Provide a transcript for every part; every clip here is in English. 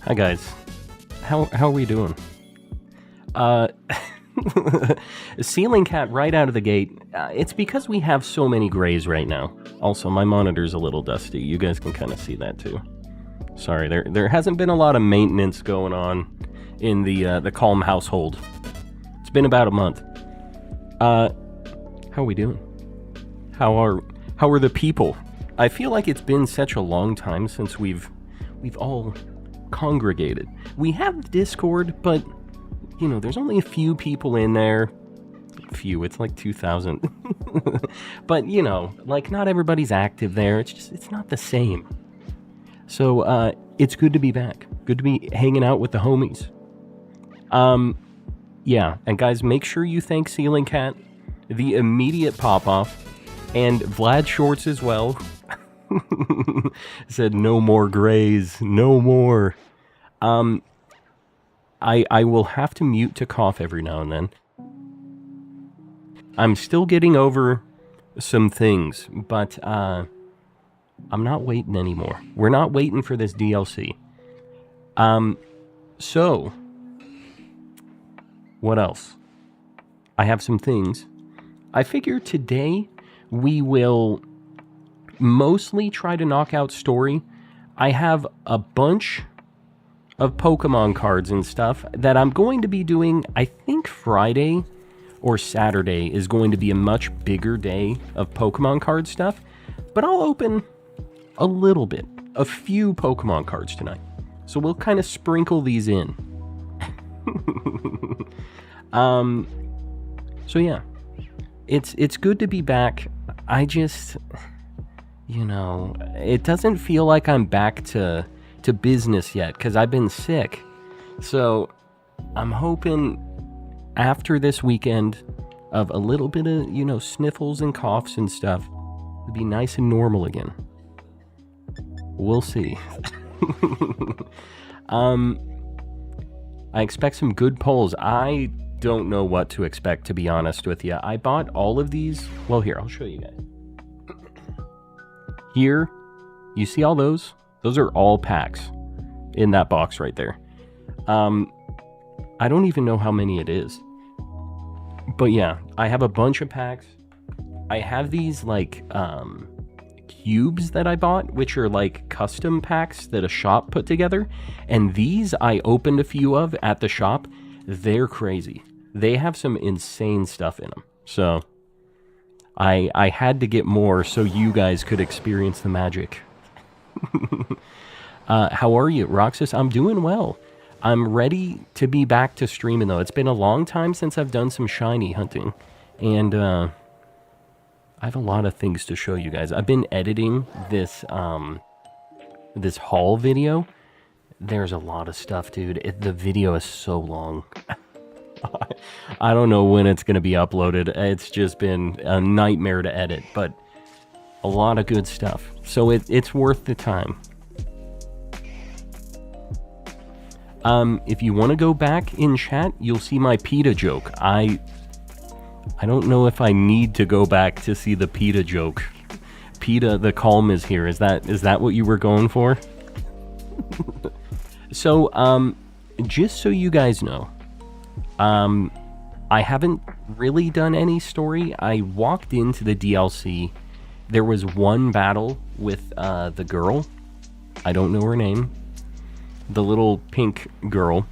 Hi guys, how are we doing? Uh, Ceiling cat right out of the gate. It's because we have so many grays right now. Also, my monitor's a little dusty. You guys can kind of see that too. Sorry, there hasn't been a lot of maintenance going on in the Calm household. It's been about a month. How are we doing? How are the people? I feel like it's been such a long time since we've all congregated. We have Discord, but you know, there's only a few people in there. Few, it's like 2,000. But you know, like not everybody's active there. It's not the same. So it's good to be back. Good to be hanging out with the homies. Yeah, and guys, make sure you thank Ceiling Cat, the immediate pop off, and Vlad Shorts as well. Said no more grays, no more. I will have to mute to cough every now and then. I'm still getting over some things, but I'm not waiting anymore. We're not waiting for this DLC. So what else? I have some things. I figure today we will mostly try to knock out story. I have a bunch of Pokemon cards and stuff that I'm going to be doing. I think Friday or Saturday is going to be a much bigger day of Pokemon card stuff, but I'll open a little bit, a few Pokemon cards tonight. So we'll kind of sprinkle these in. So yeah, it's good to be back. I just, you know, it doesn't feel like I'm back to business yet because I've been sick. So I'm hoping after this weekend of a little bit of, you know, sniffles and coughs and stuff, it'll be nice and normal again. We'll see. I expect some good polls. I don't know what to expect, to be honest with you. I bought all of these. Well, here, I'll show you guys. Here, you see all those? Those are all packs in that box right there. I don't even know how many it is. But yeah, I have a bunch of packs. I have these like cubes that I bought, which are like custom packs that a shop put together. And these I opened a few of at the shop. They're crazy. They have some insane stuff in them. So I had to get more so you guys could experience the magic. How are you, Roxas? I'm doing well. I'm ready to be back to streaming, though. It's been a long time since I've done some shiny hunting. And I have a lot of things to show you guys. I've been editing this this haul video. There's a lot of stuff, dude. The video is so long. I don't know when it's going to be uploaded. It's just been a nightmare to edit, but a lot of good stuff. So it's worth the time. If you want to go back in chat, you'll see my PETA joke. I don't know if I need to go back to see the PETA joke. PETA, the calm is here. Is that what you were going for? So, just so you guys know, I haven't really done any story. I walked into the DLC. There was one battle with the girl. I don't know her name. The little pink girl.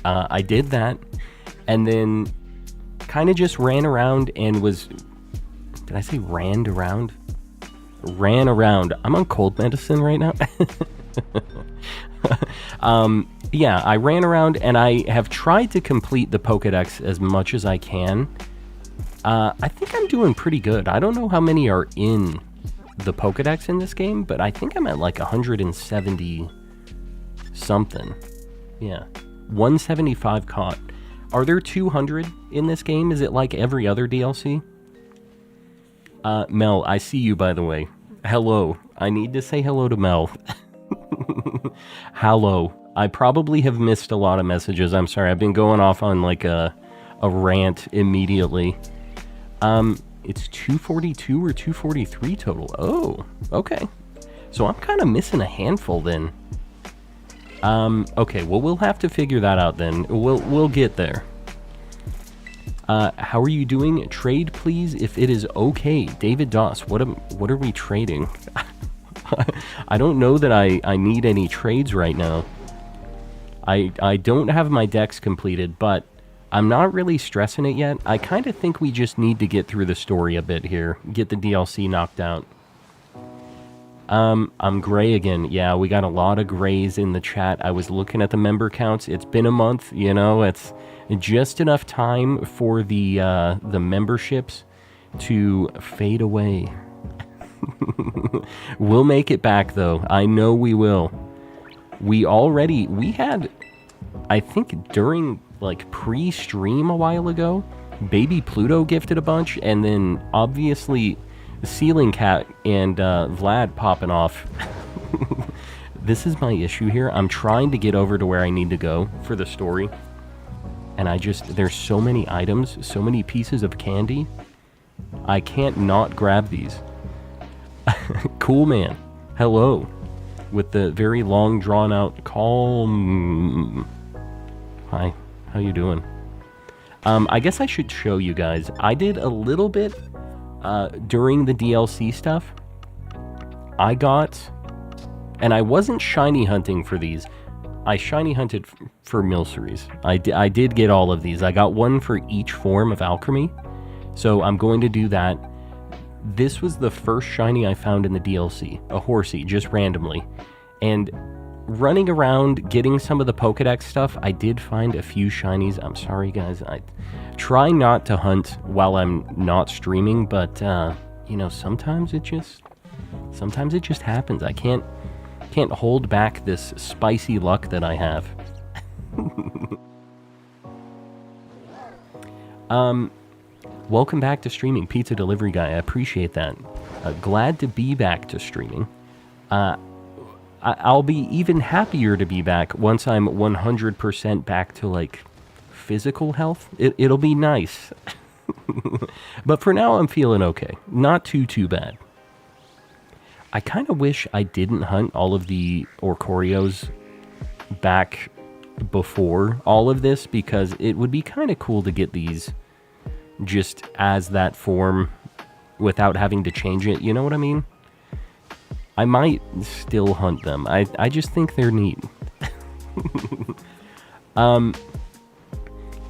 I did that. And then kind of just ran around and was... Did I say ran around? Ran around. I'm on cold medicine right now. Yeah, I ran around and I have tried to complete the Pokedex as much as I can. I think I'm doing pretty good. I don't know how many are in the Pokedex in this game, but I think I'm at like 170 something. Yeah, 175 caught. Are there 200 in this game? Is it like every other DLC? Mel, I see you, by the way. Hello. I need to say hello to Mel. Hello. I probably have missed a lot of messages. I'm sorry. I've been going off on like a rant immediately. It's 242 or 243 total. Oh, okay. So I'm kind of missing a handful then. Okay, well, we'll have to figure that out then. We'll get there. How are you doing? Trade, please, if it is okay. David Doss, what are we trading? I don't know that I need any trades right now. I don't have my decks completed, but I'm not really stressing it yet. I kind of think we just need to get through the story a bit here. Get the DLC knocked out. I'm gray again. Yeah, we got a lot of grays in the chat. I was looking at the member counts. It's been a month, you know. It's just enough time for the memberships to fade away. We'll make it back, though. I know we will. We had, I think during, like, pre-stream a while ago, Baby Pluto gifted a bunch, and then, obviously, Ceiling Cat and Vlad popping off. This is my issue here. I'm trying to get over to where I need to go for the story. And there's so many items, so many pieces of candy. I can't not grab these. Cool man. Hello. With the very long drawn out calm. Hi. How you doing? I guess I should show you guys. I did a little bit during the DLC stuff. I got, and I wasn't shiny hunting for these. I shiny hunted for Milceries. I did get all of these. I got one for each form of alchemy. So I'm going to do that. This was the first shiny I found in the DLC. A horsey, just randomly. And running around getting some of the Pokedex stuff, I did find a few shinies. I'm sorry guys. I try not to hunt while I'm not streaming, but you know, sometimes it just happens. I can't hold back this spicy luck that I have. Welcome back to streaming, Pizza Delivery Guy. I appreciate that. Glad to be back to streaming. I'll be even happier to be back once I'm 100% back to, like, physical health. It'll be nice. But for now, I'm feeling okay. Not too bad. I kind of wish I didn't hunt all of the Orcorios back before all of this, because it would be kind of cool to get these just as that form without having to change it, you know what I mean? I might still hunt them. I just think they're neat.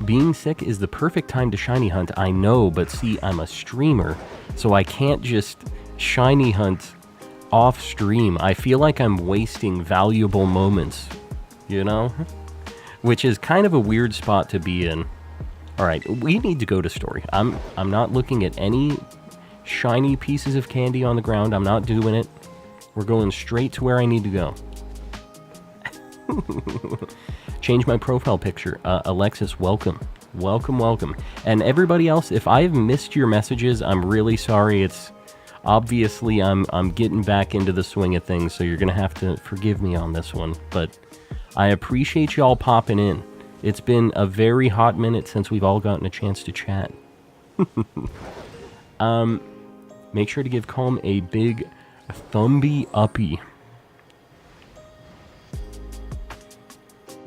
Being sick is the perfect time to shiny hunt. I know, but see, I'm a streamer, so I can't just shiny hunt off stream. I feel like I'm wasting valuable moments, you know? Which is kind of a weird spot to be in. Alright, we need to go to story. I'm not looking at any shiny pieces of candy on the ground. I'm not doing it. We're going straight to where I need to go. Change my profile picture. Alexis, welcome. Welcome. And everybody else, if I've missed your messages, I'm really sorry. It's obviously I'm getting back into the swing of things, so you're going to have to forgive me on this one. But I appreciate y'all popping in. It's been a very hot minute since we've all gotten a chance to chat. Make sure to give Calm a big thumbie uppy.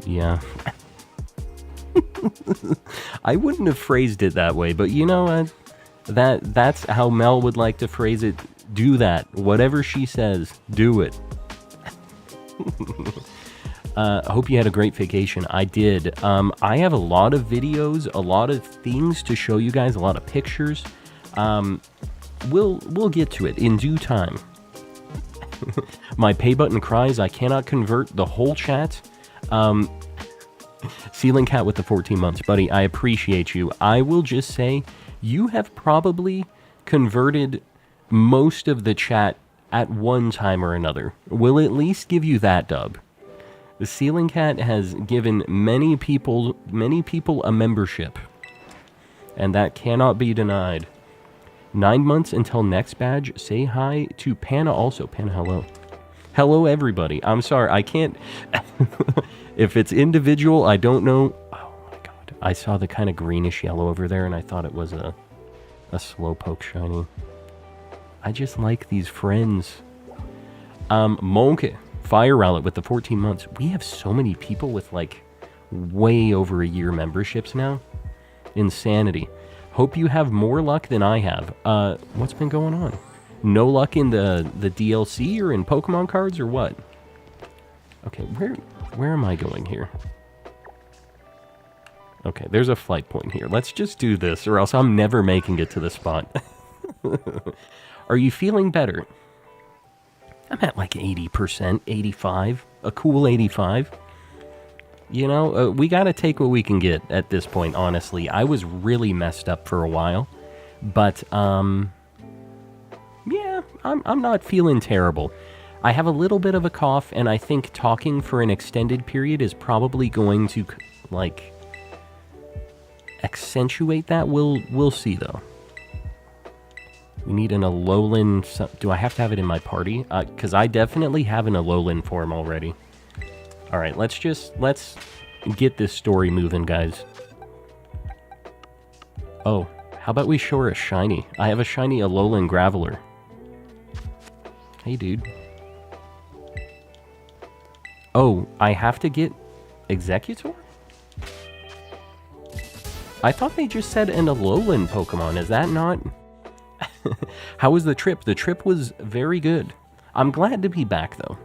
Yeah. I wouldn't have phrased it that way, but you know, that's how Mel would like to phrase it. Do that. Whatever she says, do it. I hope you had a great vacation. I did. I have a lot of videos, a lot of things to show you guys, a lot of pictures. We'll get to it in due time. My pay button cries. I cannot convert the whole chat. Ceiling Cat with the 14 months. Buddy, I appreciate you. I will just say, you have probably converted most of the chat at one time or another. We'll at least give you that dub. The Ceiling Cat has given many people a membership, and that cannot be denied. 9 months until next badge. Say hi to Panna also. Panna, hello. Hello, everybody. I'm sorry, I can't... If it's individual, I don't know... Oh, my God. I saw the kind of greenish yellow over there, and I thought it was a Slowpoke shiny. I just like these friends. Monkey. Fire Rowlet with the 14 months. We have so many people with like way over a year memberships now. Insanity. Hope you have more luck than I have. What's been going on? No luck in the DLC or in Pokemon cards or what? Okay, where am I going here? Okay, there's a flight point here. Let's just do this or else I'm never making it to the spot. Are you feeling better? I'm at like 80%, 85, a cool 85. You know, we gotta take what we can get at this point, honestly. I was really messed up for a while, but, yeah, I'm not feeling terrible. I have a little bit of a cough, and I think talking for an extended period is probably going to, like, accentuate that. We'll see, though. We need an Alolan... Do I have to have it in my party? Because I definitely have an Alolan form already. Alright, let's get this story moving, guys. Oh, how about we show her a shiny? I have a shiny Alolan Graveler. Hey, dude. Oh, I have to get Executor? I thought they just said an Alolan Pokemon. Is that not... How was the trip? The trip was very good. I'm glad to be back, though.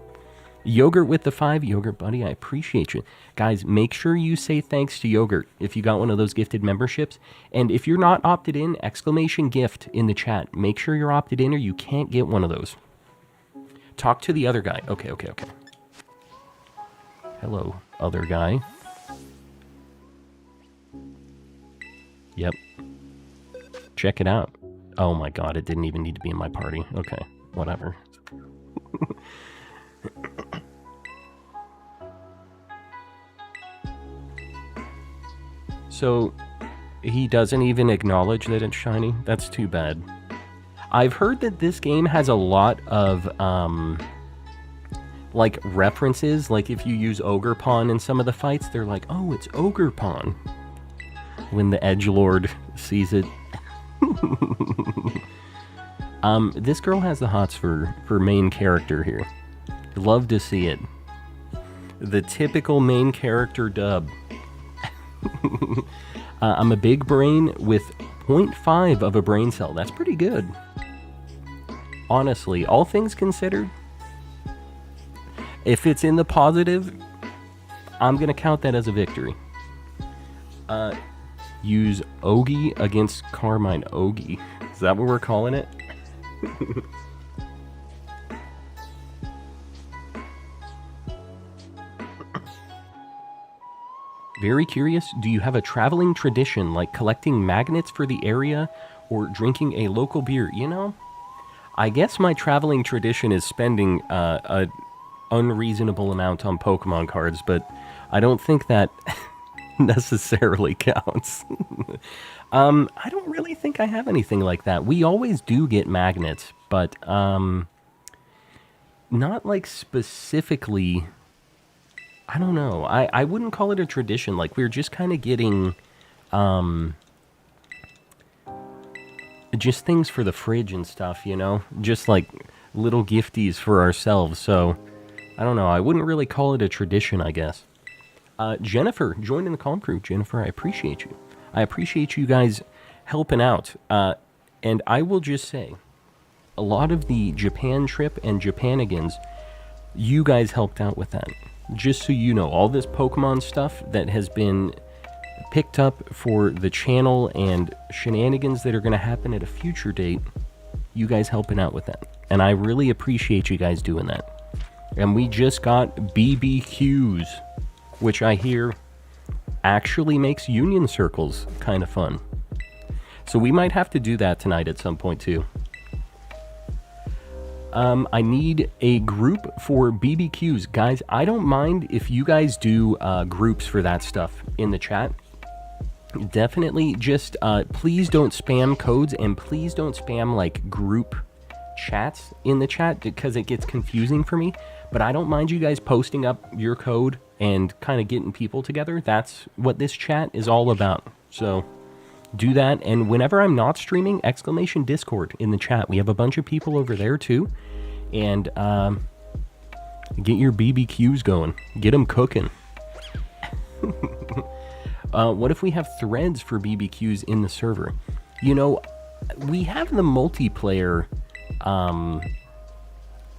Yogurt with the 5. Yogurt buddy, I appreciate you. Guys, make sure you say thanks to Yogurt if you got one of those gifted memberships. And if you're not opted in, exclamation gift in the chat. Make sure you're opted in or you can't get one of those. Talk to the other guy. Okay. Hello, other guy. Yep. Check it out. Oh my god, it didn't even need to be in my party. Okay, whatever. So, he doesn't even acknowledge that it's shiny? That's too bad. I've heard that this game has a lot of, like, references. Like, if you use Ogerpon in some of the fights, they're like, oh, it's Ogerpon. When the edgelord sees it. This girl has the hots for main character here. Love to see it. The typical main character dub. I'm a big brain with 0.5 of a brain cell. That's pretty good. Honestly, all things considered, if it's in the positive, I'm going to count that as a victory. Use Ogie against Carmine. Ogie. Is that what we're calling it? Very curious, do you have a traveling tradition like collecting magnets for the area or drinking a local beer? You know, I guess my traveling tradition is spending an unreasonable amount on Pokemon cards, but I don't think that necessarily counts. I don't really think I have anything like that. We always do get magnets, but not like specifically. I don't know. I wouldn't call it a tradition. Like, we're just kind of getting just things for the fridge and stuff, you know? Just like little gifties for ourselves. So, I don't know. I wouldn't really call it a tradition, I guess. Jennifer joined in the call crew. Jennifer, I appreciate you. I appreciate you guys helping out. And I will just say, a lot of the Japan trip and Japanigans, you guys helped out with that. Just so you know, all this Pokemon stuff that has been picked up for the channel and shenanigans that are going to happen at a future date, you guys helping out with that. And I really appreciate you guys doing that. And we just got BBQs, which I hear actually makes union circles kind of fun. So we might have to do that tonight at some point too. I need a group for BBQs. Guys, I don't mind if you guys do groups for that stuff in the chat. Definitely just please don't spam codes and please don't spam like group chats in the chat because it gets confusing for me. But I don't mind you guys posting up your code and kind of getting people together. That's what this chat is all about. So do that. And whenever I'm not streaming, exclamation Discord in the chat. We have a bunch of people over there too. And Get your BBQs going. Get them cooking. What if we have threads for BBQs in the server? You know, we have the multiplayer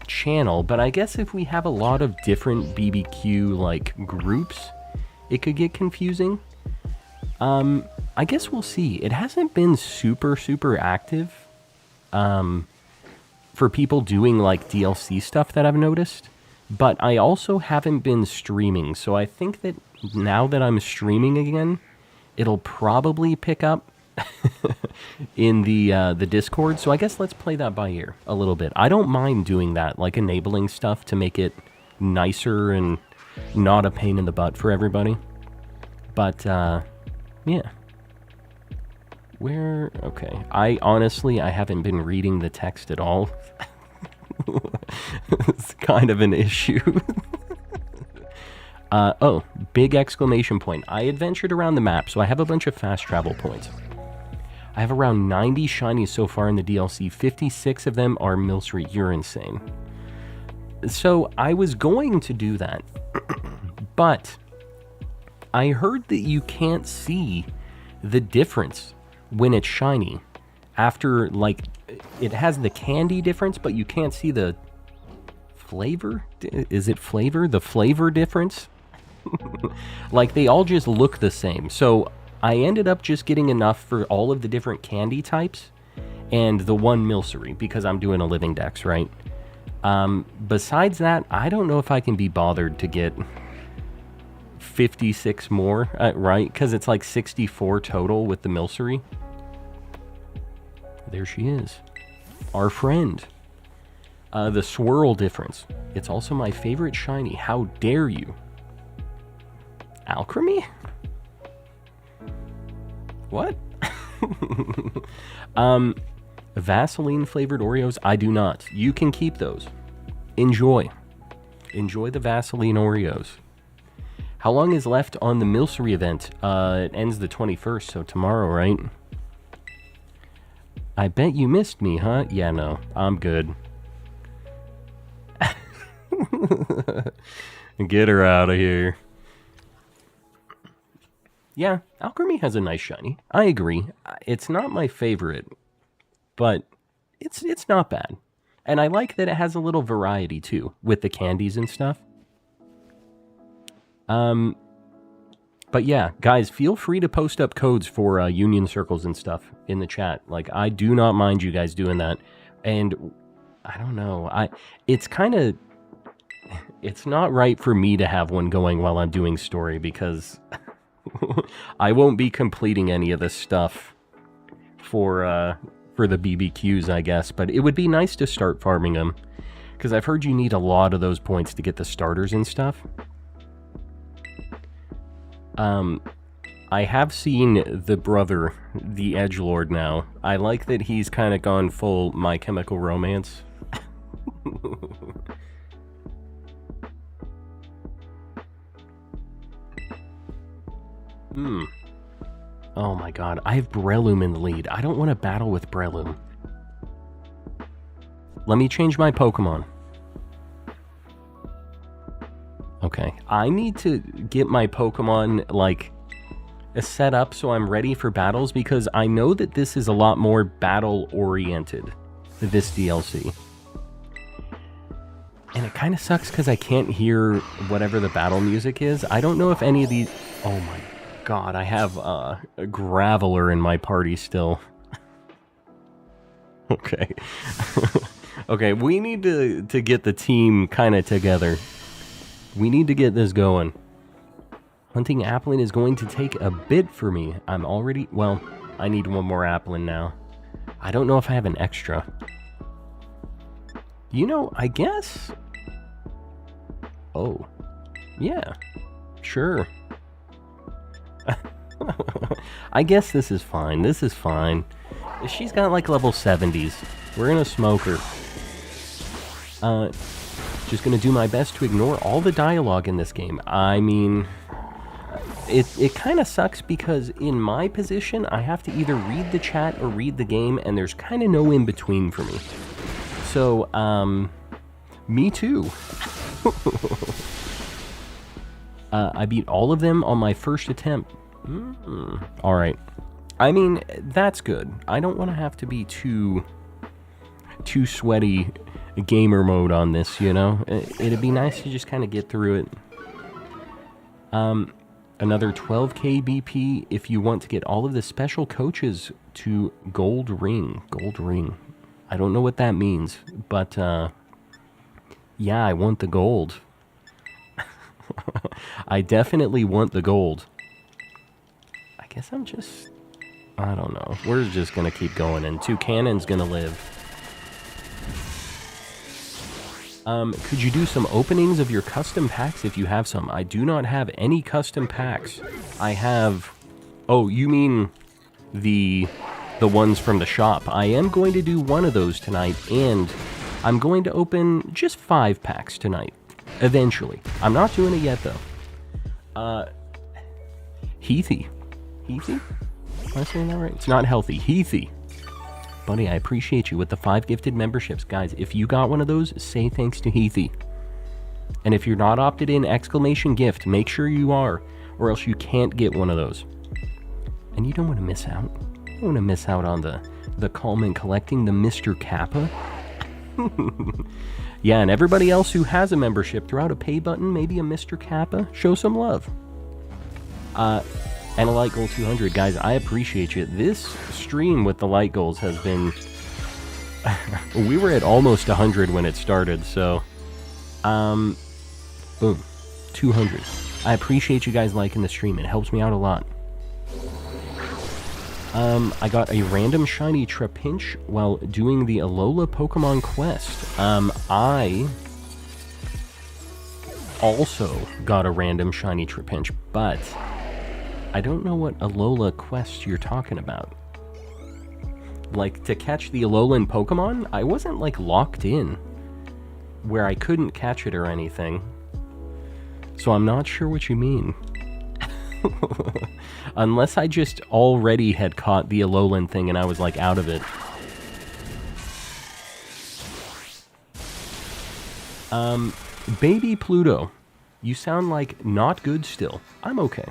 channel, but I guess if we have a lot of different BBQ like groups, it could get confusing. I guess we'll see. It hasn't been super active for people doing like DLC stuff that I've noticed, but I also haven't been streaming, so I think that now that I'm streaming again, it'll probably pick up in the Discord. So I guess let's play that by ear a little bit. I don't mind doing that, like enabling stuff to make it nicer and not a pain in the butt for everybody. But yeah. Okay. I haven't been reading the text at all. It's kind of an issue. Oh, big exclamation point. I adventured around the map, so I have a bunch of fast travel points. I have around 90 shinies so far in the DLC. 56 of them are Milcery. You're insane. So I was going to do that, but I heard that you can't see the difference when it's shiny. After, like, it has the candy difference, but you can't see the flavor? Is it flavor? The flavor difference? Like, they all just look the same. So I ended up just getting enough for all of the different candy types and the one Milcery, because I'm doing a Living Dex, right? Besides that, I don't know if I can be bothered to get 56 more, right? Because it's like 64 total with the Milcery. There she is. Our friend. The swirl difference. It's also my favorite shiny. How dare you? Alchemy? What? Vaseline flavored Oreos? I do not. You can keep those. Enjoy. Enjoy the Vaseline Oreos. How long is left on the Milcery event? It ends the 21st, so tomorrow, right? I bet you missed me, huh? Yeah, no. I'm good. Get her out of here. Yeah, Alchemy has a nice shiny. I agree. It's not my favorite, but it's not bad. And I like that it has a little variety, too, with the candies and stuff. But yeah, guys, feel free to post up codes for union circles and stuff in the chat. Like, I do not mind you guys doing that. And I don't know, it's kind of, it's not right for me to have one going while I'm doing story, because I won't be completing any of this stuff for the BBQs, I guess. But it would be nice to start farming them, because I've heard you need a lot of those points to get the starters and stuff. I have seen the brother, the edgelord now. I like that he's kind of gone full My Chemical Romance. Oh my god, I have Breloom in the lead. I don't want to battle with Breloom. Let me change my Pokemon. Okay, I need to get my Pokemon, like, set up so I'm ready for battles, because I know that this is a lot more battle-oriented, this DLC. And it kind of sucks because I can't hear whatever the battle music is. I don't know if any of these... Oh my god, I have a Graveler in my party still. Okay. Okay, we need to get the team kind of together. We need to get this going. Hunting Applin is going to take a bit for me. I'm already... Well, I need one more Applin now. I don't know if I have an extra. You know, I guess... Oh. Yeah. Sure. I guess this is fine. This is fine. She's got like level 70s. We're gonna smoke her. Just gonna do my best to ignore all the dialogue in this game. I mean, it kind of sucks because in my position, I have to either read the chat or read the game, and there's kind of no in between for me. So, Me too. I beat all of them on my first attempt. All right. I mean, that's good. I don't want to have to be too sweaty gamer mode on this, you know? It'd be nice to just kind of get through it. Another 12k BP if you want to get all of the special coaches to Gold Ring. Gold Ring. I don't know what that means, but yeah, I want the gold. I definitely want the gold. I guess I don't know. We're just gonna keep going, and Toucannon's gonna live. Could you do some openings of your custom packs if you have some? I do not have any custom packs. I have... Oh, you mean the ones from the shop. I am going to do one of those tonight, and I'm going to open just 5 packs tonight. Eventually. I'm not doing it yet, though. Heathy. Heathy? Am I saying that right? It's not healthy. Heathy. Buddy, I appreciate you with the 5 gifted memberships. Guys, if you got one of those, say thanks to Heathy. And if you're not opted in, exclamation gift, make sure you are, or else you can't get one of those. And you don't want to miss out. You don't want to miss out on the Coleman collecting, the Mr. Kappa. Yeah, and everybody else who has a membership, throw out a pay button, maybe a Mr. Kappa, show some love. And a light goal 200. Guys, I appreciate you. This stream with the light goals has been... we were at almost 100 when it started, so... boom. 200. I appreciate you guys liking the stream. It helps me out a lot. I got a random shiny Trapinch while doing the Alola Pokemon quest. I also got a random shiny Trapinch, but... I don't know what Alola quest you're talking about. Like, to catch the Alolan Pokemon? I wasn't, like, locked in where I couldn't catch it or anything. So I'm not sure what you mean. Unless I just already had caught the Alolan thing and I was, like, out of it. Baby Pluto, you sound like not good still. I'm okay.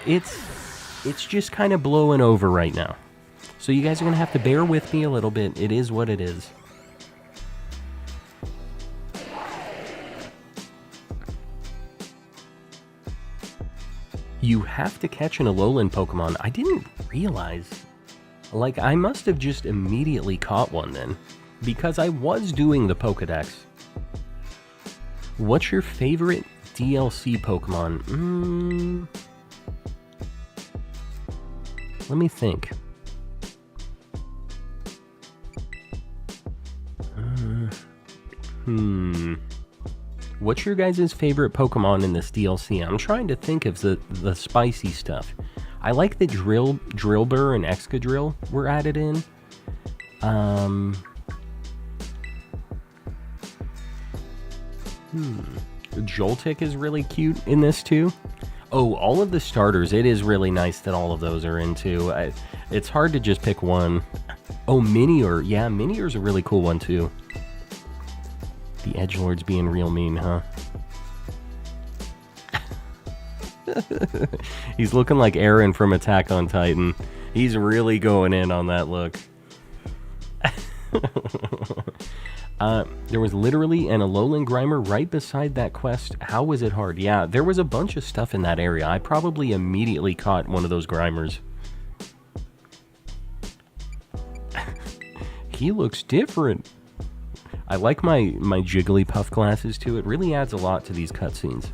It's just kind of blowing over right now. So you guys are going to have to bear with me a little bit. It is what it is. You have to catch an Alolan Pokemon. I didn't realize. Like, I must have just immediately caught one then. Because I was doing the Pokedex. What's your favorite DLC Pokemon? Let me think. What's your guys' favorite Pokemon in this DLC? I'm trying to think of the spicy stuff. I like the Drillbur and Excadrill were added in. Joltik is really cute in this too. Oh, all of the starters, it is really nice that all of those are in too. It's hard to just pick one. Oh, Minior. Yeah, Minior's a really cool one too. The edgelord's being real mean, huh? He's looking like Aaron from Attack on Titan. He's really going in on that look. There was literally an Alolan Grimer right beside that quest. How was it hard? Yeah, there was a bunch of stuff in that area. I probably immediately caught one of those Grimers. He looks different. I like my Jigglypuff glasses too. It really adds a lot to these cutscenes.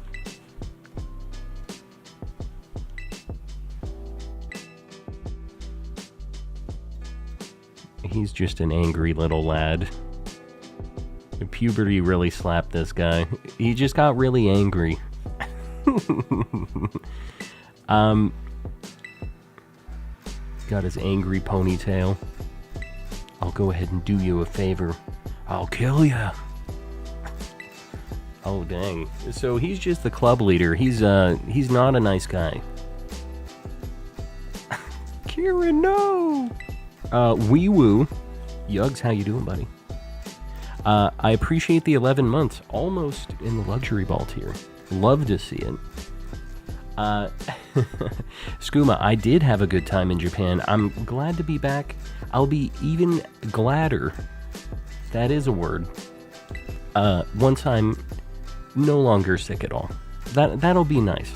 He's just an angry little lad. Puberty really slapped this guy. He just got really angry. Got his angry ponytail. I'll go ahead and do you a favor. I'll kill ya. Oh dang. So he's just the club leader. He's not a nice guy. Kieran, no! Wee Woo. Yugs, how you doing, buddy? I appreciate the 11 months. Almost in the luxury ball tier. Love to see it. Skooma, I did have a good time in Japan. I'm glad to be back. I'll be even gladder. That is a word. Once I'm no longer sick at all. That'll be nice.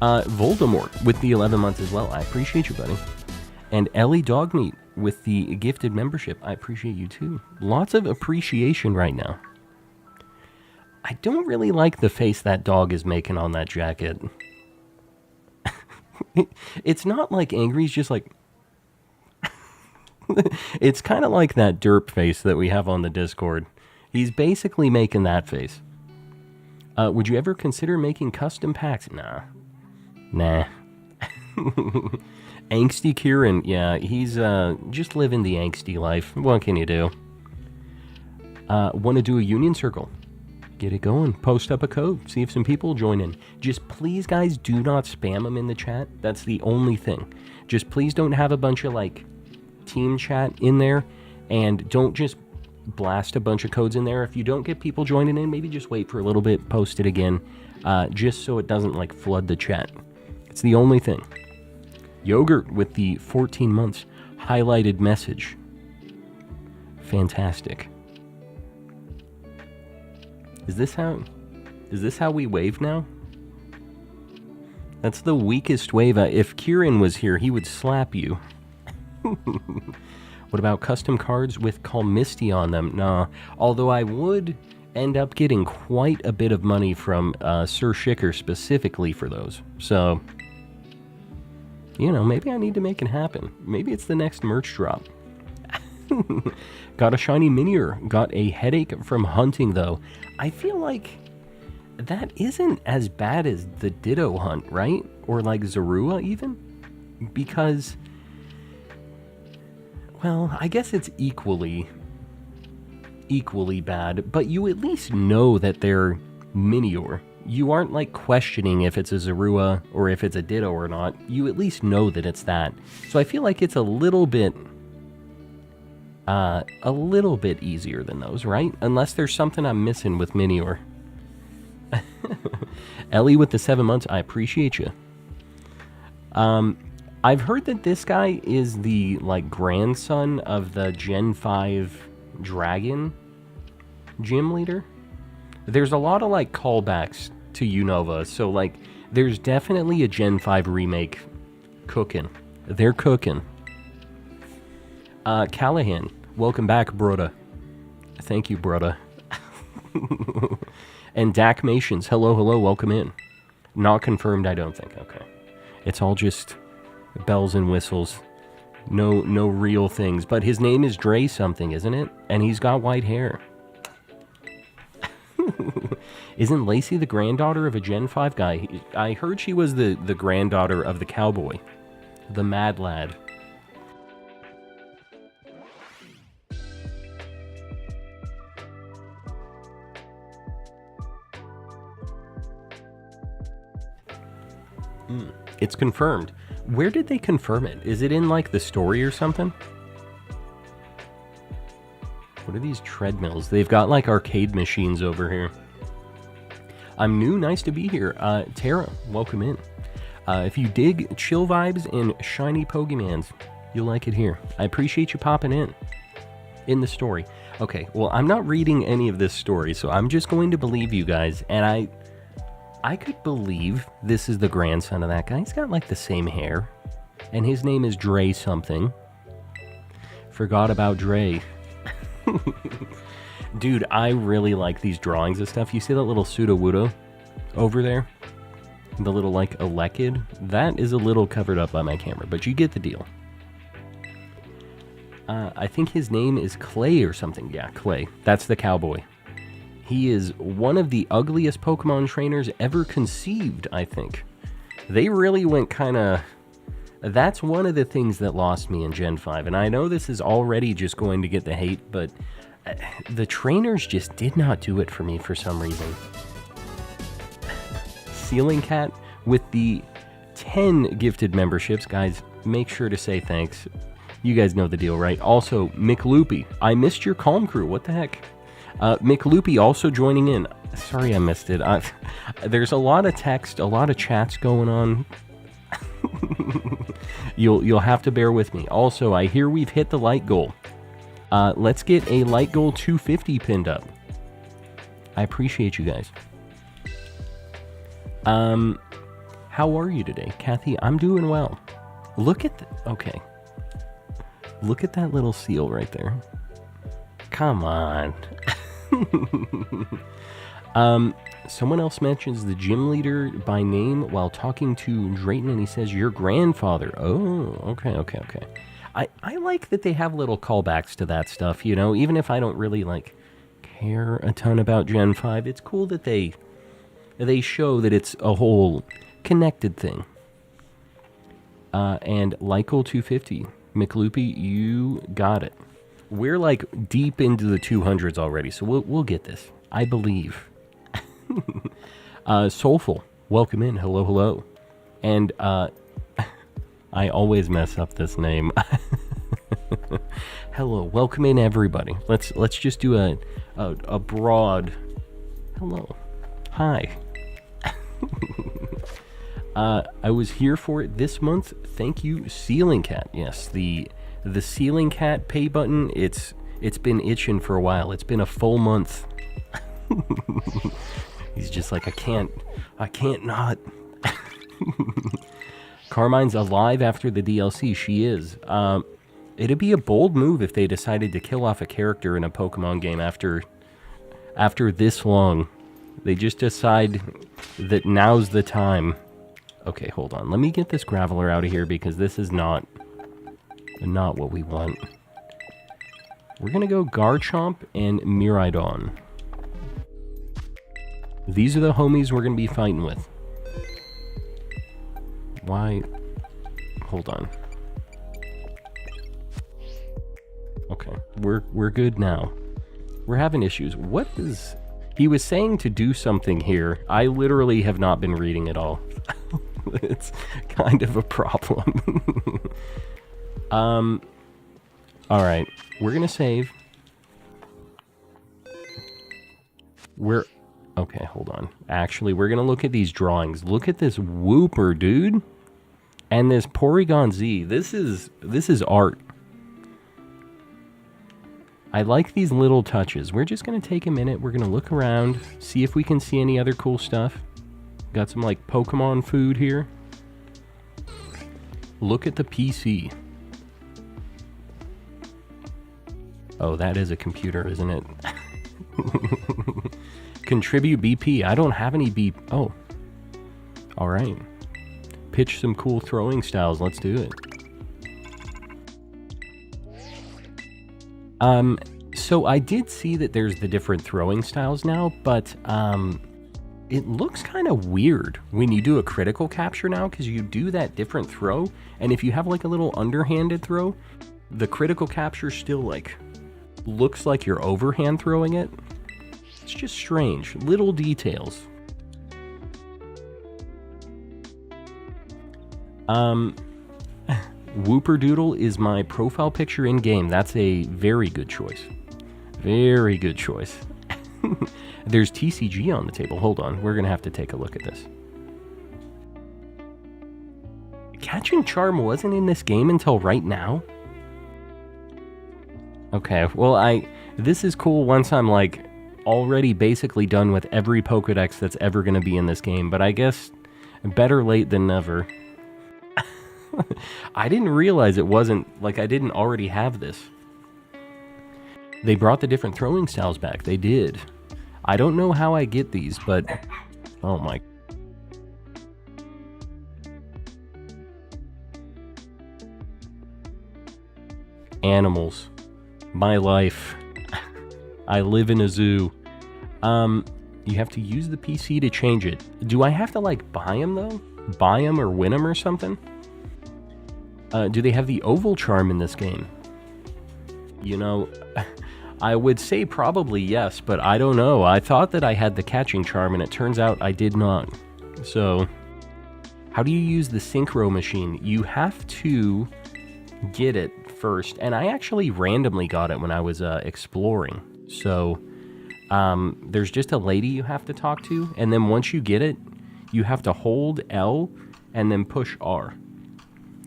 Voldemort with the 11 months as well. I appreciate you, buddy. And Ellie Dogmeat with the gifted membership. I appreciate you too. Lots of appreciation right now. I don't really like the face that dog is making on that jacket. It's not like angry, it's just like... It's kind of like that derp face that we have on the Discord. He's basically making that face. Would you ever consider making custom packs? Nah. Angsty Kieran, yeah, he's just living the angsty life. What can you do? Want to do a union circle? Get it going. Post up a code. See if some people join in. Just please, guys, do not spam them in the chat. That's the only thing. Just please don't have a bunch of, like, team chat in there. And don't just blast a bunch of codes in there. If you don't get people joining in, maybe just wait for a little bit, post it again. Just so it doesn't, like, flood the chat. It's the only thing. Yogurt with the 14 months highlighted message. Fantastic. Is this how we wave now? That's the weakest wave. If Kieran was here, he would slap you. What about custom cards with Call Misty on them? Nah. Although I would end up getting quite a bit of money from Sir Shicker specifically for those. So, you know, maybe I need to make it happen. Maybe it's the next merch drop. Got a shiny Minior. Got a headache from hunting, though. I feel like that isn't as bad as the Ditto hunt, right? Or like Zorua, even? Because, well, I guess it's equally bad, but you at least know that they're Minior. You aren't like questioning if it's a Zorua or if it's a Ditto or not. You at least know that it's that. So I feel like it's a little bit easier than those, right? Unless there's something I'm missing with Minior. Ellie with the 7 months, I appreciate you. I've heard that this guy is the, like, grandson of the Gen 5 Dragon gym leader. There's a lot of, like, callbacks to Unova, so, like, there's definitely a Gen 5 remake cooking. They're cooking. Callahan, welcome back, broda. Thank you, broda. And Dakmatians, hello, welcome in. Not confirmed, I don't think. Okay. It's all just bells and whistles. No real things. But his name is Dre something, isn't it? And he's got white hair. Isn't Lacey the granddaughter of a Gen 5 guy? I heard she was the granddaughter of the cowboy. The mad lad. It's confirmed. Where did they confirm it? Is it in, like, the story or something? What are these treadmills? They've got, like, arcade machines over here. I'm new. Nice to be here. Tara, welcome in. If you dig chill vibes and shiny Pokemons, you'll like it here. I appreciate you popping in the story. Okay, well, I'm not reading any of this story, so I'm just going to believe you guys, and I could believe this is the grandson of that guy. He's got, like, the same hair. And his name is Dre something. Forgot about Dre. Dude, I really like these drawings and stuff. You see that little Sudowoodo over there? The little, like, Elekid? That is a little covered up by my camera, but you get the deal. I think his name is Clay or something. Yeah, Clay. That's the cowboy. He is one of the ugliest Pokemon trainers ever conceived, I think. They really went kind of... That's one of the things that lost me in Gen 5. And I know this is already just going to get the hate, but the trainers just did not do it for me for some reason. Ceiling Cat with the 10 gifted memberships. Guys, make sure to say thanks. You guys know the deal, right? Also, McLoopy. I missed your Calm Crew. What the heck? McLoopy also joining in. Sorry I missed it. There's a lot of text, a lot of chats going on. You'll have to bear with me. Also, I hear we've hit the like goal. Let's get a like goal 250 pinned up. I appreciate you guys. How are you today, Kathy? I'm doing well. Look at okay. Look at that little seal right there. Come on. Someone else mentions the gym leader by name while talking to Drayton, and he says, your grandfather. Oh, okay. I like that they have little callbacks to that stuff, you know, even if I don't really, like, care a ton about Gen 5. It's cool that they show that it's a whole connected thing. And Lykel 250, McLoopy, you got it. We're, like, deep into the 200s already, so we'll get this. I believe. Soulful, welcome in. Hello. And I always mess up this name. Hello, welcome in everybody. Let's just do a broad hello. Hi. I was here for it this month. Thank you, Ceiling Cat. Yes, the Ceiling Cat pay button. It's been itching for a while. It's been a full month. He's just like, I can't not. Carmine's alive after the DLC. She is. It'd be a bold move if they decided to kill off a character in a Pokemon game after this long. They just decide that now's the time. Okay, hold on. Let me get this Graveler out of here because this is not what we want. We're gonna go Garchomp and Miraidon. These are the homies we're going to be fighting with. Why? Hold on. Okay, we're good now. We're having issues. What is... He was saying to do something here. I literally have not been reading it all. It's kind of a problem. Alright, we're going to save. Okay, hold on. Actually, we're going to look at these drawings. Look at this Wooper, dude. And this Porygon Z. This is art. I like these little touches. We're just going to take a minute. We're going to look around, see if we can see any other cool stuff. Got some, like, Pokemon food here. Look at the PC. Oh, that is a computer, isn't it? Contribute BP. I don't have any BP. Oh. Alright. Pitch some cool throwing styles. Let's do it. So I did see that there's the different throwing styles now, but it looks kind of weird when you do a critical capture now, because you do that different throw, and if you have like a little underhanded throw, the critical capture still like looks like you're overhand throwing it. It's just strange. Little details. Whooperdoodle is my profile picture in game. That's a very good choice. Very good choice. There's TCG on the table. Hold on. We're going to have to take a look at this. Catching Charm wasn't in this game until right now? Okay, well, this is cool once I'm, like, already basically done with every Pokedex that's ever going to be in this game, but I guess better late than never. I didn't realize it wasn't, like, I didn't already have this. They brought the different throwing styles back. They did. I don't know how I get these, but... Oh my... Animals. My life. I live in a zoo. You have to use the PC to change it. Do I have to, like, buy them, though? Buy them or win them or something? Do they have the Oval Charm in this game? You know, I would say probably yes, but I don't know. I thought that I had the Catching Charm, and it turns out I did not. So, how do you use the Synchro machine? You have to get it first, and I actually randomly got it when I was exploring. So there's just a lady you have to talk to, and then once you get it, you have to hold L and then push R.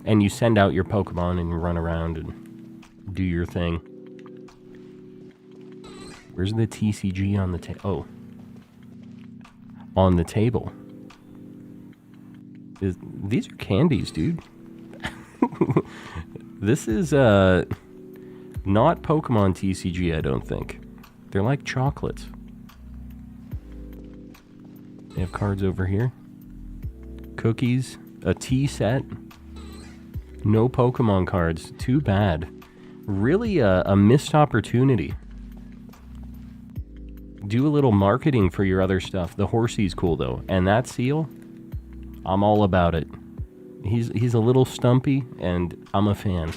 And you send out your Pokemon and you run around and do your thing. Where's the TCG on the table? Oh. On the table. These are candies, dude. This is not Pokemon TCG, I don't think. They're like chocolates. They have cards over here. Cookies. A tea set. No Pokemon cards. Too bad. Really a missed opportunity. Do a little marketing for your other stuff. The Horsey's cool, though. And that seal, I'm all about it. He's a little stumpy, and I'm a fan.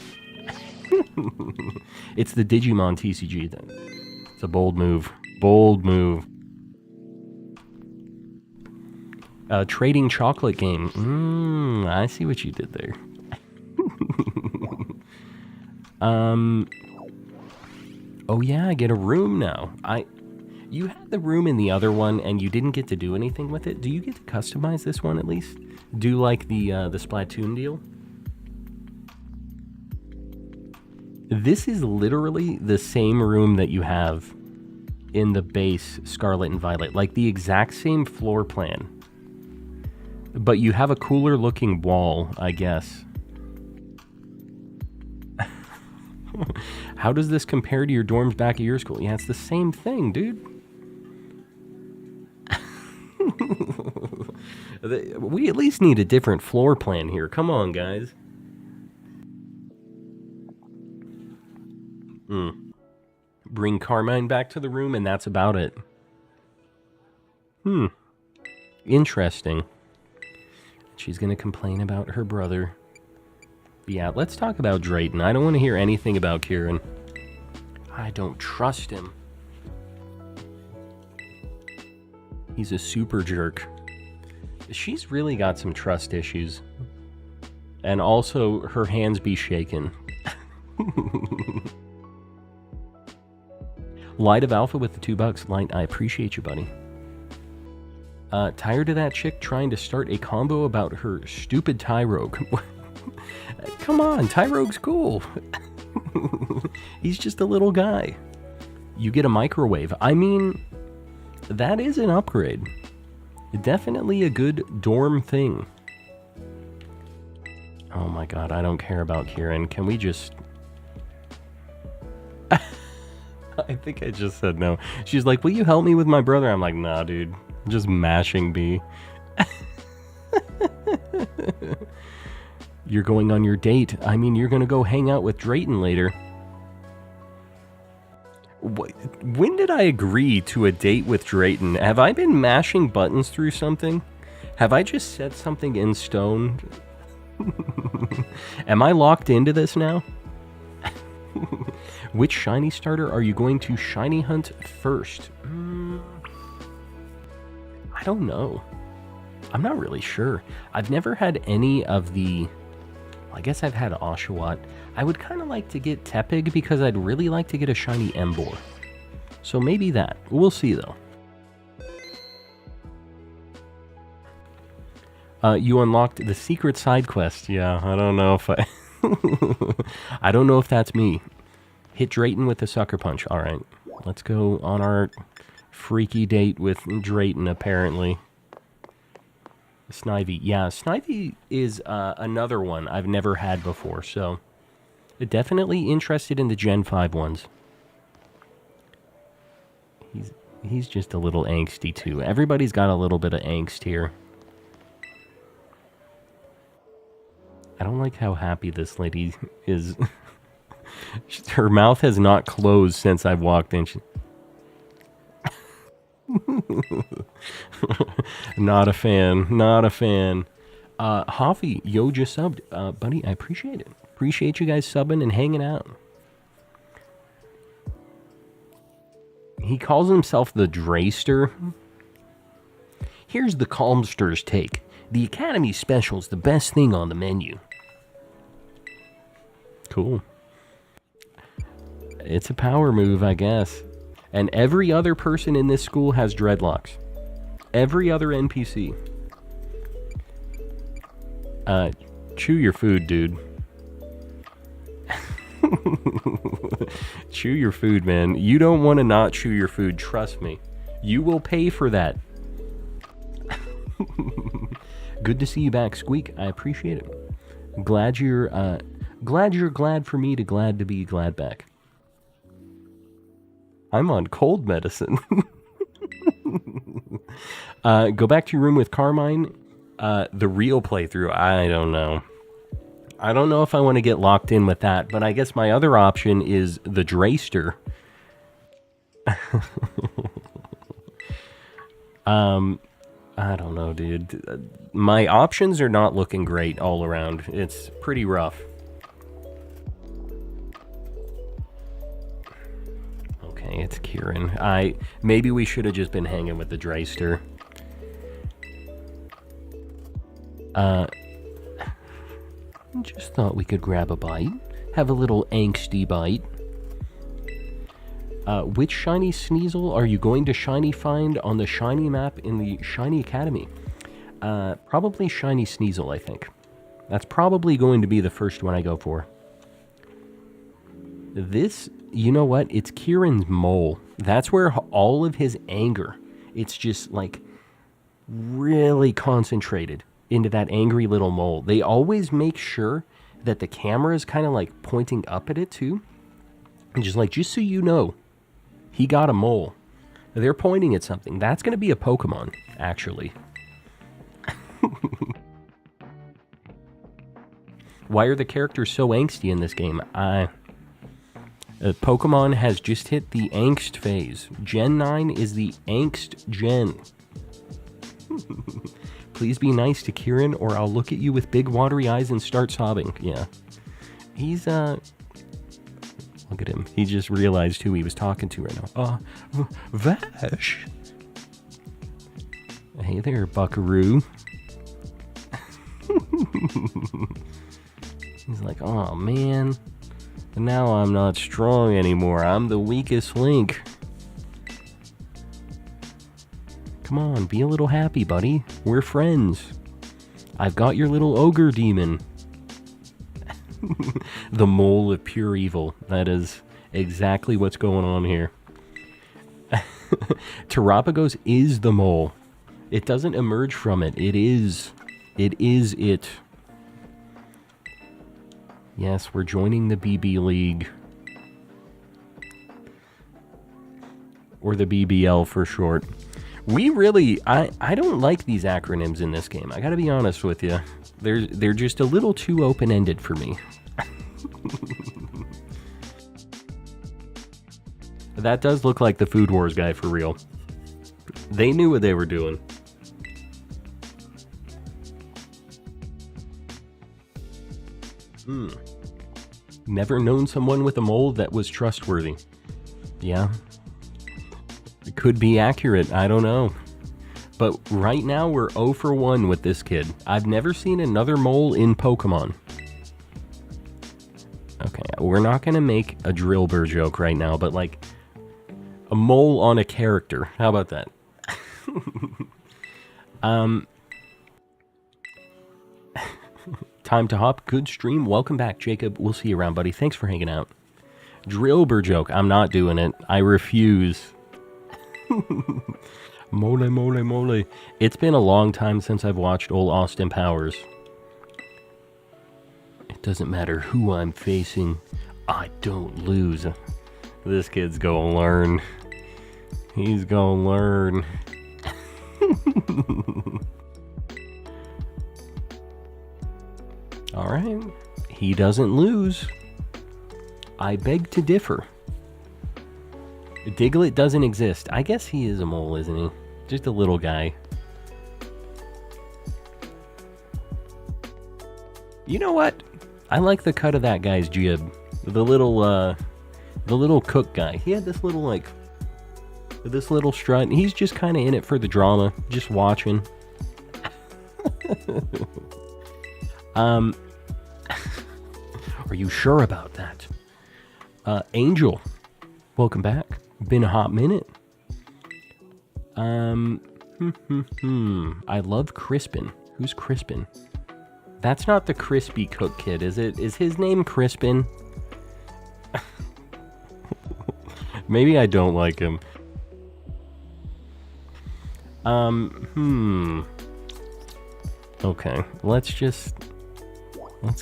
It's the Digimon TCG, then. It's a bold move. Bold move. Trading chocolate game. I see what you did there. Oh yeah, I get a room now. You had the room in the other one, and you didn't get to do anything with it. Do you get to customize this one at least? Do like the Splatoon deal? This is literally the same room that you have in the base Scarlet and Violet. Like the exact same floor plan. But you have a cooler looking wall, I guess. How does this compare to your dorms back at your school? Yeah, it's the same thing, dude. We at least need a different floor plan here. Come on, guys. Bring Carmine back to the room, and that's about it. Interesting. She's going to complain about her brother. Yeah, let's talk about Drayton. I don't want to hear anything about Kieran. I don't trust him. He's a super jerk. She's really got some trust issues. And also, her hands be shaken. Light of Alpha with the $2. Light, I appreciate you, buddy. Tired of that chick trying to start a combo about her stupid Tyrogue. Come on, Tyrogue's cool. He's just a little guy. You get a microwave. I mean, that is an upgrade. Definitely a good dorm thing. Oh my god, I don't care about Kieran. Can we just... I think I just said no. She's like, will you help me with my brother? I'm like, nah, dude. I'm just mashing B. You're going on your date. I mean, you're going to go hang out with Drayton later. When did I agree to a date with Drayton? Have I been mashing buttons through something? Have I just set something in stone? Am I locked into this now? Which shiny starter are you going to shiny hunt first? I don't know. I'm not really sure. I've never had any of the... I guess I've had Oshawott. I would kind of like to get Tepig because I'd really like to get a shiny Emboar. So maybe that. We'll see though. You unlocked the secret side quest. Yeah, I don't know if I... I don't know if that's me. Hit Drayton with the Sucker Punch. Alright, let's go on our freaky date with Drayton, apparently. Snivy. Yeah, Snivy is another one I've never had before, so... Definitely interested in the Gen 5 ones. He's just a little angsty, too. Everybody's got a little bit of angst here. I don't like how happy this lady is. Her mouth has not closed since I've walked in. Not a fan. Not a fan. Hoffy, yo, just subbed. Buddy, I appreciate it. Appreciate you guys subbing and hanging out. He calls himself the Drayster. Here's the Calmster's take. The Academy Special's the best thing on the menu. Cool. It's a power move, I guess. And every other person in this school has dreadlocks. Every other NPC. Chew your food, dude. Chew your food, man. You don't want to not chew your food, trust me. You will pay for that. Good to see you back, Squeak. I appreciate it. Glad you're glad for me to glad to be glad back. I'm on cold medicine. Go back to your room with Carmine. The real playthrough, I don't know. I don't know if I want to get locked in with that, but I guess my other option is the Drayster. I don't know, dude. My options are not looking great all around. It's pretty rough. Okay, it's Kieran. Maybe we should have just been hanging with the Drayster. Just thought we could grab a bite. Have a little angsty bite. Which shiny Sneasel are you going to shiny find on the shiny map in the Shiny Academy? Probably shiny Sneasel, I think. That's probably going to be the first one I go for. This, you know what? It's Kieran's mole. That's where all of his anger, it's just like really concentrated into that angry little mole. They always make sure that the camera is kind of like pointing up at it too. And just so you know, he got a mole. They're pointing at something. That's going to be a Pokemon, actually. Why are the characters so angsty in this game? Pokemon has just hit the angst phase. Gen 9 is the angst gen. Please be nice to Kieran or I'll look at you with big watery eyes and start sobbing. Yeah. He's, look at him. He just realized who he was talking to right now. Vash. Hey there, buckaroo. He's like, oh man. Now I'm not strong anymore. I'm the weakest link. Come on, be a little happy, buddy. We're friends. I've got your little ogre demon. The mole of pure evil. That is exactly what's going on here. Terapagos is the mole. It doesn't emerge from it. It is it. Yes, we're joining the BB League. Or the BBL for short. We really, I don't like these acronyms in this game. I gotta be honest with you. They're just a little too open-ended for me. That does look like the Food Wars guy for real. They knew what they were doing. Never known someone with a mole that was trustworthy. Yeah. It could be accurate, I don't know. But right now we're 0 for 1 with this kid. I've never seen another mole in Pokemon. Okay, we're not gonna make a Drillbur joke right now, but like a mole on a character. How about that? Time to hop. Good stream. Welcome back, Jacob. We'll see you around, buddy. Thanks for hanging out. Drillbur joke. I'm not doing it. I refuse. Mole, mole, mole. It's been a long time since I've watched old Austin Powers. It doesn't matter who I'm facing. I don't lose. This kid's gonna learn. He's gonna learn. Alright. He doesn't lose. I beg to differ. Diglett doesn't exist. I guess he is a mole, isn't he? Just a little guy. You know what? I like the cut of that guy's jib. The little cook guy. He had this little, this little strut. And he's just kind of in it for the drama. Just watching. Are you sure about that? Angel. Welcome back. Been a hot minute. I love Crispin. Who's Crispin? That's not the Crispy Cook kid, is it? Is his name Crispin? Maybe I don't like him. Okay, let's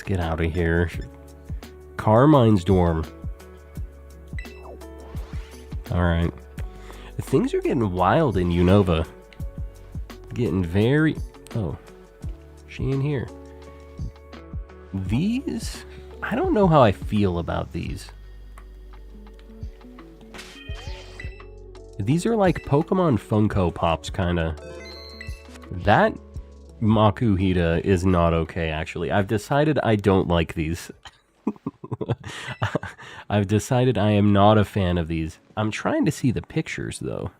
get out of here. Carmine's dorm. Alright. Things are getting wild in Unova. Getting very... Oh. She in here. These... I don't know how I feel about these. These are like Pokemon Funko Pops, kinda. That Makuhita is not okay, actually. I've decided I don't like these. I've decided I am not a fan of these. I'm trying to see the pictures, though.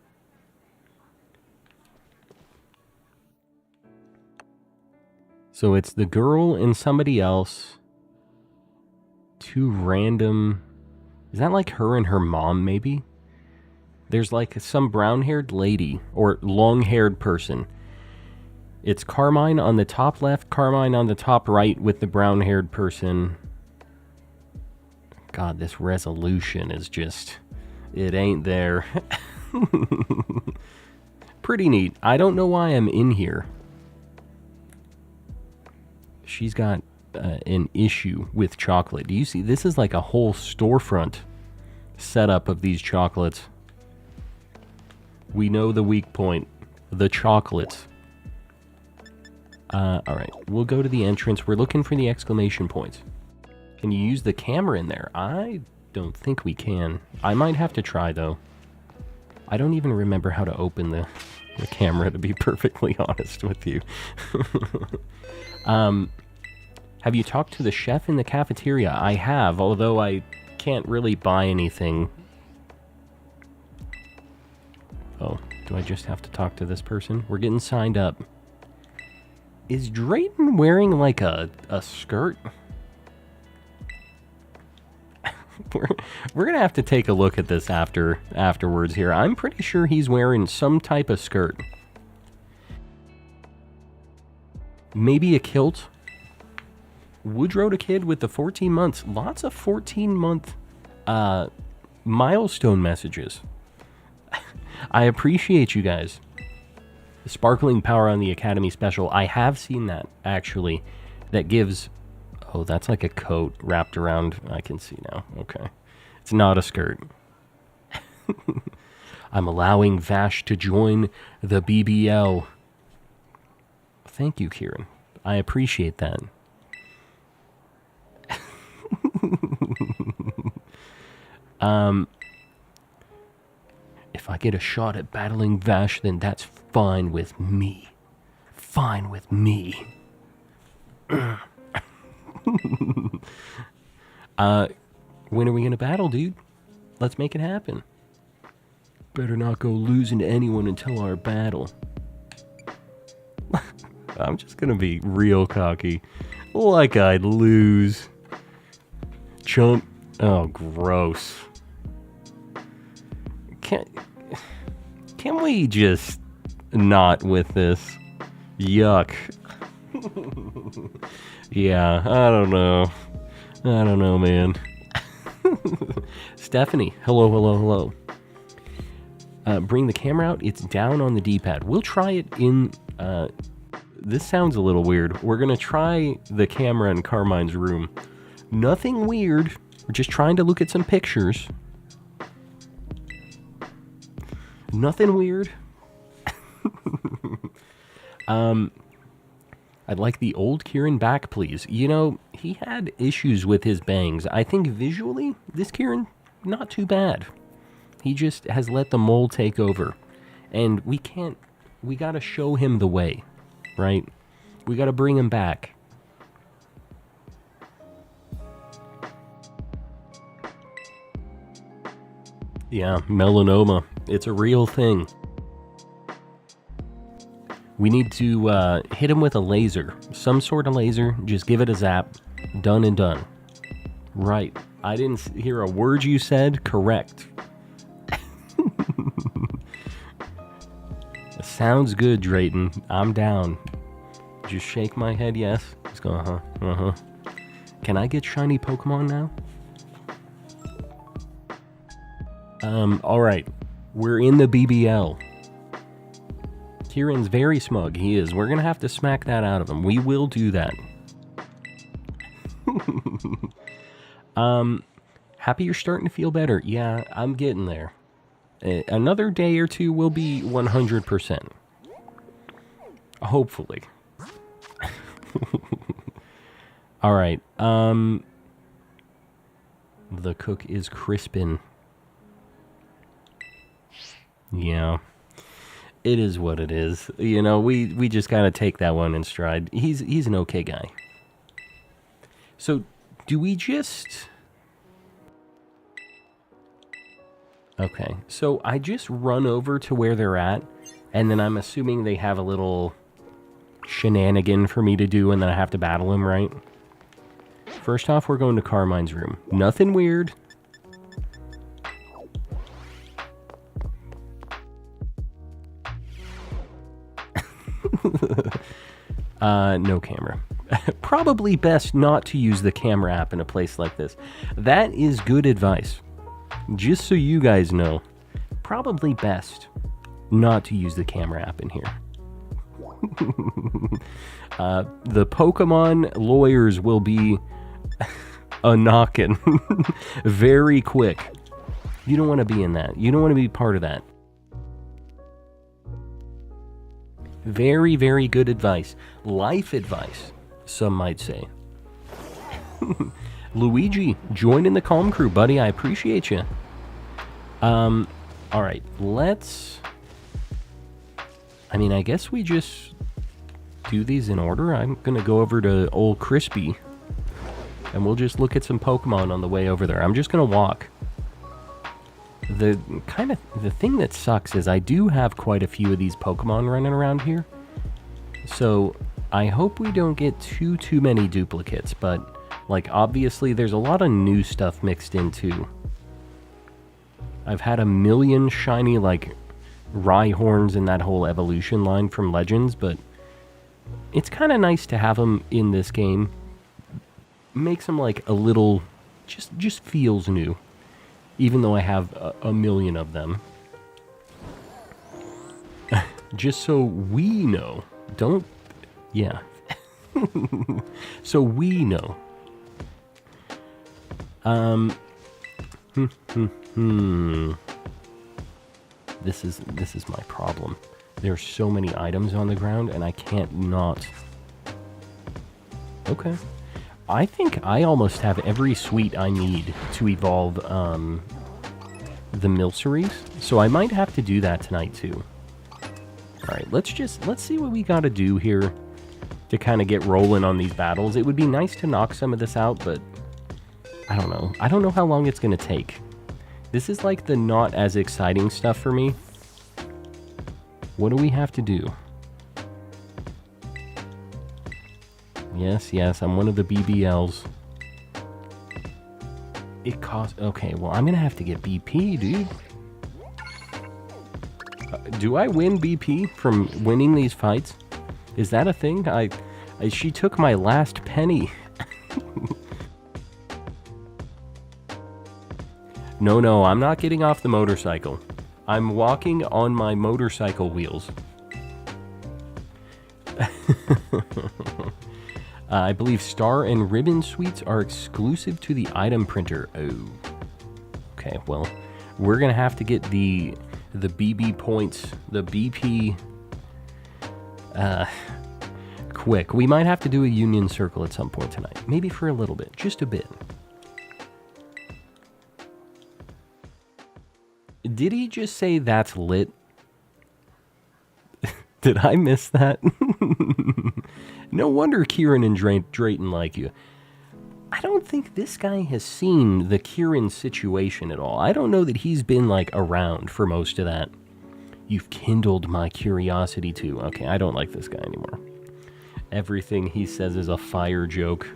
So it's the girl and somebody else. Two random... Is that like her and her mom, maybe? There's like some brown-haired lady, or long-haired person. It's Carmine on the top left, Carmine on the top right with the brown-haired person. God, this resolution is just... It ain't there. Pretty neat. I don't know why I'm in here. She's got an issue with chocolate. Do you see? This is like a whole storefront setup of these chocolates. We know the weak point. The chocolates. Alright. We'll go to the entrance. We're looking for the exclamation points. Can you use the camera in there? I don't think we can. I might have to try, though. I don't even remember how to open the camera, to be perfectly honest with you. Have you talked to the chef in the cafeteria? I have, although I can't really buy anything. Oh, do I just have to talk to this person? We're getting signed up. Is Drayton wearing like a skirt? We're gonna have to take a look at this afterwards here. I'm pretty sure he's wearing some type of skirt. Maybe a kilt. Woodrow the Kid with the 14 months. Lots of 14-month milestone messages. I appreciate you guys. Sparkling Power on the Academy Special. I have seen that, actually. That gives... Oh, that's like a coat wrapped around... I can see now. Okay. It's not a skirt. I'm allowing Vash to join the BBL. Thank you, Kieran. I appreciate that. If I get a shot at battling Vash, then that's fine with me. Fine with me. When are we gonna battle, dude? Let's make it happen. Better not go losing to anyone until our battle. I'm just gonna be real cocky. Like I'd lose. Chump. Oh, gross. Can we just not with this? Yuck. Yeah, I don't know, man. Stephanie, hello. Bring the camera out. It's down on the D-pad. We'll try it in... this sounds a little weird. We're going to try the camera in Carmine's room. Nothing weird. We're just trying to look at some pictures. Nothing weird. I'd like the old Kieran back, please. You know, he had issues with his bangs. I think visually, this Kieran, not too bad. He just has let the mole take over. And we gotta show him the way, right? We gotta bring him back. Yeah, melanoma. It's a real thing. We need to hit him with a laser. Some sort of laser. Just give it a zap. Done and done. Right. I didn't hear a word you said. Correct. Sounds good, Drayton. I'm down. Just shake my head, yes. Just go, uh-huh. Can I get shiny Pokemon now? Alright. We're in the BBL. Kieran's very smug. He is. We're gonna have to smack that out of him. We will do that. Happy you're starting to feel better. Yeah, I'm getting there. Another day or two will be 100%. Hopefully. Alright, the cook is crispin'. Yeah. It is what it is. You know, we just gotta take that one in stride. He's an okay guy. So, do we just... Okay, so I just run over to where they're at, and then I'm assuming they have a little shenanigan for me to do, and then I have to battle him, right? First off, we're going to Carmine's room. Nothing weird. No camera. Probably best not to use the camera app in a place like this. That is good advice. Just so you guys know, probably best not to use the camera app in here. The Pokemon lawyers will be a knockin' very quick. You don't want to be in that. You don't want to be part of that. Very, very good advice. Life advice, some might say. Luigi, join in the calm crew, buddy. I appreciate you. Alright, let's... I mean, I guess we just do these in order. I'm gonna go over to Old Crispy, and we'll just look at some Pokemon on the way over there. I'm just gonna walk. The thing that sucks is I do have quite a few of these Pokemon running around here. So, I hope we don't get too many duplicates, but, like, obviously there's a lot of new stuff mixed in, too. I've had a million shiny, like, Rhyhorns in that whole evolution line from Legends, but it's kind of nice to have them in this game. Makes them, like, a little... just feels new. Even though I have a million of them. Just so we know. Don't... Yeah. So we know. This is my problem. There's so many items on the ground, and I can't not... Okay. I think I almost have every suite I need to evolve the Milceries, so I might have to do that tonight too. Alright, let's see what we gotta do here to kind of get rolling on these battles. It would be nice to knock some of this out, but I don't know. I don't know how long it's gonna take. This is like the not as exciting stuff for me. What do we have to do? Yes, I'm one of the BBLs. It costs... Okay, well, I'm gonna have to get BP, dude. Do I win BP from winning these fights? Is that a thing? She took my last penny. No, I'm not getting off the motorcycle. I'm walking on my motorcycle wheels. I believe Star and Ribbon suites are exclusive to the item printer. Oh. Okay, well, we're going to have to get the BB points, the BP, quick. We might have to do a Union Circle at some point tonight. Maybe for a little bit. Just a bit. Did he just say that's lit? Did I miss that? No wonder Kieran and Drayton like you. I don't think this guy has seen the Kieran situation at all. I don't know that he's been, like, around for most of that. You've kindled my curiosity too. Okay, I don't like this guy anymore. Everything he says is a fire joke.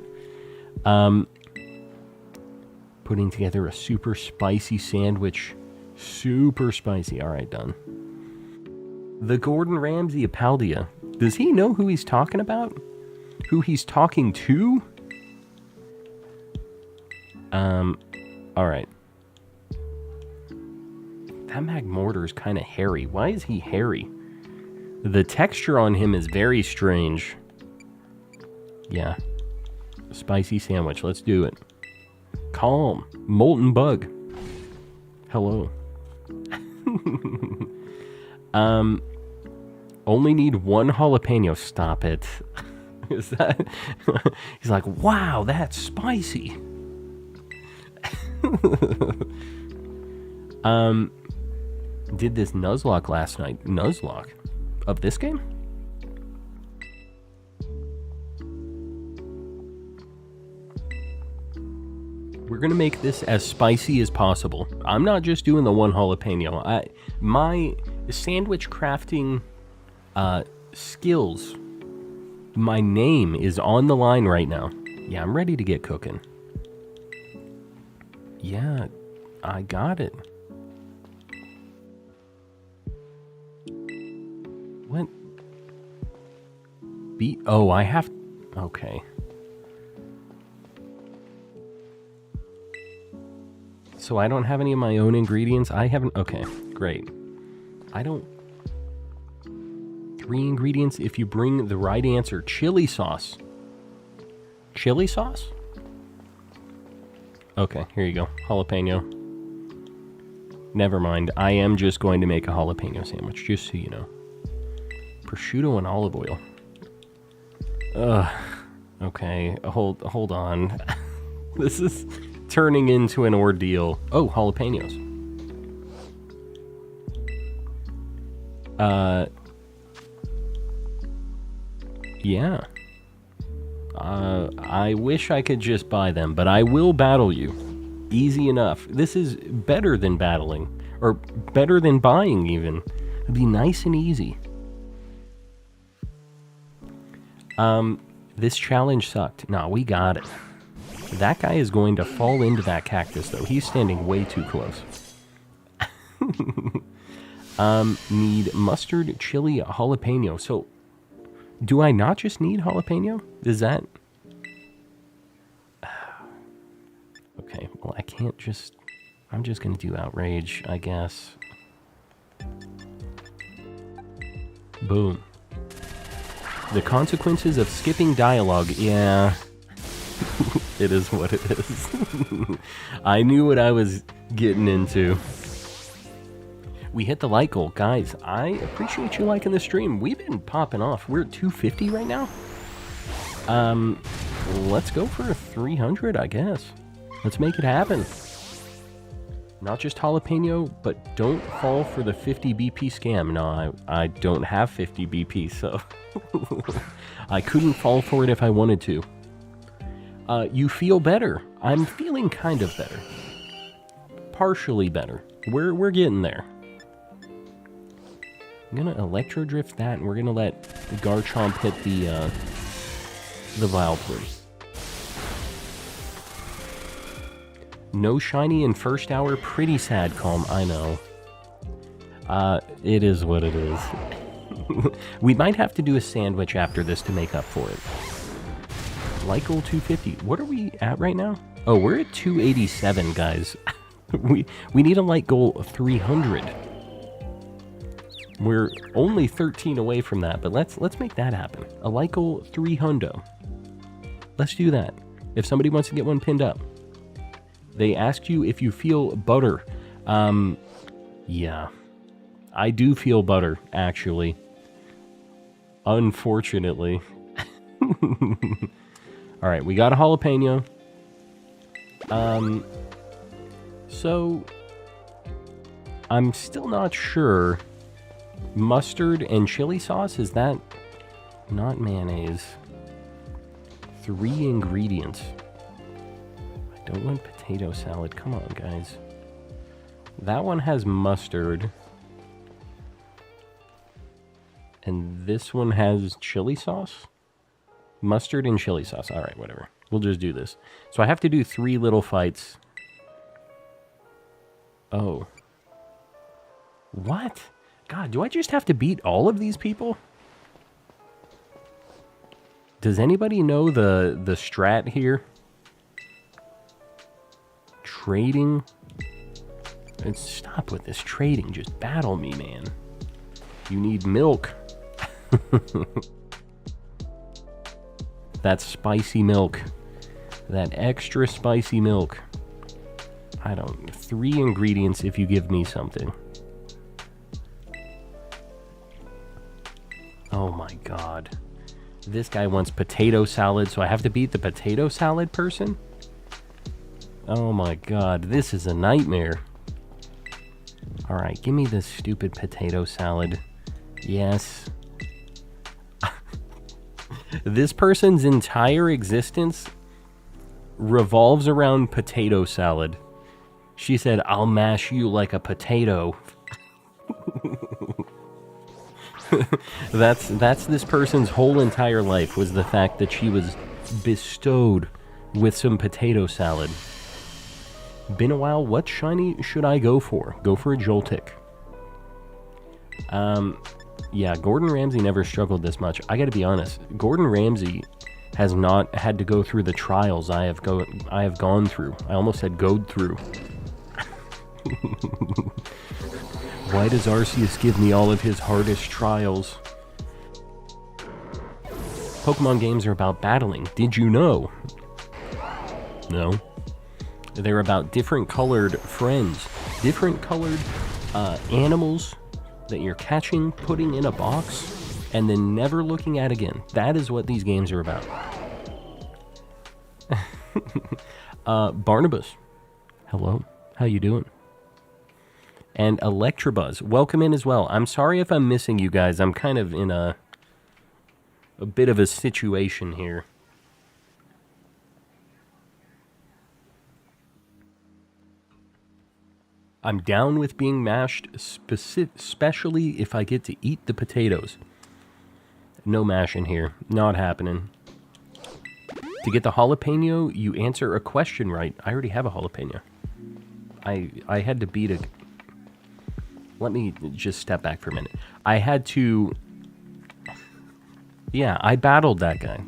Putting together a super spicy sandwich. Super spicy. Alright, done. The Gordon Ramsay of Paldea. Does he know who he's talking about? Who he's talking to? Alright. That Magmortar is kind of hairy. Why is he hairy? The texture on him is very strange. Yeah. Spicy sandwich. Let's do it. Calm. Molten bug. Hello. Only need one jalapeno. Stop it. Is that... He's like, wow, that's spicy. Did this Nuzlocke last night. Nuzlocke? Of this game? We're gonna make this as spicy as possible. I'm not just doing the one jalapeno. My sandwich crafting skills, my name is on the line right now. Yeah, I'm ready to get cooking. Yeah, I got it. What? Oh, I have... Okay. So I don't have any of my own ingredients? I haven't... Okay, great. I don't... 3 ingredients if you bring the right answer. Chili sauce. Chili sauce? Okay, here you go. Jalapeno. Never mind. I am just going to make a jalapeno sandwich, just so you know. Prosciutto and olive oil. Ugh. Okay, hold on. This is turning into an ordeal. Oh, jalapenos. Yeah. I wish I could just buy them, but I will battle you. Easy enough. This is better than battling. Or better than buying, even. It'd be nice and easy. This challenge sucked. Nah, we got it. That guy is going to fall into that cactus, though. He's standing way too close. Need mustard, chili, jalapeno. So, do I not just need jalapeno? Is that... Okay, well, I can't just... I'm just going to do outrage, I guess. Boom. The consequences of skipping dialogue. Yeah. It is what it is. I knew what I was getting into. We hit the like goal. Guys, I appreciate you liking the stream. We've been popping off. We're at 250 right now. Let's go for 300, I guess. Let's make it happen. Not just jalapeno, but don't fall for the 50 BP scam. No, I don't have 50 BP, so... I couldn't fall for it if I wanted to. You feel better. I'm feeling kind of better. Partially better. We're getting there. I'm gonna electro drift that, and we're gonna let Garchomp hit the Vileplume. No shiny in first hour. Pretty sad, Calm. I know. It is what it is. We might have to do a sandwich after this to make up for it. Light goal 250. What are we at right now? Oh, we're at 287, guys. we need a light goal of 300. We're only 13 away from that, but let's make that happen. A light goal 300. Let's do that. If somebody wants to get one pinned up. They asked you if you feel butter. Yeah. I do feel butter, actually. Unfortunately. Alright, we got a jalapeno. So... I'm still not sure. Mustard and chili sauce, is that not mayonnaise? 3 ingredients. I don't want potato salad. Come on, guys. That one has mustard. And this one has chili sauce? Mustard and chili sauce. Alright, whatever. We'll just do this. So I have to do 3 little fights. Oh. What? God, do I just have to beat all of these people? Does anybody know the strat here? Trading? And stop with this trading. Just battle me, man. You need milk. That spicy milk. That extra spicy milk. I don't... 3 ingredients if you give me something. Oh my god. This guy wants potato salad, so I have to beat the potato salad person? Oh my god, this is a nightmare. Alright, give me this stupid potato salad. Yes. This person's entire existence revolves around potato salad. She said, I'll mash you like a potato. That's this person's whole entire life, was the fact that she was bestowed with some potato salad. Been a while. What shiny should I go for? Go for a Joltik. Yeah, Gordon Ramsay never struggled this much. I gotta be honest, Gordon Ramsay has not had to go through the trials I have gone through. I almost said goed through. Why does Arceus give me all of his hardest trials? Pokemon games are about battling. Did you know? No. They're about different colored friends. Different colored animals that you're catching, putting in a box, and then never looking at again. That is what these games are about. Barnabas. Hello. How you doing? And Electrobuzz, welcome in as well. I'm sorry if I'm missing you guys. I'm kind of in a bit of a situation here. I'm down with being mashed, especially if I get to eat the potatoes. No mashing here. Not happening. To get the jalapeno, you answer a question right. I already have a jalapeno. I had to beat a... Let me just step back for a minute. I had to... Yeah, I battled that guy.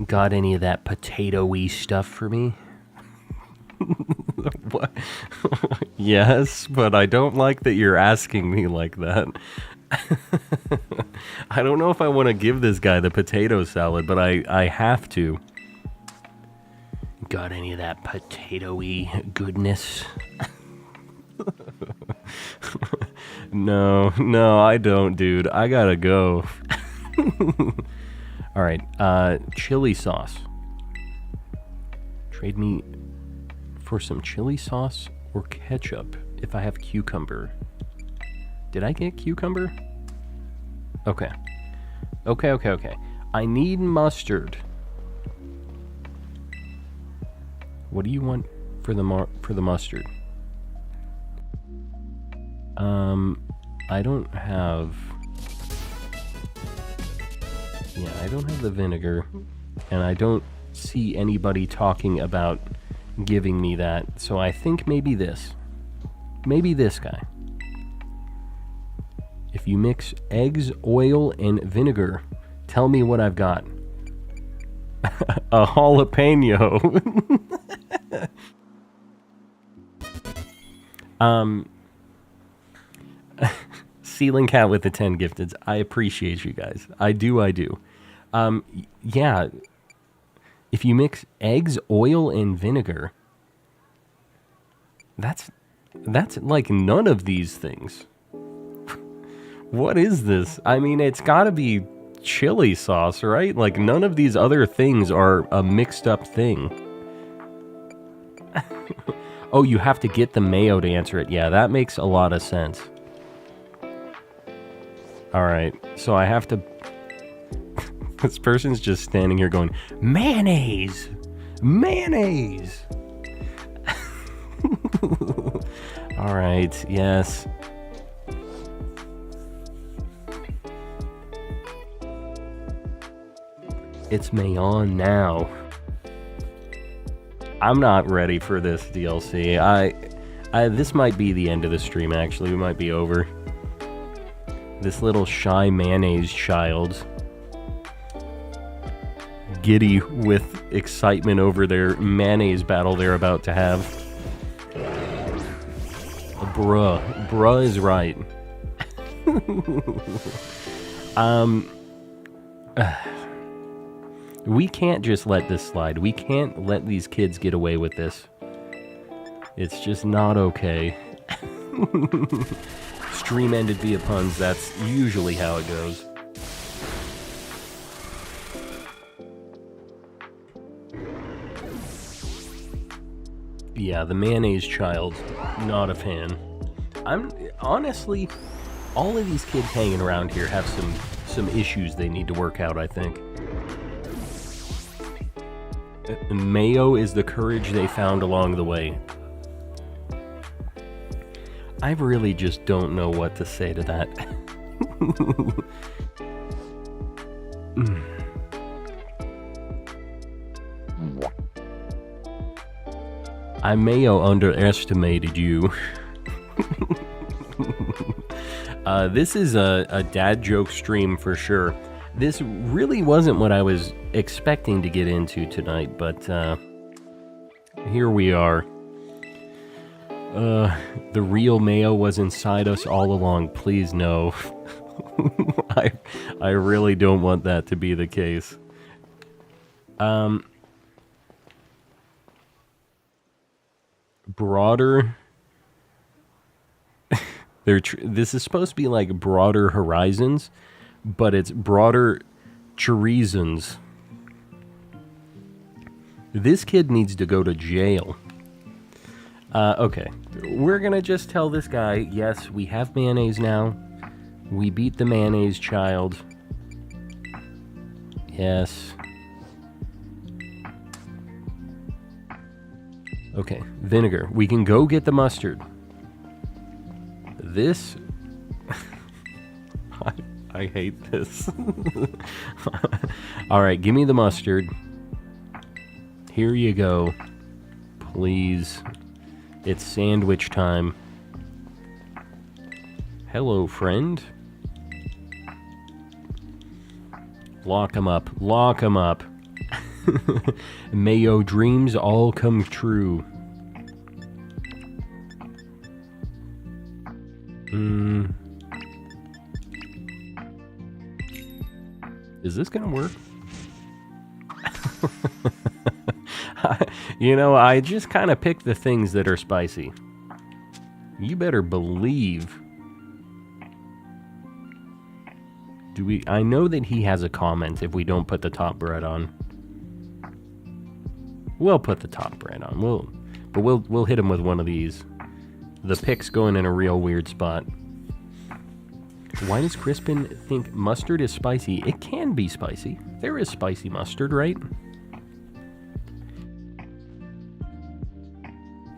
Got any of that potato-y stuff for me? What? Yes, but I don't like that you're asking me like that. I don't know if I want to give this guy the potato salad, but I have to. Got any of that potato-y goodness? No, I don't, dude. I gotta go. Alright, chili sauce. Trade me for some chili sauce or ketchup if I have cucumber. Did I get cucumber? Okay. Okay. I need mustard. What do you want for the mustard? I don't have... Yeah, I don't have the vinegar, and I don't see anybody talking about giving me that, so I think maybe this. Maybe this guy. If you mix eggs, oil, and vinegar, tell me what I've got. A jalapeno. Ceiling Cat with the 10 gifteds. I appreciate you guys. I do. Yeah. If you mix eggs, oil, and vinegar, that's like none of these things. What is this? I mean, it's gotta be chili sauce, right? Like, none of these other things are a mixed up thing. Oh, you have to get the mayo to answer it. Yeah, that makes a lot of sense. Alright, so I have to... This person's just standing here going, mayonnaise! Mayonnaise! Alright, yes. It's Mayon now. I'm not ready for this DLC. This might be the end of the stream, actually. We might be over. This little shy mayonnaise child, giddy with excitement over their mayonnaise battle they're about to have. Bruh is right. We can't just let this slide. We can't let these kids get away with this. It's just not okay. Stream ended via puns, that's usually how it goes. Yeah, the mayonnaise child, not a fan. I'm honestly, all of these kids hanging around here have some issues they need to work out, I think. Mayo is the courage they found along the way. I really just don't know what to say to that. I Mayo underestimated you. This is a dad joke stream for sure. This really wasn't what I was expecting to get into tonight, but here we are. The real Mayo was inside us all along. Please no. I really don't want that to be the case. Broader. This is supposed to be like broader horizons, but it's broader treasons. This kid needs to go to jail. Okay, we're gonna just tell this guy, yes, we have mayonnaise now. We beat the mayonnaise child. Yes. Okay, vinegar. We can go get the mustard. This... I hate this. Alright, give me the mustard. Here you go. Please. It's sandwich time. Hello, friend. Lock him up. Lock him up. May your dreams all come true. Is this gonna work? You know, I just kind of pick the things that are spicy. You better believe. I know that he has a comment if we don't put the top bread on. We'll put the top bread on. We'll hit him with one of these. The pick's going in a real weird spot. Why does Crispin think mustard is spicy? It can be spicy. There is spicy mustard, right?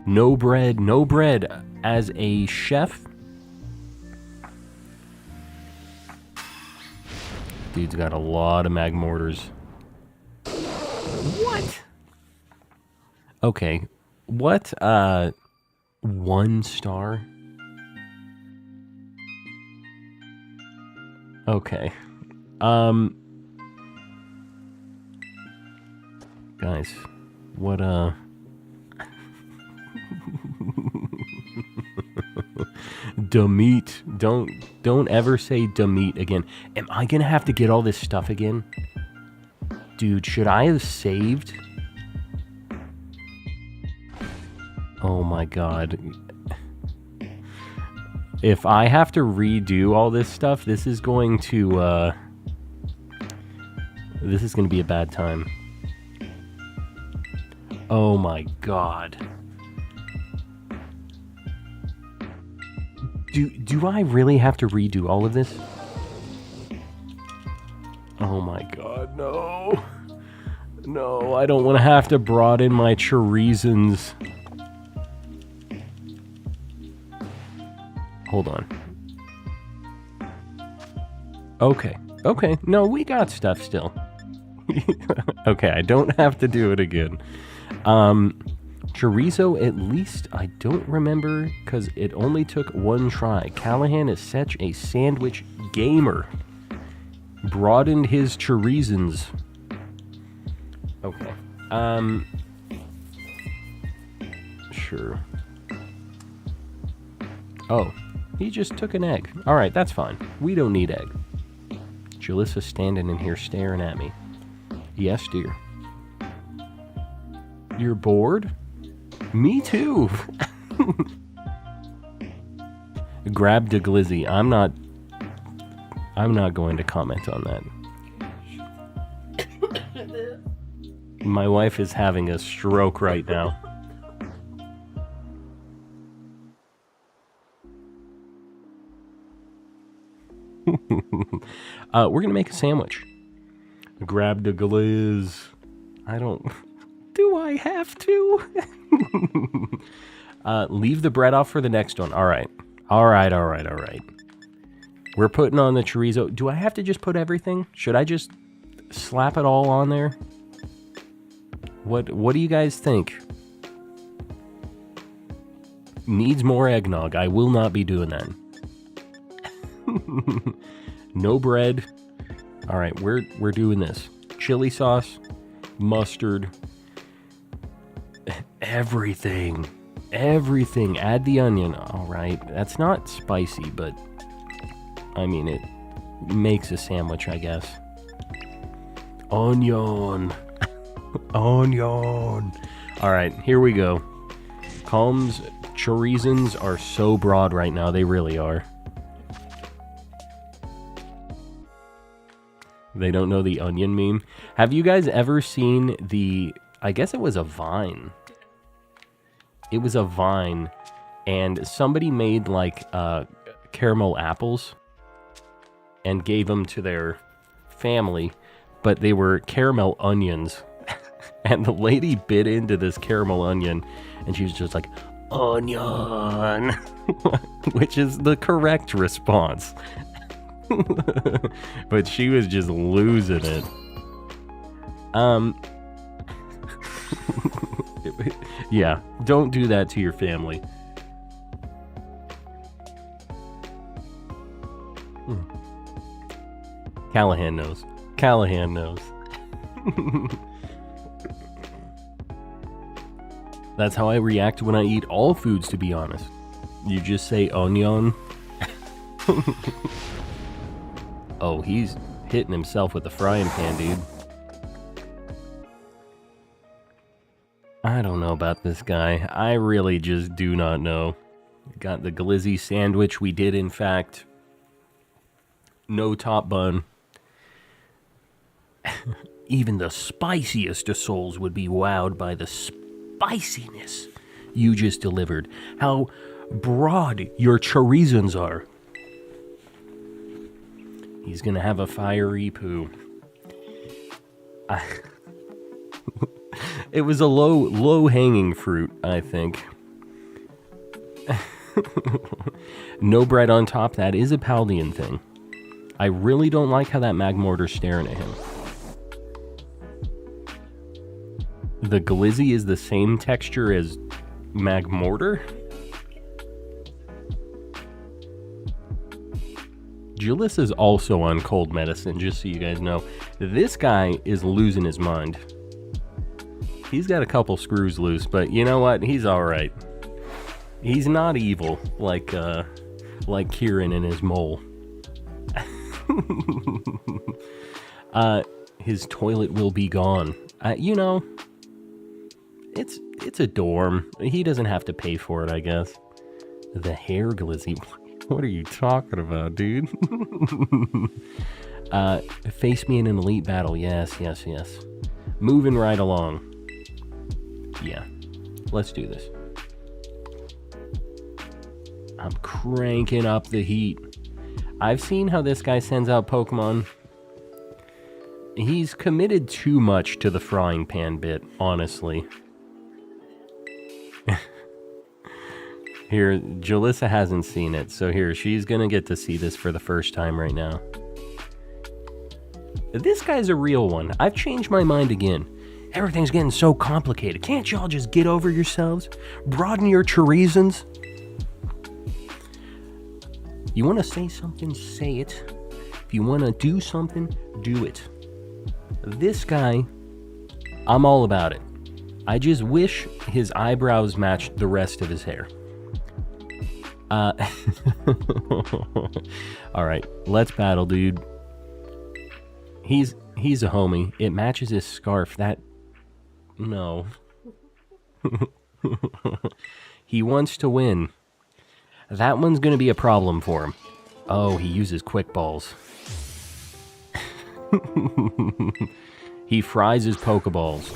No bread, no bread. As a chef, dude's got a lot of mag mortars. What? Okay, what? 1 star? Okay. Guys, what, Demeat. Don't ever say Demeat again. Am I gonna have to get all this stuff again? Dude, should I have saved? Oh my god. If I have to redo all this stuff, this is going to be a bad time. Oh my god. Do I really have to redo all of this? Oh my god, no. No, I don't want to have to broaden my treasons. Hold on. Okay. Okay. No, we got stuff still. Okay, I don't have to do it again. Chorizo, at least I don't remember because it only took one try. Callahan is such a sandwich gamer. Broadened his chorizons. Okay. Sure. Oh, he just took an egg. Alright, that's fine. We don't need egg. Jalissa's standing in here staring at me. Yes, dear. You're bored? Me too. Grab the glizzy. I'm not going to comment on that. My wife is having a stroke right now. We're gonna make a sandwich. Grab the glizz. I don't... Do I have to? Leave the bread off for the next one. Alright. Alright. We're putting on the chorizo. Do I have to just put everything? Should I just slap it all on there? What do you guys think? Needs more eggnog. I will not be doing that. No bread. Alright, we're doing this. Chili sauce, mustard, everything. Add the onion. Alright, that's not spicy, but I mean, it makes a sandwich, I guess. Onion. Onion. Alright, here we go. Calm's chorizons are so broad right now. They really are. They don't know the onion meme. Have you guys ever seen the... I guess it was a Vine. It was a Vine. And somebody made, like, caramel apples. And gave them to their family. But they were caramel onions. And the lady bit into this caramel onion. And she was just like, onion. Which is the correct response. But she was just losing it. Yeah, don't do that to your family. Callahan knows. Callahan knows. That's how I react when I eat all foods, to be honest. You just say onion. Oh, he's hitting himself with the frying pan, dude. I don't know about this guy. I really just do not know. Got the glizzy sandwich. We did, in fact, no top bun. Even the spiciest of souls would be wowed by the spiciness you just delivered. How broad your chorizons are. He's gonna have a fiery poo. It was a low-hanging fruit, I think. No bread on top. That is a Paldean thing. I really don't like how that Magmortar's staring at him. The glizzy is the same texture as Magmortar? Julius is also on cold medicine, just so you guys know. This guy is losing his mind. He's got a couple screws loose, but you know what? He's alright. He's not evil, like Kieran and his mole. His toilet will be gone. You know, it's a dorm. He doesn't have to pay for it, I guess. The hair glizzy. What are you talking about, dude? Face me in an elite battle. Yes. Moving right along. Yeah. Let's do this. I'm cranking up the heat. I've seen how this guy sends out Pokemon. He's committed too much to the frying pan bit, honestly. Here, Jalissa hasn't seen it, so here, she's gonna get to see this for the first time right now. This guy's a real one. I've changed my mind again. Everything's getting so complicated. Can't y'all just get over yourselves? Broaden your horizons? You want to say something, say it. If you want to do something, do it. This guy, I'm all about it. I just wish his eyebrows matched the rest of his hair. Alright, let's battle, dude. He's a homie. It matches his scarf. That... No. He wants to win. That one's gonna be a problem for him. Oh, he uses quick balls. He fries his Pokeballs.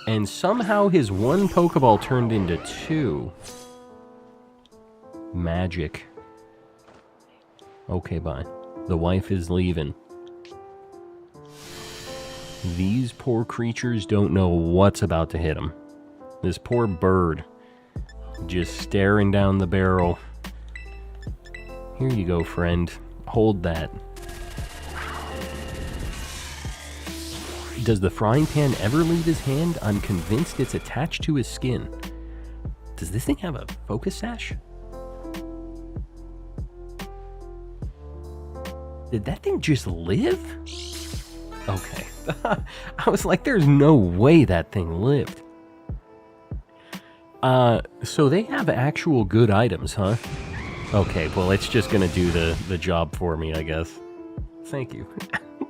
And somehow his one Pokeball turned into two. Magic. Okay, bye. The wife is leaving. These poor creatures don't know what's about to hit them. This poor bird. Just staring down the barrel. Here you go, friend. Hold that. Does the frying pan ever leave his hand? I'm convinced it's attached to his skin. Does this thing have a focus sash? Did that thing just live? Okay. I was like, there's no way that thing lived. So they have actual good items, huh? Okay, well, it's just gonna do the job for me, I guess. Thank you.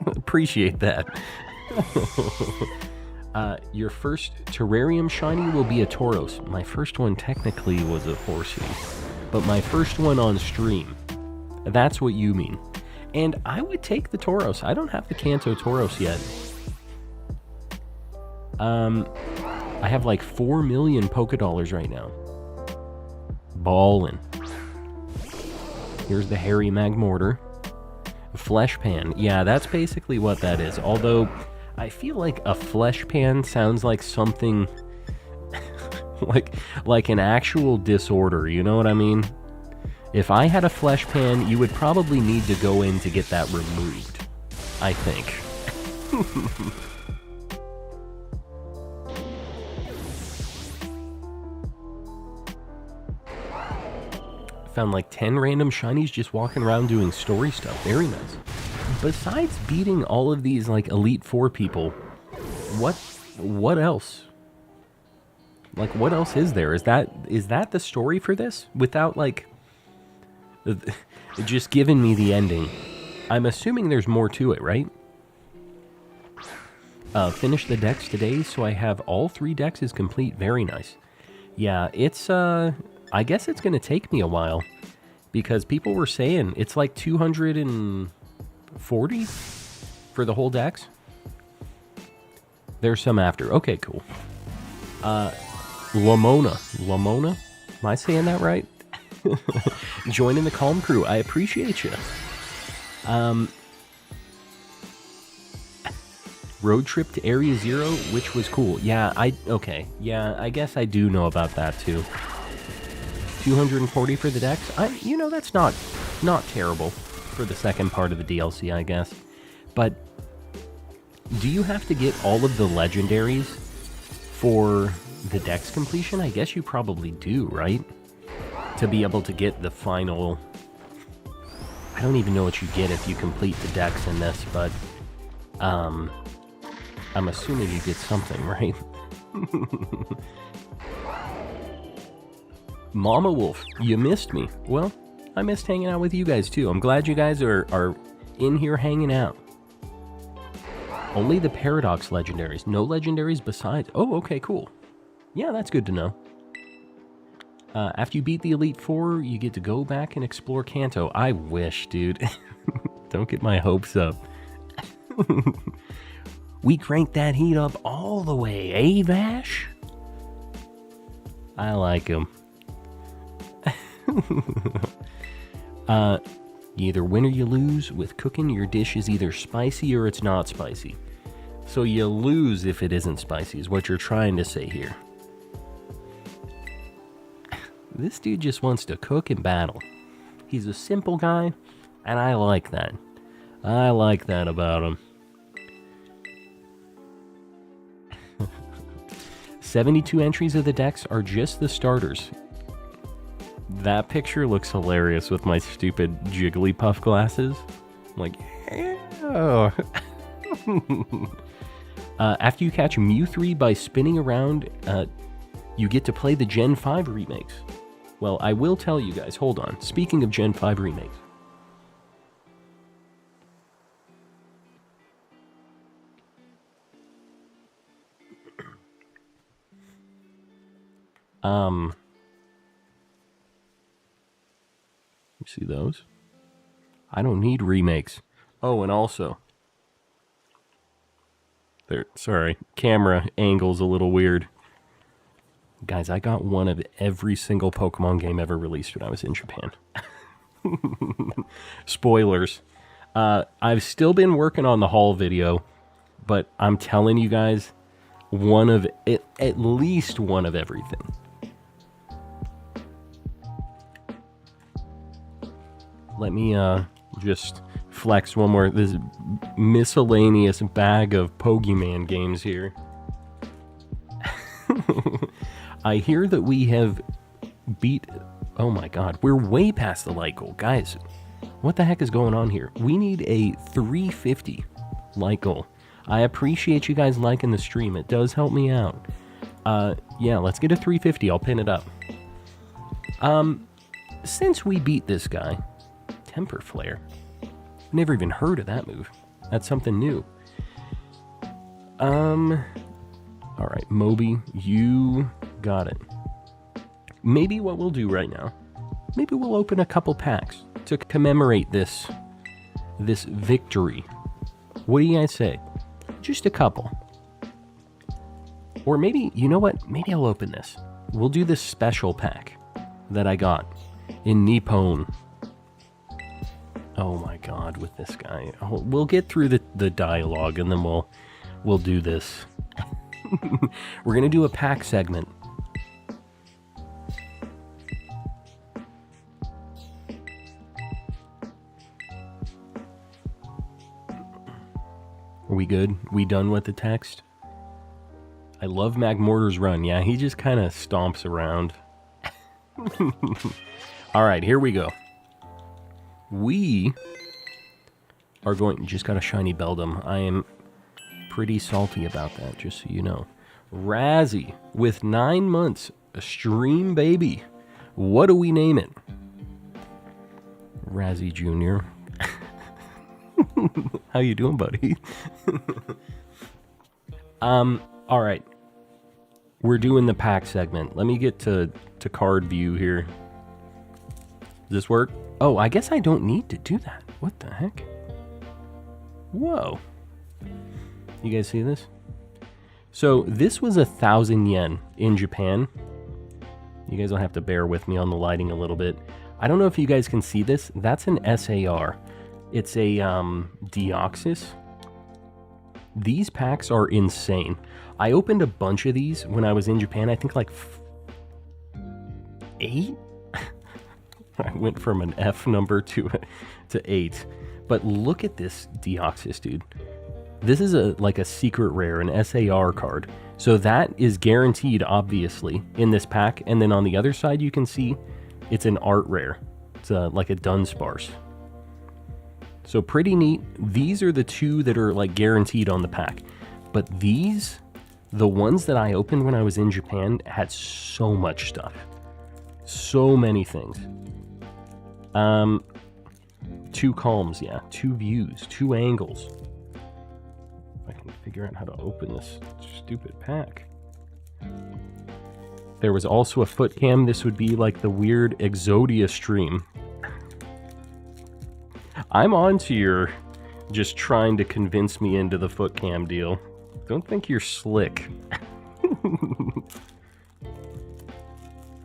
Appreciate that. Your first terrarium shiny will be a Tauros. My first one technically was a Horsey, but my first one on stream. That's what you mean. And I would take the Tauros. I don't have the Kanto Tauros yet. I have like 4 million Pokedollars right now. Ballin'. Here's the Hairy Magmortar. Flesh Pan. Yeah, that's basically what that is. Although, I feel like a Flesh Pan sounds like something... like an actual disorder, you know what I mean? If I had a Flesh Pan, you would probably need to go in to get that removed. I think. Found like 10 random shinies just walking around doing story stuff. Very nice. Besides beating all of these like Elite Four people, what else? Like, what else is there? Is that the story for this? Without like just giving me the ending. I'm assuming there's more to it, right? Finish the decks today, so I have all 3 decks complete. Very nice. Yeah, it's I guess it's gonna take me a while, because people were saying it's like 240 for the whole decks. There's some after. Okay, cool. Lamona? Am I saying that right? Joining the Calm Crew. I appreciate you. Road trip to Area Zero, which was cool. Yeah, okay. Yeah, I guess I do know about that too. 240 for the decks. That's not terrible for the second part of the DLC, I guess. But do you have to get all of the legendaries for the dex completion? I guess you probably do, right? To be able to get the final... I don't even know what you get if you complete the dex in this, but I'm assuming you get something, right? Mama Wolf, you missed me. Well, I missed hanging out with you guys too. I'm glad you guys are in here hanging out. Only the Paradox legendaries. No legendaries besides... Oh, okay, cool. Yeah, that's good to know. After you beat the Elite Four, you get to go back and explore Kanto. I wish, dude. Don't get my hopes up. We cranked that heat up all the way, eh, Vash? I like him. You either win or you lose. With cooking, your dish is either spicy or it's not spicy. So you lose if it isn't spicy, is what you're trying to say here. This dude just wants to cook and battle. He's a simple guy, and I like that. I like that about him. 72 entries of the Dex are just the starters. That picture looks hilarious with my stupid Jigglypuff glasses. I'm like, yeah. After you catch Mew 3 by spinning around, you get to play the Gen 5 remakes. Well, I will tell you guys, hold on. Speaking of Gen 5 remakes. You see those? I don't need remakes. Oh, and also, sorry, camera angle's a little weird. Guys, I got one of every single Pokemon game ever released when I was in Japan. Spoilers. I've still been working on the haul video, but I'm telling you guys, at least one of everything. Let me just flex one more. This miscellaneous bag of Pokemon games here. I hear that we have beat... Oh my god, we're way past the like goal. Guys, what the heck is going on here? We need a 350 like goal. I appreciate you guys liking the stream. It does help me out. Yeah, let's get a 350. I'll pin it up. Since we beat this guy... Temper Flare. Never even heard of that move. That's something new. Alright, Moby, you got it. Maybe what we'll do right now, maybe we'll open a couple packs to commemorate this victory. What do you guys say? Just a couple. Or maybe, you know what? Maybe I'll open this. We'll do this special pack that I got in Nippon. Oh my god, with this guy. Oh, we'll get through the dialogue and then we'll do this. We're gonna do a pack segment. Are we good? We done with the text? I love Magmortar's run. Yeah, he just kind of stomps around. Alright, here we go. We are going... Just got a shiny Beldum. I am pretty salty about that, just so you know. Razzie, with 9 months. A stream baby. What do we name it? Razzie Jr. How you doing, buddy? Alright. We're doing the pack segment. Let me get to card view here. Does this work? Oh, I guess I don't need to do that. What the heck? Whoa. You guys see this? So this was 1,000 yen in Japan. You guys will have to bear with me on the lighting a little bit. I don't know if you guys can see this. That's an SAR. It's a Deoxys. These packs are insane. I opened a bunch of these when I was in Japan. I think like 8? I went from an F number to 8. But look at this Deoxys, dude. This is like a secret rare, an SAR card. So that is guaranteed, obviously, in this pack. And then on the other side, you can see it's an art rare. It's like a Dunsparce. So pretty neat. These are the two that are like guaranteed on the pack. But these, the ones that I opened when I was in Japan, had so much stuff. So many things. 2 calms, yeah. 2 views, 2 angles. I can figure out how to open this stupid pack. There was also a foot cam. This would be like the weird Exodia stream. I'm on to your just trying to convince me into the foot cam deal. Don't think you're slick.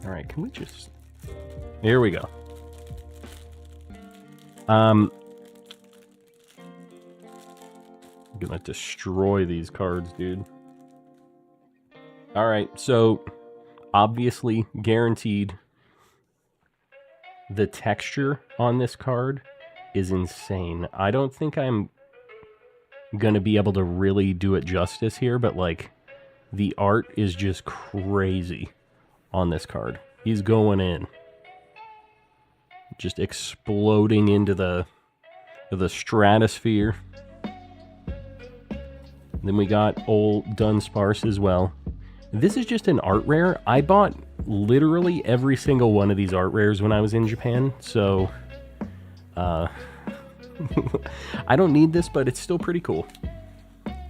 Alright, can we just... Here we go. I'm gonna destroy these cards, dude. Alright, so obviously guaranteed the texture on this card is insane. I don't think I'm gonna be able to really do it justice here, but like The art is just crazy on this card. He's going in. Just exploding into the stratosphere. Then we got old Dunsparce as well. This is just an art rare. I bought literally every single one of these art rares when I was in Japan, so I don't need this, but it's still pretty cool.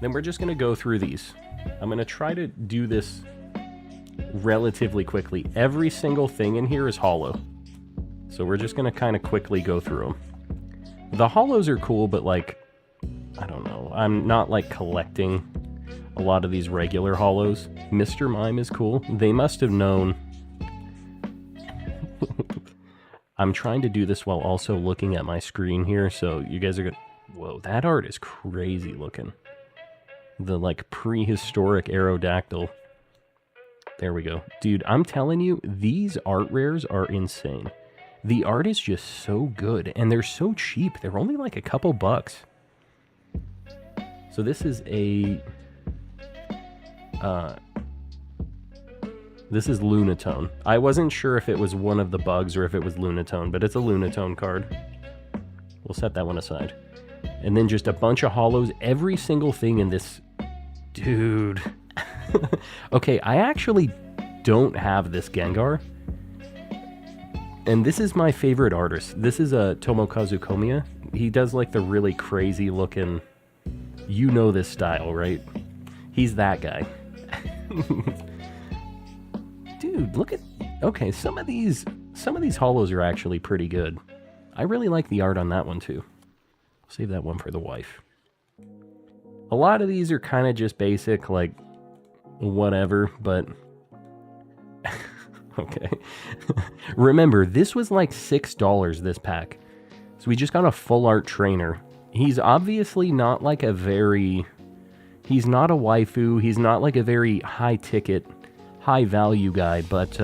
Then we're just going to go through these. I'm going to try to do this relatively quickly. Every single thing in here is hollow, so we're just going to kind of quickly go through them. The hollows are cool, but like, I don't know. I'm not like collecting a lot of these regular hollows. Mr. Mime is cool. They must have known. I'm trying to do this while also looking at my screen here, so you guys are gonna... Whoa, that art is crazy looking. The like prehistoric Aerodactyl. There we go. Dude, I'm telling you, these art rares are insane. The art is just so good, and they're so cheap. They're only like a couple bucks. So this is a... this is Lunatone. I wasn't sure if it was one of the bugs or if it was Lunatone, but it's a Lunatone card. We'll set that one aside. And then just a bunch of hollows. Every single thing in this... Dude. Okay, I actually don't have this Gengar. And this is my favorite artist. This is a Tomokazu Komiya. He does like the really crazy looking... You know this style, right? He's that guy. Dude, look at... Okay, some of these hollows are actually pretty good. I really like the art on that one too. Save that one for the wife. A lot of these are kind of just basic, like, whatever, but... Okay. Remember, this was like $6 this pack. So we just got a full art trainer. He's obviously not like a very... He's not a waifu. He's not like a very high-ticket, high-value guy, but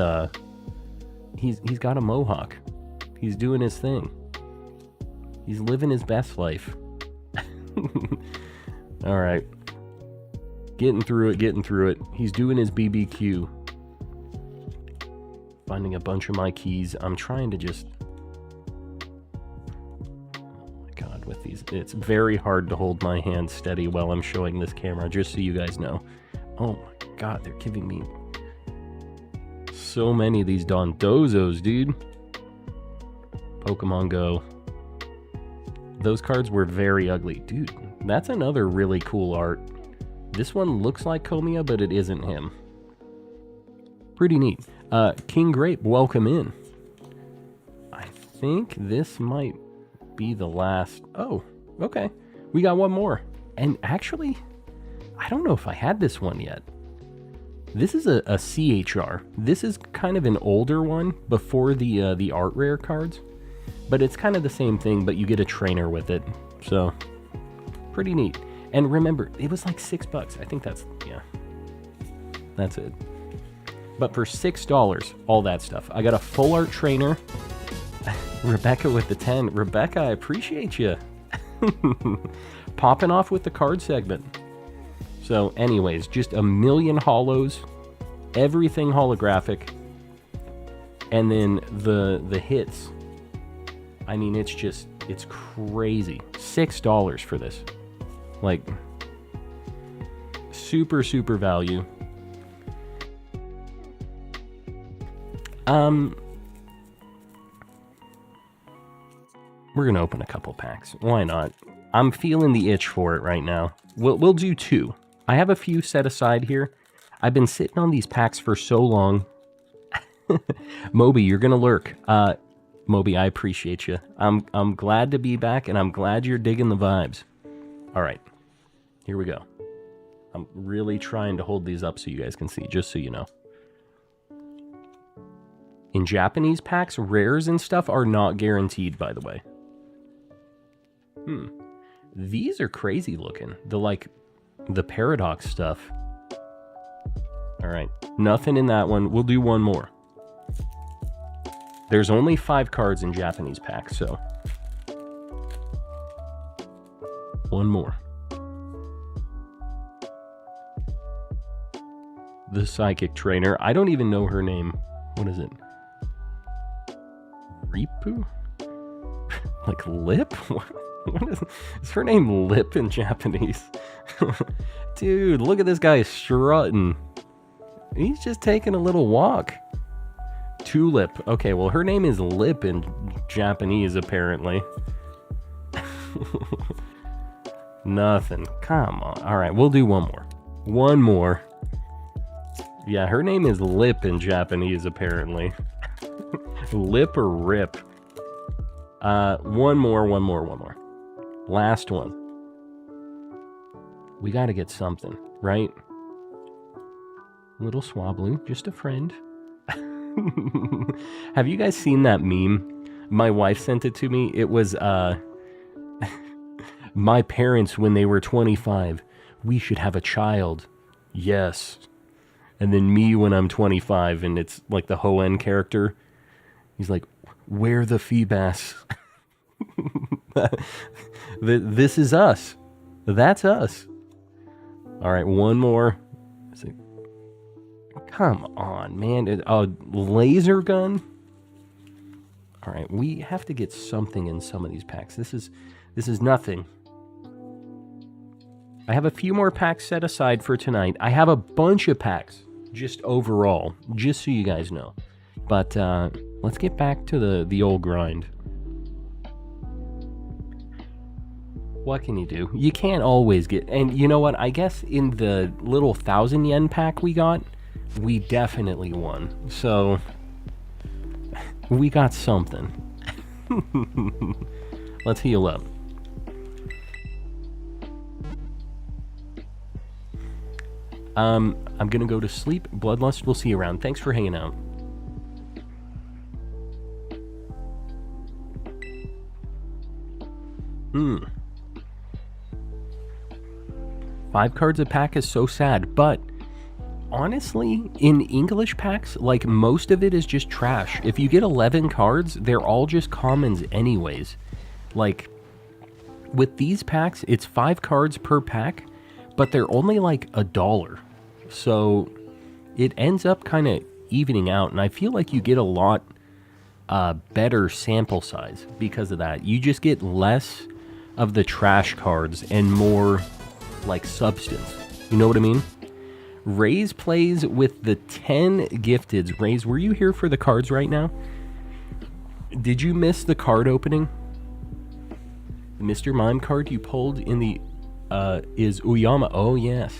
he's got a mohawk. He's doing his thing. He's living his best life. All right. Getting through it. He's doing his BBQ. Finding a bunch of my keys. I'm trying to just... With these, it's very hard to hold my hand steady while I'm showing this camera, just so you guys know. Oh my god, they're giving me so many of these Dondozos, dude. Pokemon Go. Those cards were very ugly. Dude, that's another really cool art. This one looks like Komiya, but it isn't him. Pretty neat. King Grape, welcome in. I think this might be the last... Oh, okay. We got one more. And actually, I don't know if I had this one yet. This is a CHR. This is kind of an older one before the art rare cards. But it's kind of the same thing, but you get a trainer with it. So, pretty neat. And remember, it was like $6. I think that's... Yeah. That's it. But for $6, all that stuff. I got a full art trainer... Rebecca with the 10. Rebecca, I appreciate you. Popping off with the card segment. So anyways, just a million hollows. Everything holographic. And then the hits. I mean, it's crazy. $6 for this. Like, super, super value. We're going to open a couple packs. Why not? I'm feeling the itch for it right now. We'll do two. I have a few set aside here. I've been sitting on these packs for so long. Moby, you're going to lurk. Moby, I appreciate you. I'm glad to be back, and I'm glad you're digging the vibes. All right. Here we go. I'm really trying to hold these up so you guys can see, just so you know. In Japanese packs, rares and stuff are not guaranteed, by the way. These are crazy looking. The Paradox stuff. Alright, nothing in that one. We'll do one more. There's only 5 cards in Japanese packs, so... One more. the psychic trainer. I don't even know her name. What is it? Ripu? Like Lip? What is her name? Lip in Japanese? Dude, look at this guy strutting. He's just taking a little walk. Tulip. Okay, well, her name is Lip in Japanese, apparently. Nothing. Come on. All right, we'll do one more. One more. Yeah, her name is Lip in Japanese, apparently. Lip or Rip. One more. Last one. We gotta get something, right? Little Swablu, just a friend. Have you guys seen that meme? My wife sent it to me. It was, my parents when they were 25. We should have a child. Yes. And then me when I'm 25, and it's like the Hoenn character. He's like, where the Feebas? This is us. That's us. All right, one more. Come on, man. A laser gun? All right, we have to get something in some of these packs. This is nothing. I have a few more packs set aside for tonight. I have a bunch of packs just overall, just so you guys know. But let's get back to the old grind. What can you do? You can't always get... And you know what? I guess in the little 1,000 yen pack we got, we definitely won. So, we got something. Let's heal up. I'm gonna go to sleep. Bloodlust, we'll see you around. Thanks for hanging out. Hmm. 5 cards a pack is so sad, but honestly, in English packs, like, most of it is just trash. If you get 11 cards, they're all just commons anyways. Like, with these packs, it's 5 cards per pack, but they're only like $1. So it ends up kind of evening out, and I feel like you get a lot better sample size because of that. You just get less of the trash cards and more like substance. You know what I mean? Raze plays with the 10 gifteds. Raze, were you here for the cards right now? Did you miss the card opening? The Mr. Mime card you pulled in the is Uyama. Oh yes.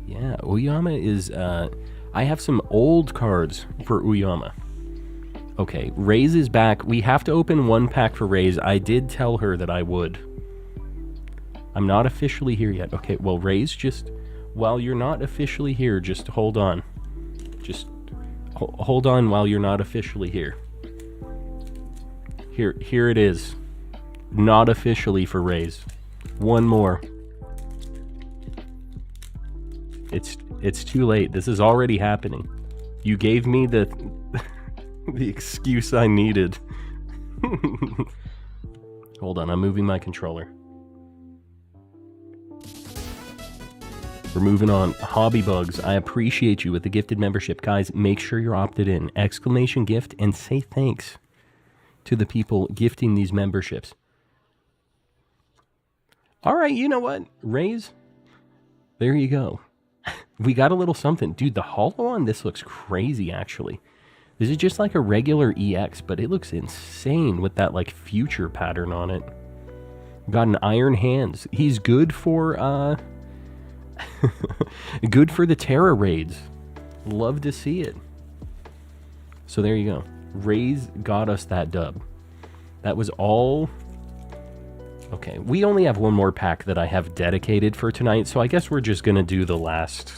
Yeah, Uyama is I have some old cards for Uyama. Okay, Raze is back. We have to open one pack for Raze. I did tell her that I would. I'm not officially here yet. Okay, well, Raze, just while you're not officially here, just hold on. Just hold on while you're not officially here. Here it is. Not officially for Raze. One more. It's too late. This is already happening. You gave me the the excuse I needed. Hold on, I'm moving my controller. We're moving on. Hobby Bugs, I appreciate you with the gifted membership. Guys, make sure you're opted in. Exclamation gift and say thanks to the people gifting these memberships. All right, you know what? Raze, there you go. We got a little something. Dude, the holo on this looks crazy, actually. This is just like a regular EX, but it looks insane with that, like, future pattern on it. Got an Iron Hands. He's good for, good for the Tera raids. Love to see it. So there you go. Raze got us that dub. That was all... Okay, we only have one more pack that I have dedicated for tonight, so I guess we're just going to do the last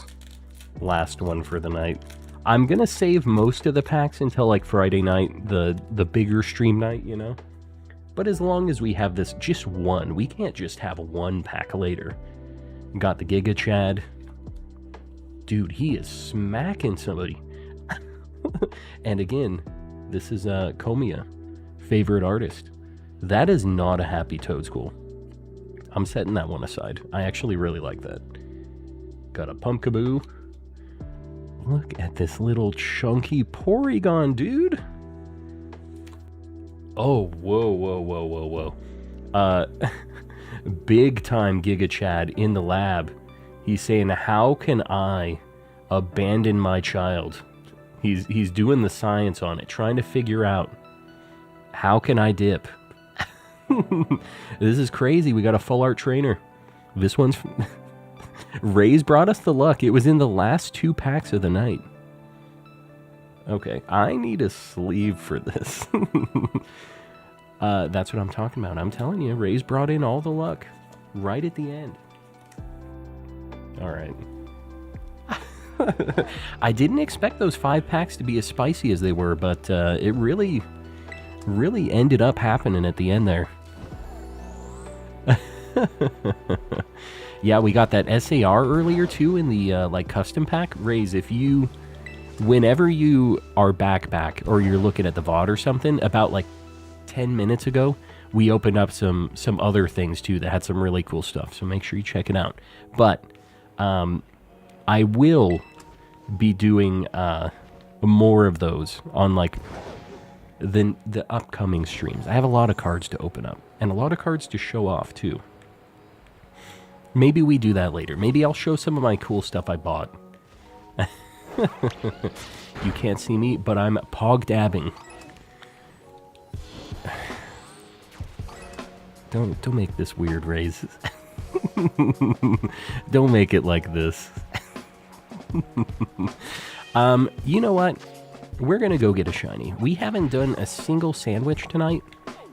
one for the night. I'm going to save most of the packs until, like, Friday night, the bigger stream night, you know? But as long as we have this, just one. We can't just have one pack later. Got the Giga Chad. Dude, he is smacking somebody. And again, this is Komiya, favorite artist. That is not a happy Toadstool. I'm setting that one aside. I actually really like that. Got a Pumpkaboo. Look at this little chunky Porygon, dude. Oh, whoa, whoa, whoa, whoa, whoa. Big time Giga Chad in the lab. He's saying, how can I abandon my child? He's doing the science on it, trying to figure out, how can I dip? This is crazy. We got a full art trainer. This one's... Ray's brought us the luck. It was in the last 2 packs of the night. Okay, I need a sleeve for this. That's what I'm talking about. I'm telling you, Ray's brought in all the luck right at the end. All right. I didn't expect those 5 packs to be as spicy as they were, but it really ended up happening at the end there. Yeah, we got that SAR earlier too in the like custom pack. Raise, if you, whenever you are back or you're looking at the VOD or something, about like 10 minutes ago, we opened up some other things too that had some really cool stuff. So make sure you check it out. But I will be doing more of those on like the upcoming streams. I have a lot of cards to open up and a lot of cards to show off too. Maybe we do that later. Maybe I'll show some of my cool stuff I bought. You can't see me, but I'm pog dabbing. Don't make this weird, Raise. Don't make it like this. You know what? We're gonna go get a shiny. We haven't done a single sandwich tonight,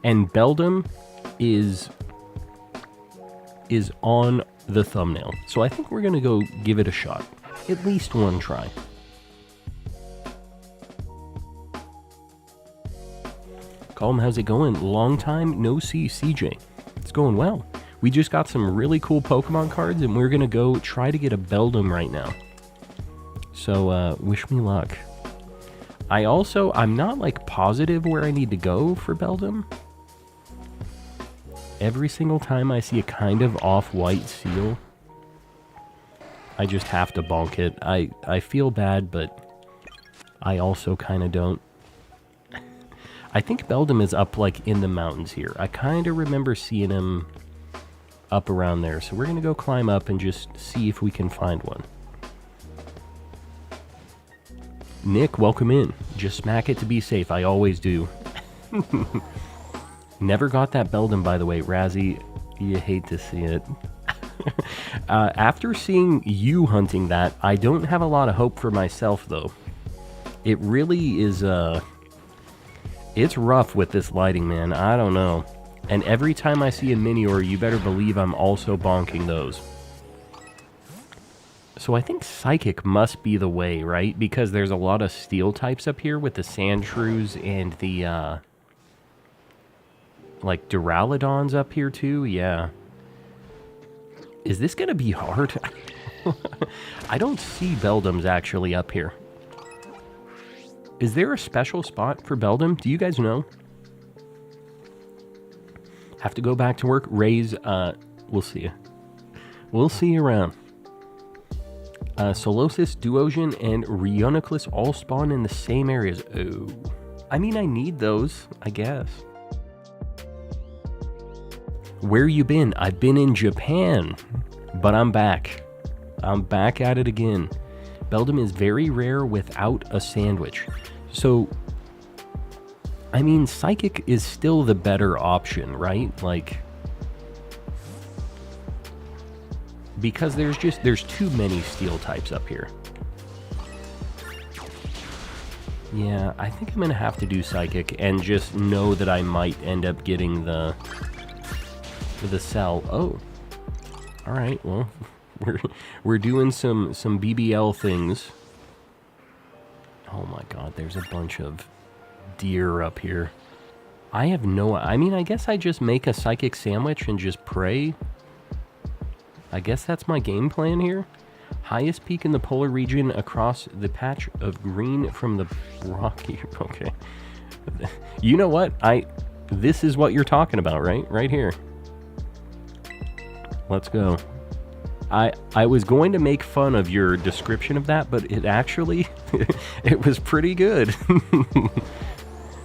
and Beldum is on the thumbnail. So I think we're gonna go give it a shot. At least one try. Colm, how's it going? Long time no see, CJ. It's going well. We just got some really cool Pokemon cards, and we're gonna go try to get a Beldum right now. So, wish me luck. I'm not, like, positive where I need to go for Beldum. Every single time I see a kind of off-white seal, I just have to bonk it. I feel bad, but I also kind of don't. I think Beldum is up, like, in the mountains here. I kind of remember seeing him up around there. So we're going to go climb up and just see if we can find one. Nick, welcome in. Just smack it to be safe. I always do. Never got that Beldum, by the way. Razzie, you hate to see it. After seeing you hunting that, I don't have a lot of hope for myself, though. It really is, it's rough with this lighting, man. I don't know. And every time I see a Minior, you better believe I'm also bonking those. So I think Psychic must be the way, right? Because there's a lot of steel types up here with the Sandshrews and the, like, Duraludons up here too. Yeah. Is this going to be hard? I don't see Beldums actually up here. Is there a special spot for Beldum? Do you guys know? Have to go back to work. Raise, we'll see you. We'll see you around. Solosis, Duosion, and Reuniclus all spawn in the same areas. Oh. I mean, I need those, I guess. Where you been? I've been in Japan, but I'm back. I'm back at it again. Beldum is very rare without a sandwich. So, I mean, Psychic is still the better option, right? Like, because there's too many steel types up here. Yeah, I think I'm gonna have to do Psychic and just know that I might end up getting the cell. Oh, all right. Well, we're doing some BBL things. Oh my God, there's a bunch of deer up here. I mean, I guess I just make a Psychic sandwich and just pray. I guess that's my game plan here. Highest peak in the polar region across the patch of green from the Rocky. Okay. You know what? This is what you're talking about, right? Right here. Let's go. I was going to make fun of your description of that, but it actually, it was pretty good.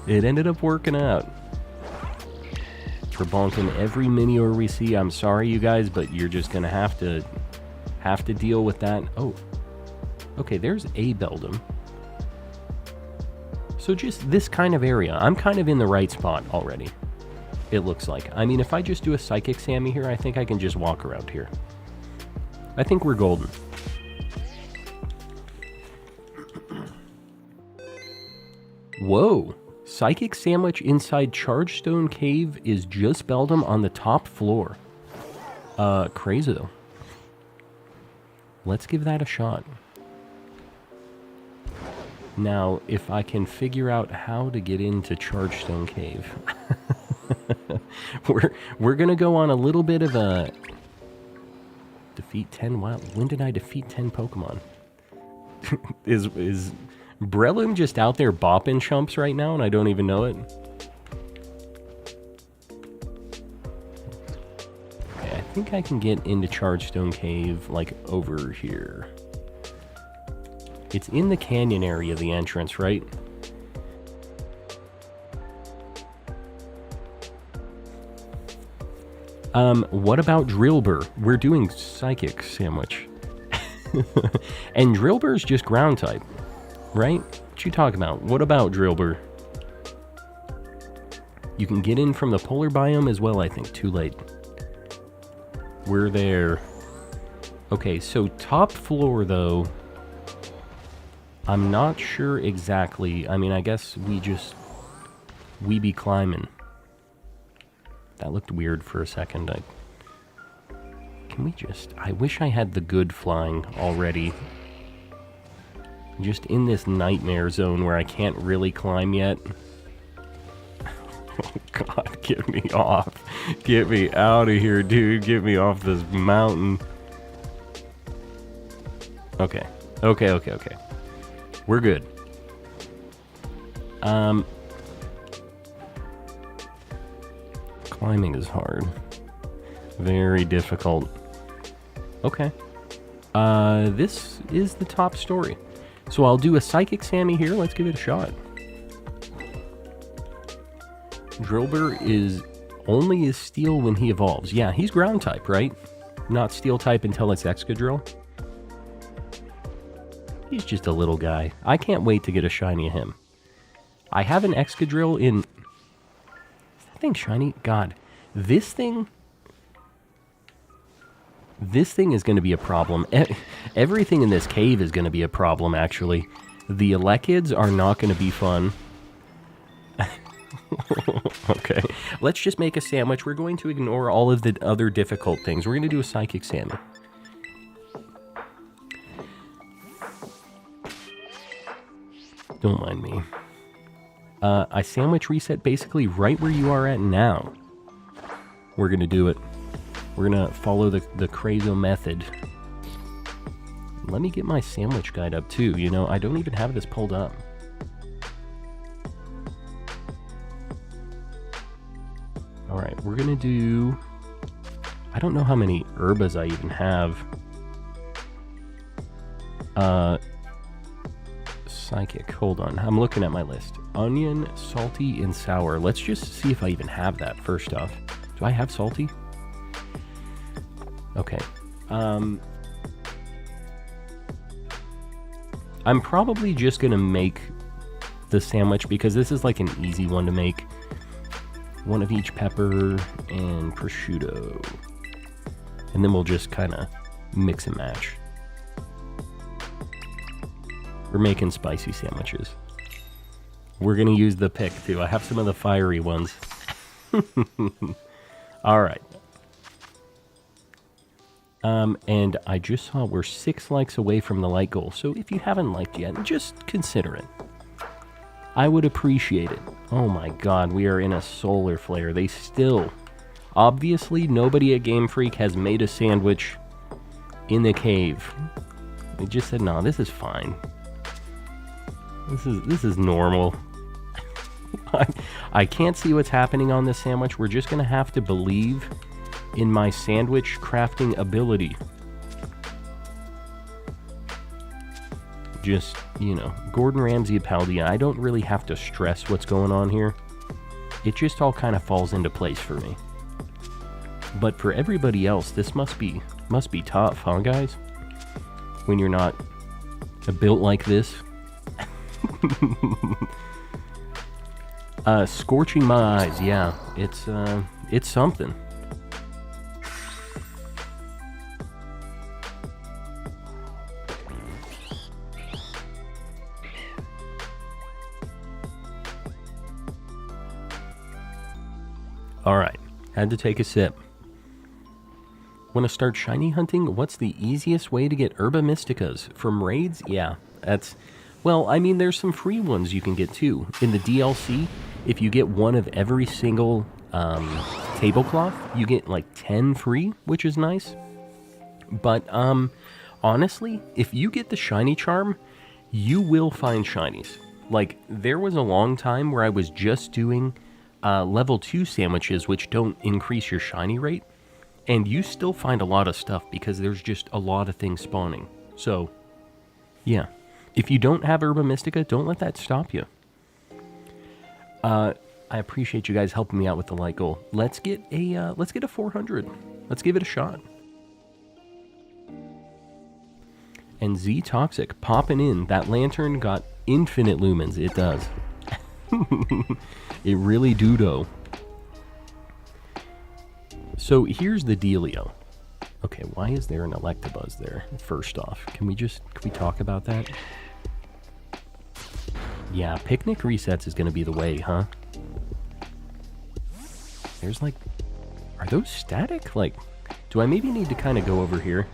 It ended up working out. For bonking every mini-or we see, I'm sorry you guys, but you're just gonna have to deal with that. Oh, okay, there's a Beldum. So just this kind of area, I'm kind of in the right spot already, it looks like. I mean, if I just do a Psychic Sammy here, I think I can just walk around here. I think we're golden. Whoa! Psychic Sandwich inside Chargestone Cave is just Beldum on the top floor. Crazy though. Let's give that a shot. Now, if I can figure out how to get into Chargestone Cave. we're gonna go on a little bit of a... Defeat 10? Wow, when did I defeat 10 Pokemon? Is Breloom just out there bopping chumps right now and I don't even know it? Okay, I think I can get into Chargestone Cave, like, over here. It's in the canyon area, the entrance, right? What about Drillbur? We're doing Psychic Sandwich. And Drillbur's just ground type, right? What you talking about? What about Drillbur? You can get in from the polar biome as well, I think. Too late. We're there. Okay, so top floor, though, I'm not sure exactly. I mean, I guess we be climbing. That looked weird for a second. Can we just... I wish I had the good flying already. Just in this nightmare zone where I can't really climb yet. Oh god, get me off. Get me out of here, dude. Get me off this mountain. Okay. Okay. We're good. Climbing is hard. Very difficult. Okay. This is the top story. So I'll do a Psychic Sammy here. Let's give it a shot. Drillbur is only is steel when he evolves. Yeah, he's ground type, right? Not steel type until it's Excadrill. He's just a little guy. I can't wait to get a shiny of him. I have an Excadrill in... Is that thing shiny? God. This thing is going to be a problem. Everything in this cave is going to be a problem, actually. The Elekids are not going to be fun. Okay. Let's just make a sandwich. We're going to ignore all of the other difficult things. We're going to do a Psychic Sammy. Don't mind me. I sandwich reset basically right where you are at now. We're going to do it. We're going to follow the Crazo method. Let me get my sandwich guide up too. You know, I don't even have this pulled up. Alright, we're going to do... I don't know how many herbas I even have. Psychic. Hold on. I'm looking at my list. Onion, salty, and sour. Let's just see if I even have that first off. Do I have salty? Okay. I'm probably just going to make the sandwich because this is like an easy one to make. One of each pepper and prosciutto. And then we'll just kind of mix and match. We're making spicy sandwiches. We're going to use the pick, too. I have some of the fiery ones. Alright. And I just saw we're 6 likes away from the like goal. So if you haven't liked yet, just consider it. I would appreciate it. Oh my god, we are in a solar flare. They still... Obviously, nobody at Game Freak has made a sandwich in the cave. They just said, no, this is fine. This is normal. I can't see what's happening on this sandwich. We're just going to have to believe in my sandwich crafting ability. just, you know, Gordon Ramsay Paldia. I don't really have to stress what's going on here. It just all kind of falls into place for me. But for everybody else, this must be tough, huh, guys? When you're not built like this. Scorching my eyes, yeah. It's something. Alright, had to take a sip. Want to start shiny hunting? What's the easiest way to get Herba Mysticas? From raids? Yeah, that's... Well, I mean, there's some free ones you can get too. In the DLC, if you get one of every single tablecloth, you get like 10 free, which is nice. But, honestly, if you get the shiny charm, you will find shinies. Like, there was a long time where I was just doing level 2 sandwiches, which don't increase your shiny rate. And you still find a lot of stuff because there's just a lot of things spawning. So, yeah. If you don't have Herba Mystica, don't let that stop you. I appreciate you guys helping me out with the light goal. Let's get a 400. Let's give it a shot. And Z Toxic popping in. That lantern got infinite lumens. It does. It really do. So here's the dealio. Okay, why is there an Electabuzz there? First off, can we talk about that? Yeah, picnic resets is gonna be the way, huh? There's like, are those static? Like, do I maybe need to kind of go over here?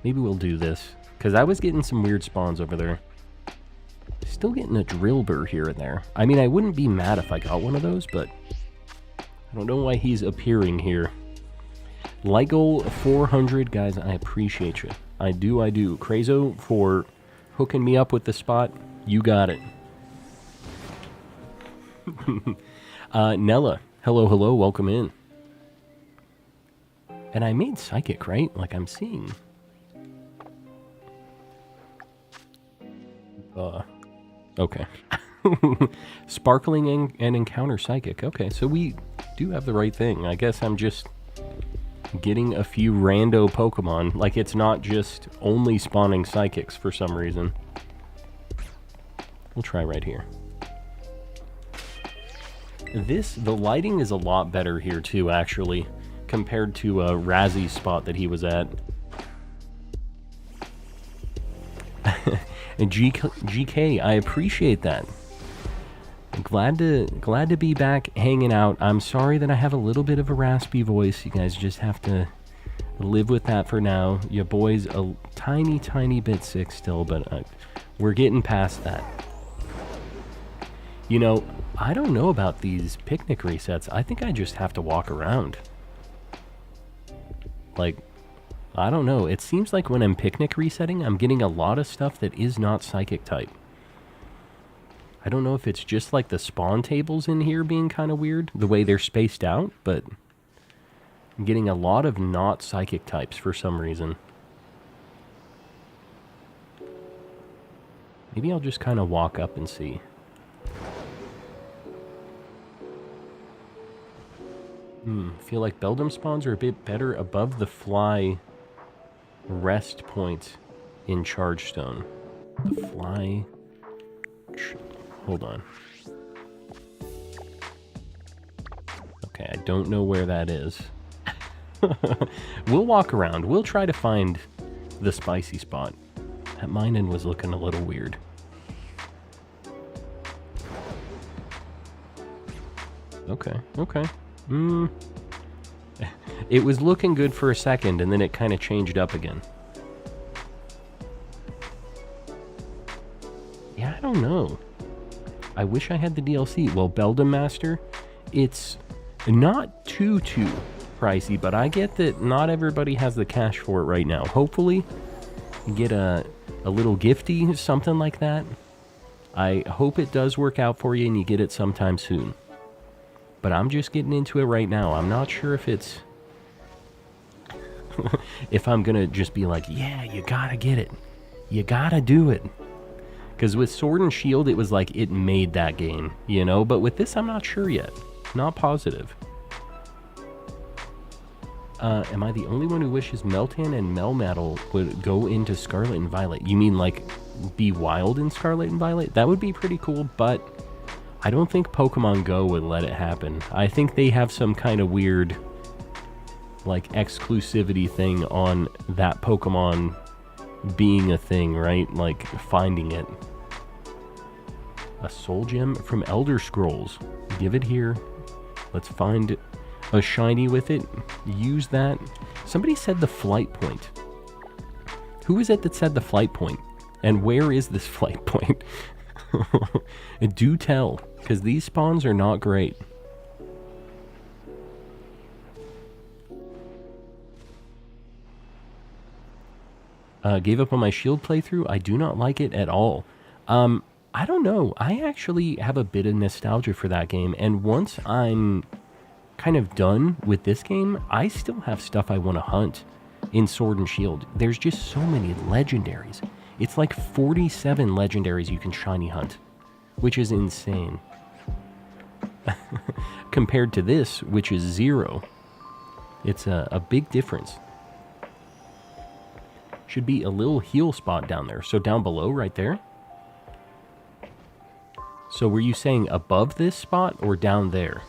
Maybe we'll do this, because I was getting some weird spawns over there. Still getting a Drillbur here and there. I mean, I wouldn't be mad if I got one of those, but I don't know why he's appearing here. Light goal 400, guys, I appreciate you. I do. Crazo for hooking me up with the spot. You got it. Nella, hello, welcome in. And I made Psychic, right? Like I'm seeing. Okay. Sparkling and Encounter Psychic. Okay, so we do have the right thing. I guess I'm just getting a few rando Pokemon. Like, it's not just only spawning Psychics for some reason. We'll try right here. The lighting is a lot better here too, actually, compared to Razzy's spot that he was at. And GK, I appreciate that. Glad to be back hanging out. I'm sorry that I have a little bit of a raspy voice. You guys just have to live with that for now. Your boy's a tiny bit sick still, but we're getting past that. You know, I don't know about these picnic resets. I think I just have to walk around. Like, I don't know. It seems like when I'm picnic resetting, I'm getting a lot of stuff that is not Psychic type. I don't know if it's just like the spawn tables in here being kind of weird, the way they're spaced out, but I'm getting a lot of not Psychic types for some reason. Maybe I'll just kind of walk up and see. Feel like Beldum spawns are a bit better above the fly rest point in Charge Stone. The fly... Hold on. Okay, I don't know where that is. We'll walk around. We'll try to find the spicy spot. That Minun was looking a little weird. Okay. It was looking good for a second, and then it kind of changed up again. Yeah, I don't know. I wish I had the DLC. Well, Beldum Master, it's not too pricey, but I get that not everybody has the cash for it right now. Hopefully, you get a little gifty, something like that. I hope it does work out for you and you get it sometime soon. But I'm just getting into it right now. I'm not sure if it's... If I'm gonna just be like, yeah, you gotta get it. You gotta do it. Because with Sword and Shield, it was like it made that game, you know? But with this, I'm not sure yet. Not positive. Am I the only one who wishes Meltan and Melmetal would go into Scarlet and Violet? You mean like be wild in Scarlet and Violet? That would be pretty cool, but I don't think Pokemon Go would let it happen. I think they have some kind of weird like exclusivity thing on that Pokemon being a thing, right? Like finding it. A soul gem from Elder Scrolls. Give it here. Let's find a shiny with it. Use that. Somebody said the flight point. Who is it that said the flight point? And where is this flight point? Do tell, because these spawns are not great. Gave up on my Shield playthrough. I do not like it at all. I don't know. I actually have a bit of nostalgia for that game, and once I'm kind of done with this game, I still have stuff I want to hunt in Sword and Shield. There's just so many legendaries. It's like 47 legendaries you can shiny hunt, which is insane. Compared to this, which is 0. It's a big difference. Should be a little heal spot down there. So down below, right there. So were you saying above this spot or down there?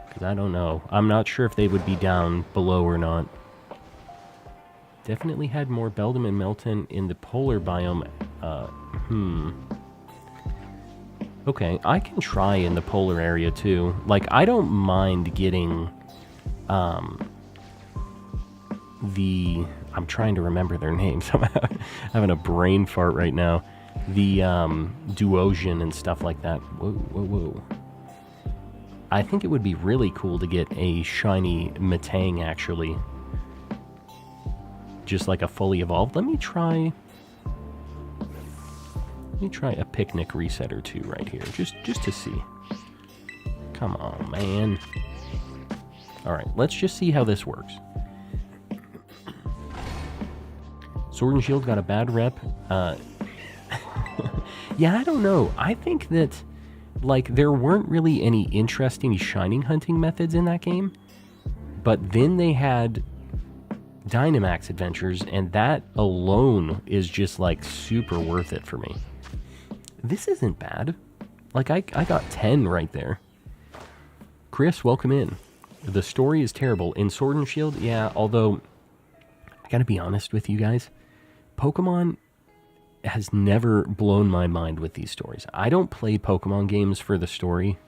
Because I don't know. I'm not sure if they would be down below or not. Definitely had more Beldum and Melton in the polar biome. Okay, I can try in the polar area too. Like, I don't mind getting I'm trying to remember their names. I'm having a brain fart right now. The Duosian and stuff like that. Whoa, whoa, whoa. I think it would be really cool to get a shiny Metang, actually. Just like a fully evolved. Let me try a picnic reset or two right here. Just to see. Come on, man. Alright, let's just see how this works. Sword and Shield got a bad rep. Yeah, I don't know. I think that, like, there weren't really any interesting shining hunting methods in that game. But then they had Dynamax Adventures, and that alone is just, like, super worth it for me. This isn't bad. Like, I got 10 right there. Chris, welcome in. The story is terrible. In Sword and Shield, yeah, although, I gotta be honest with you guys, Pokemon has never blown my mind with these stories. I don't play Pokemon games for the story.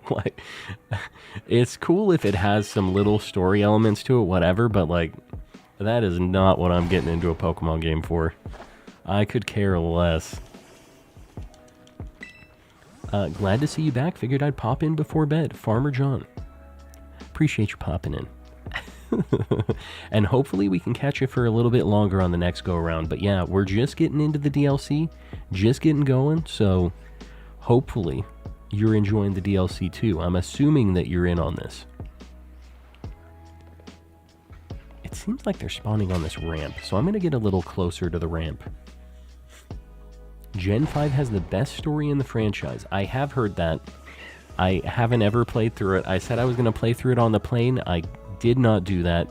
Like, it's cool if it has some little story elements to it, whatever, but like, that is not what I'm getting into a Pokemon game for. I could care less. Glad to see you back. Figured I'd pop in before bed. Farmer John. Appreciate you popping in. And hopefully we can catch you for a little bit longer on the next go around. But yeah, we're just getting into the DLC, just getting going, so hopefully you're enjoying the DLC too. I'm assuming that you're in on this. It seems like they're spawning on this ramp, so I'm going to get a little closer to the ramp. Gen 5 has the best story in the franchise. I have heard that. I haven't ever played through it. I said I was going to play through it on the plane. I did not do that.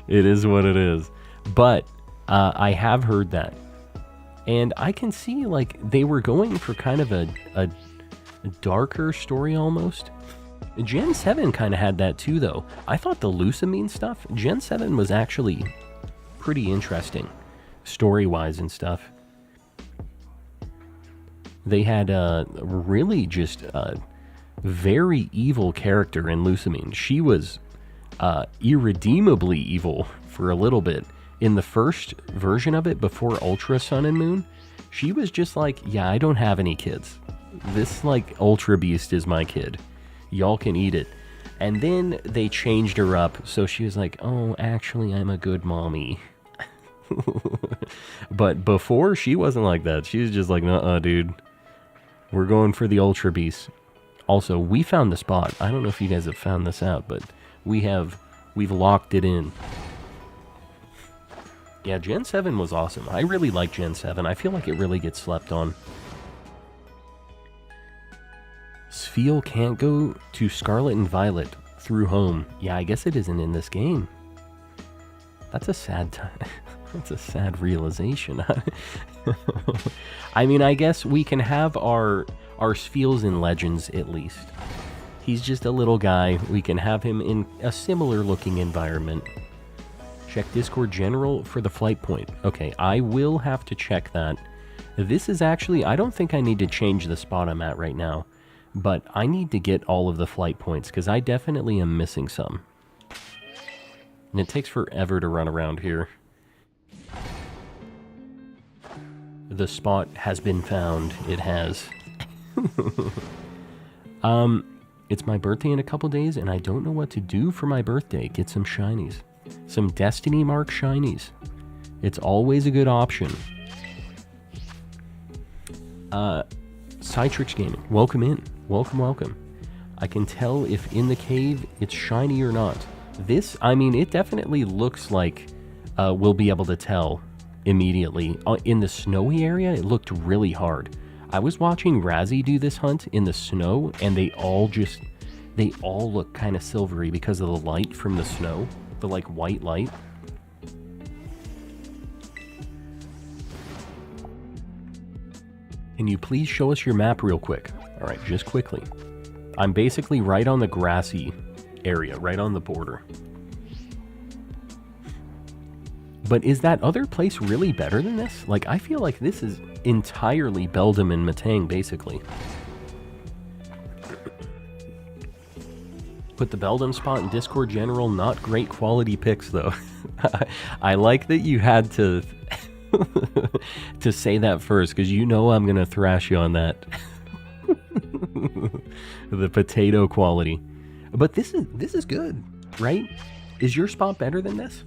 It is what it is. But I have heard that. And I can see, like, they were going for kind of a darker story almost. Gen 7 kind of had that too, though. I thought the Lucamine stuff, Gen 7 was actually pretty interesting, story-wise and stuff. They had really just very evil character in Lucamine. She was irredeemably evil for a little bit. In the first version of it, before Ultra Sun and Moon, she was just like, yeah, I don't have any kids. This, like, Ultra Beast is my kid. Y'all can eat it. And then they changed her up, so she was like, oh, actually, I'm a good mommy. But before, she wasn't like that. She was just like, nuh-uh, dude. We're going for the Ultra Beast. Also, we found the spot. I don't know if you guys have found this out, but we've locked it in. Yeah, Gen 7 was awesome. I really like Gen 7. I feel like it really gets slept on. Spheal can't go to Scarlet and Violet through home. Yeah, I guess it isn't in this game. That's a sad time. That's a sad realization. I mean, I guess we can have our Spheals in Legends at least. He's just a little guy. We can have him in a similar looking environment. Check Discord General for the flight point. Okay, I will have to check that. This is actually, I don't think I need to change the spot I'm at right now, but I need to get all of the flight points because I definitely am missing some. And it takes forever to run around here. The spot has been found. It has. It's my birthday in a couple days, and I don't know what to do for my birthday. Get some shinies. Some Destiny Mark shinies. It's always a good option. Citrix Gaming, welcome in. Welcome, welcome. I can tell if in the cave it's shiny or not. This, I mean, it definitely looks like we'll be able to tell immediately. In the snowy area, it looked really hard. I was watching Razzie do this hunt in the snow, and they all look kind of silvery because of the light from the snow. The, like, white light. Can you please show us your map real quick? Alright, just quickly. I'm basically right on the grassy area, right on the border. But is that other place really better than this? Like, I feel like this is entirely Beldum and Matang, basically. Put the Beldum spot in Discord General. Not great quality picks, though. I like that you had to to say that first, because you know I'm going to thrash you on that. The potato quality. But this is good, right? Is your spot better than this?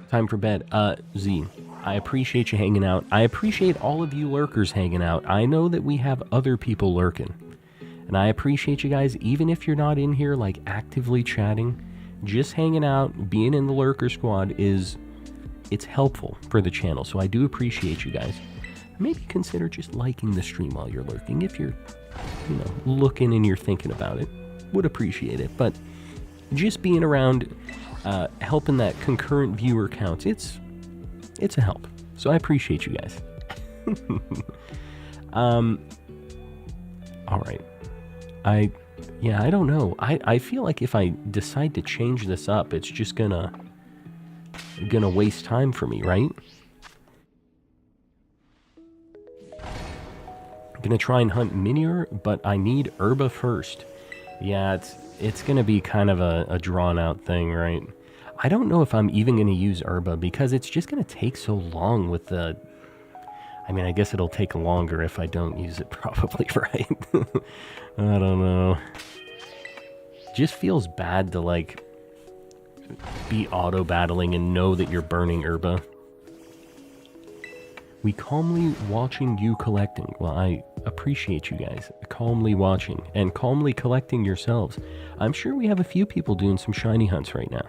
Time for bed. Z, I appreciate you hanging out. I appreciate all of you lurkers hanging out. I know that we have other people lurking. And I appreciate you guys, even if you're not in here, like, actively chatting. Just hanging out, being in the lurker squad it's helpful for the channel. So I do appreciate you guys. Maybe consider just liking the stream while you're lurking. If you're, looking and you're thinking about it. Would appreciate it. But just being around, helping that concurrent viewer count, it's a help. So I appreciate you guys. Alright. I don't know. I feel like if I decide to change this up, it's just gonna waste time for me, right? I'm gonna try and hunt Minior, but I need Herba first. Yeah, it's gonna be kind of a drawn-out thing, right? I don't know if I'm even gonna use Herba, because it's just gonna take so long with the... I mean, I guess it'll take longer if I don't use it, probably, right? I don't know. Just feels bad to, like, be auto-battling and know that you're burning Herba. We calmly watching you collecting. Well, I appreciate you guys calmly watching and calmly collecting yourselves. I'm sure we have a few people doing some shiny hunts right now.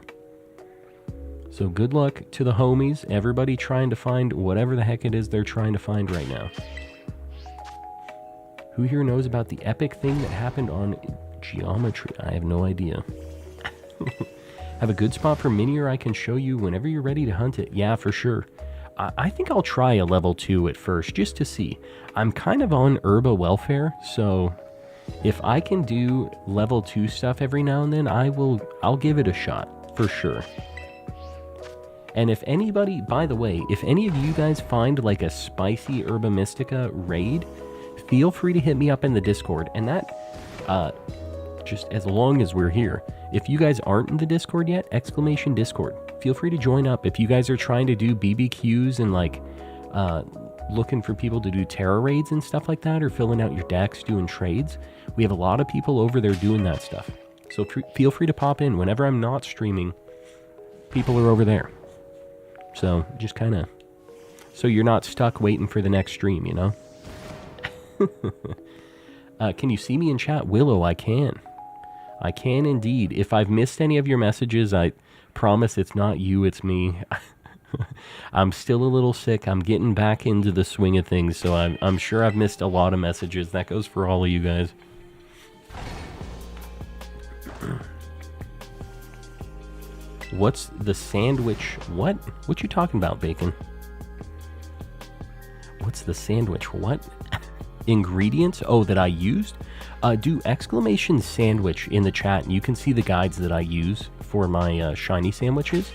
So good luck to the homies, everybody trying to find whatever the heck it is they're trying to find right now. Who here knows about the epic thing that happened on Geometry? I have no idea. Have a good spot for Minior I can show you whenever you're ready to hunt it. Yeah, for sure. I think I'll try a level 2 at first, just to see. I'm kind of on Herba welfare, so if I can do level 2 stuff every now and then, I'll give it a shot, for sure. And if anybody, by the way, if any of you guys find like a spicy Herba Mystica raid, feel free to hit me up in the Discord. And that, just as long as we're here. If you guys aren't in the Discord yet, exclamation Discord. Feel free to join up. If you guys are trying to do BBQs and like looking for people to do tera raids and stuff like that, or filling out your decks, doing trades, we have a lot of people over there doing that stuff. So feel free to pop in. Whenever I'm not streaming, people are over there. So just kind of, so you're not stuck waiting for the next stream, you know? Can you see me in chat? Willow, I can. I can indeed. If I've missed any of your messages, I promise it's not you, it's me. I'm still a little sick. I'm getting back into the swing of things, so I'm sure I've missed a lot of messages. That goes for all of you guys. What's the sandwich? What? What you talking about, Bacon? What's the sandwich? What? Ingredients? Oh, that I used? Do exclamation sandwich in the chat, and you can see the guides that I use for my shiny sandwiches.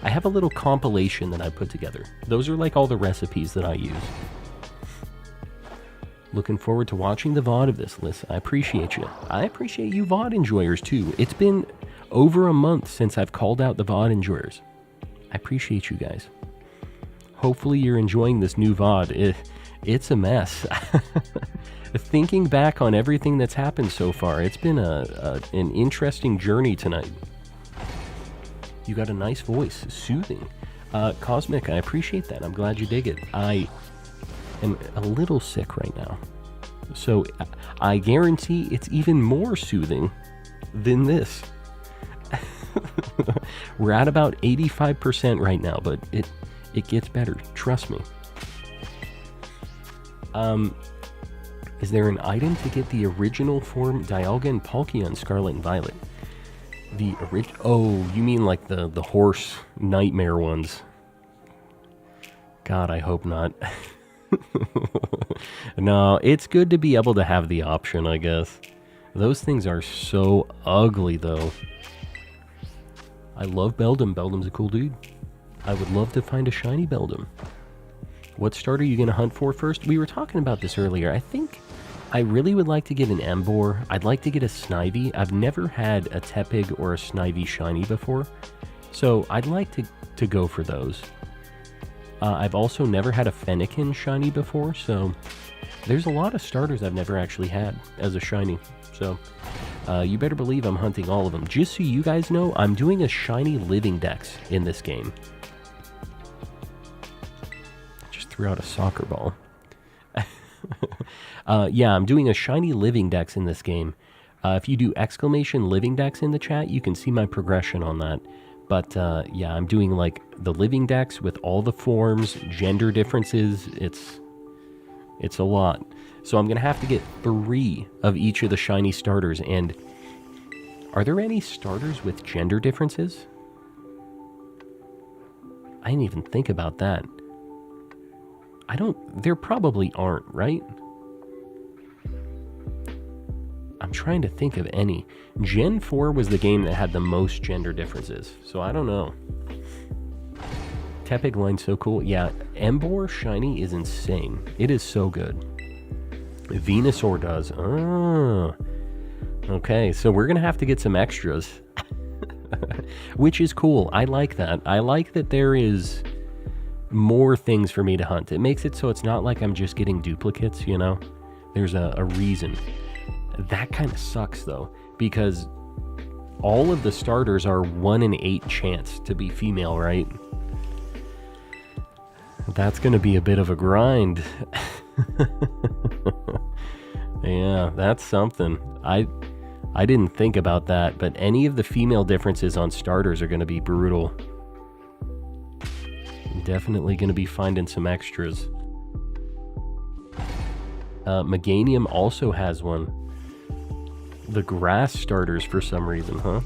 I have a little compilation that I put together. Those are like all the recipes that I use. Looking forward to watching the VOD of this, Liz. I appreciate you. I appreciate you VOD enjoyers too. It's been over a month since I've called out the VOD enjoyers. I appreciate you guys. Hopefully you're enjoying this new VOD. It's a mess. Thinking back on everything that's happened so far, it's been an interesting journey tonight. You got a nice voice, soothing. Cosmic, I appreciate that. I'm glad you dig it. I am a little sick right now, so I guarantee it's even more soothing than this. We're at about 85% right now, but it gets better. Trust me. Is there an item to get the original form Dialga and Pokemon Scarlet and Violet? The original? Oh, you mean like the horse nightmare ones? God, I hope not. No, it's good to be able to have the option, I guess. Those things are so ugly, though. I love Beldum. Beldum's a cool dude. I would love to find a shiny Beldum. What starter are you going to hunt for first? We were talking about this earlier. I think I really would like to get an Emboar. I'd like to get a Snivy. I've never had a Tepig or a Snivy shiny before, so I'd like to go for those. I've also never had a Fennekin shiny before, so there's a lot of starters I've never actually had as a shiny. So you better believe I'm hunting all of them. Just so you guys know, I'm doing a shiny Living Dex in this game. Just threw out a soccer ball. Yeah, I'm doing a shiny Living Dex in this game. If you do exclamation Living Dex in the chat, you can see my progression on that. But yeah, I'm doing like the Living Dex with all the forms, gender differences. It's a lot. So I'm going to have to get 3 of each of the shiny starters. And are there any starters with gender differences? I didn't even think about that. There probably aren't, right? I'm trying to think of any. Gen 4 was the game that had the most gender differences, so I don't know. Tepig line's so cool. Yeah, Emboar shiny is insane. It is so good. Venusaur does. Oh. Okay, so we're going to have to get some extras. Which is cool. I like that. I like that there is more things for me to hunt. It makes it so it's not like I'm just getting duplicates, you know? There's a reason. That kind of sucks, though, because all of the starters are 1 in 8 chance to be female, right? That's going to be a bit of a grind. Yeah, that's something. I didn't think about that, but any of the female differences on starters are going to be brutal. Definitely going to be finding some extras. Meganium also has one. The grass starters for some reason, huh?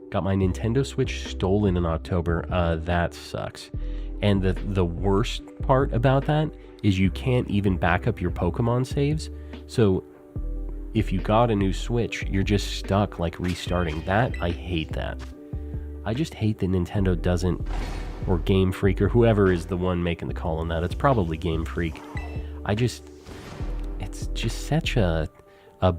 Got my Nintendo Switch stolen in October. That sucks. And the worst part about that is you can't even back up your Pokemon saves. So if you got a new Switch, you're just stuck like restarting. That, I hate that. I just hate that Nintendo doesn't, or Game Freak, or whoever is the one making the call on that. It's probably Game Freak. It's just such a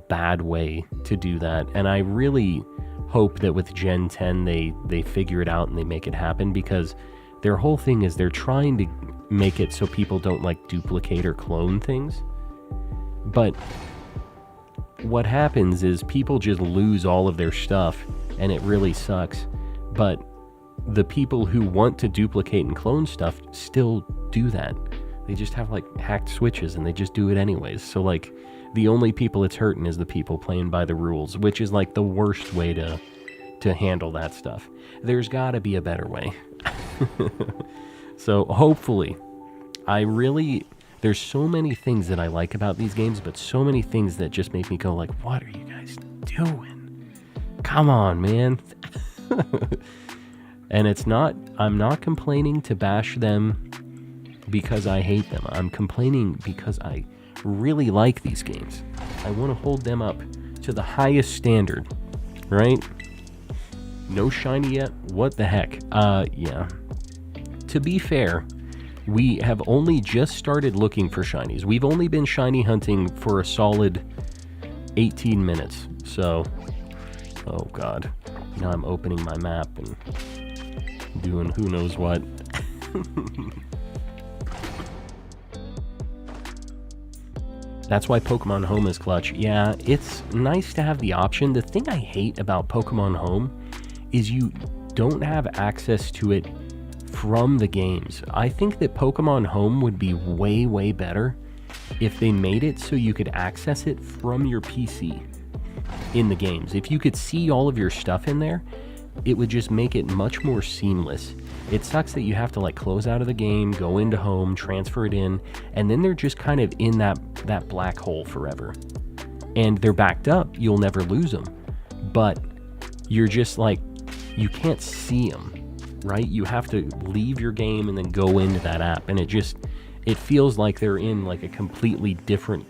bad way to do that, and I really hope that with Gen 10 they figure it out and they make it happen, because their whole thing is they're trying to make it so people don't like duplicate or clone things, but what happens is people just lose all of their stuff and it really sucks. But the people who want to duplicate and clone stuff still do that. They just have, like, hacked switches, and they just do it anyways. So, like, the only people it's hurting is the people playing by the rules, which is, like, the worst way to handle that stuff. There's got to be a better way. So, hopefully, there's so many things that I like about these games, but so many things that just make me go, like, what are you guys doing? Come on, man. And I'm not complaining to bash them because I hate them. I'm complaining because I really like these games. I want to hold them up to the highest standard, right? No shiny yet? What the heck? Yeah. To be fair, we have only just started looking for shinies. We've only been shiny hunting for a solid 18 minutes. So, oh god. Now I'm opening my map and doing who knows what. That's why Pokemon Home is clutch. Yeah, it's nice to have the option. The thing I hate about Pokemon Home is you don't have access to it from the games. I think that Pokemon Home would be way, way better if they made it so you could access it from your PC in the games. If you could see all of your stuff in there, it would just make it much more seamless. It sucks that you have to, like, close out of the game, go into Home, transfer it in, and then they're just kind of in that black hole forever. And they're backed up. You'll never lose them. But you're just like, you can't see them, right? You have to leave your game and then go into that app. And it feels like they're in, like, a completely different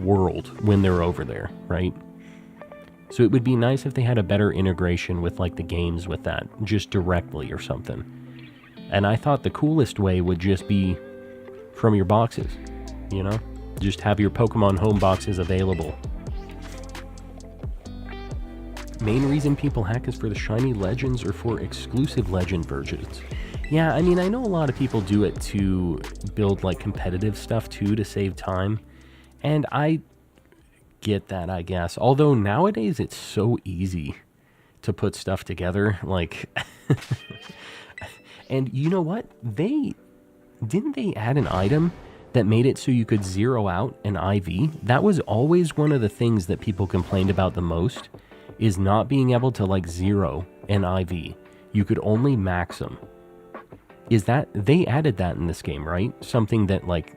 world when they're over there, right? So it would be nice if they had a better integration with, like, the games with that, just directly or something. And I thought the coolest way would just be from your boxes, you know? Just have your Pokemon Home boxes available. Main reason people hack is for the shiny legends or for exclusive legend versions. Yeah, I mean, I know a lot of people do it to build, like, competitive stuff too, to save time. And I get that, I guess. Although nowadays it's so easy to put stuff together, like... And you know what? Didn't they add an item that made it so you could zero out an IV? That was always one of the things that people complained about the most, is not being able to, like, zero an IV. You could only max them. They added that in this game, right? Something that, like,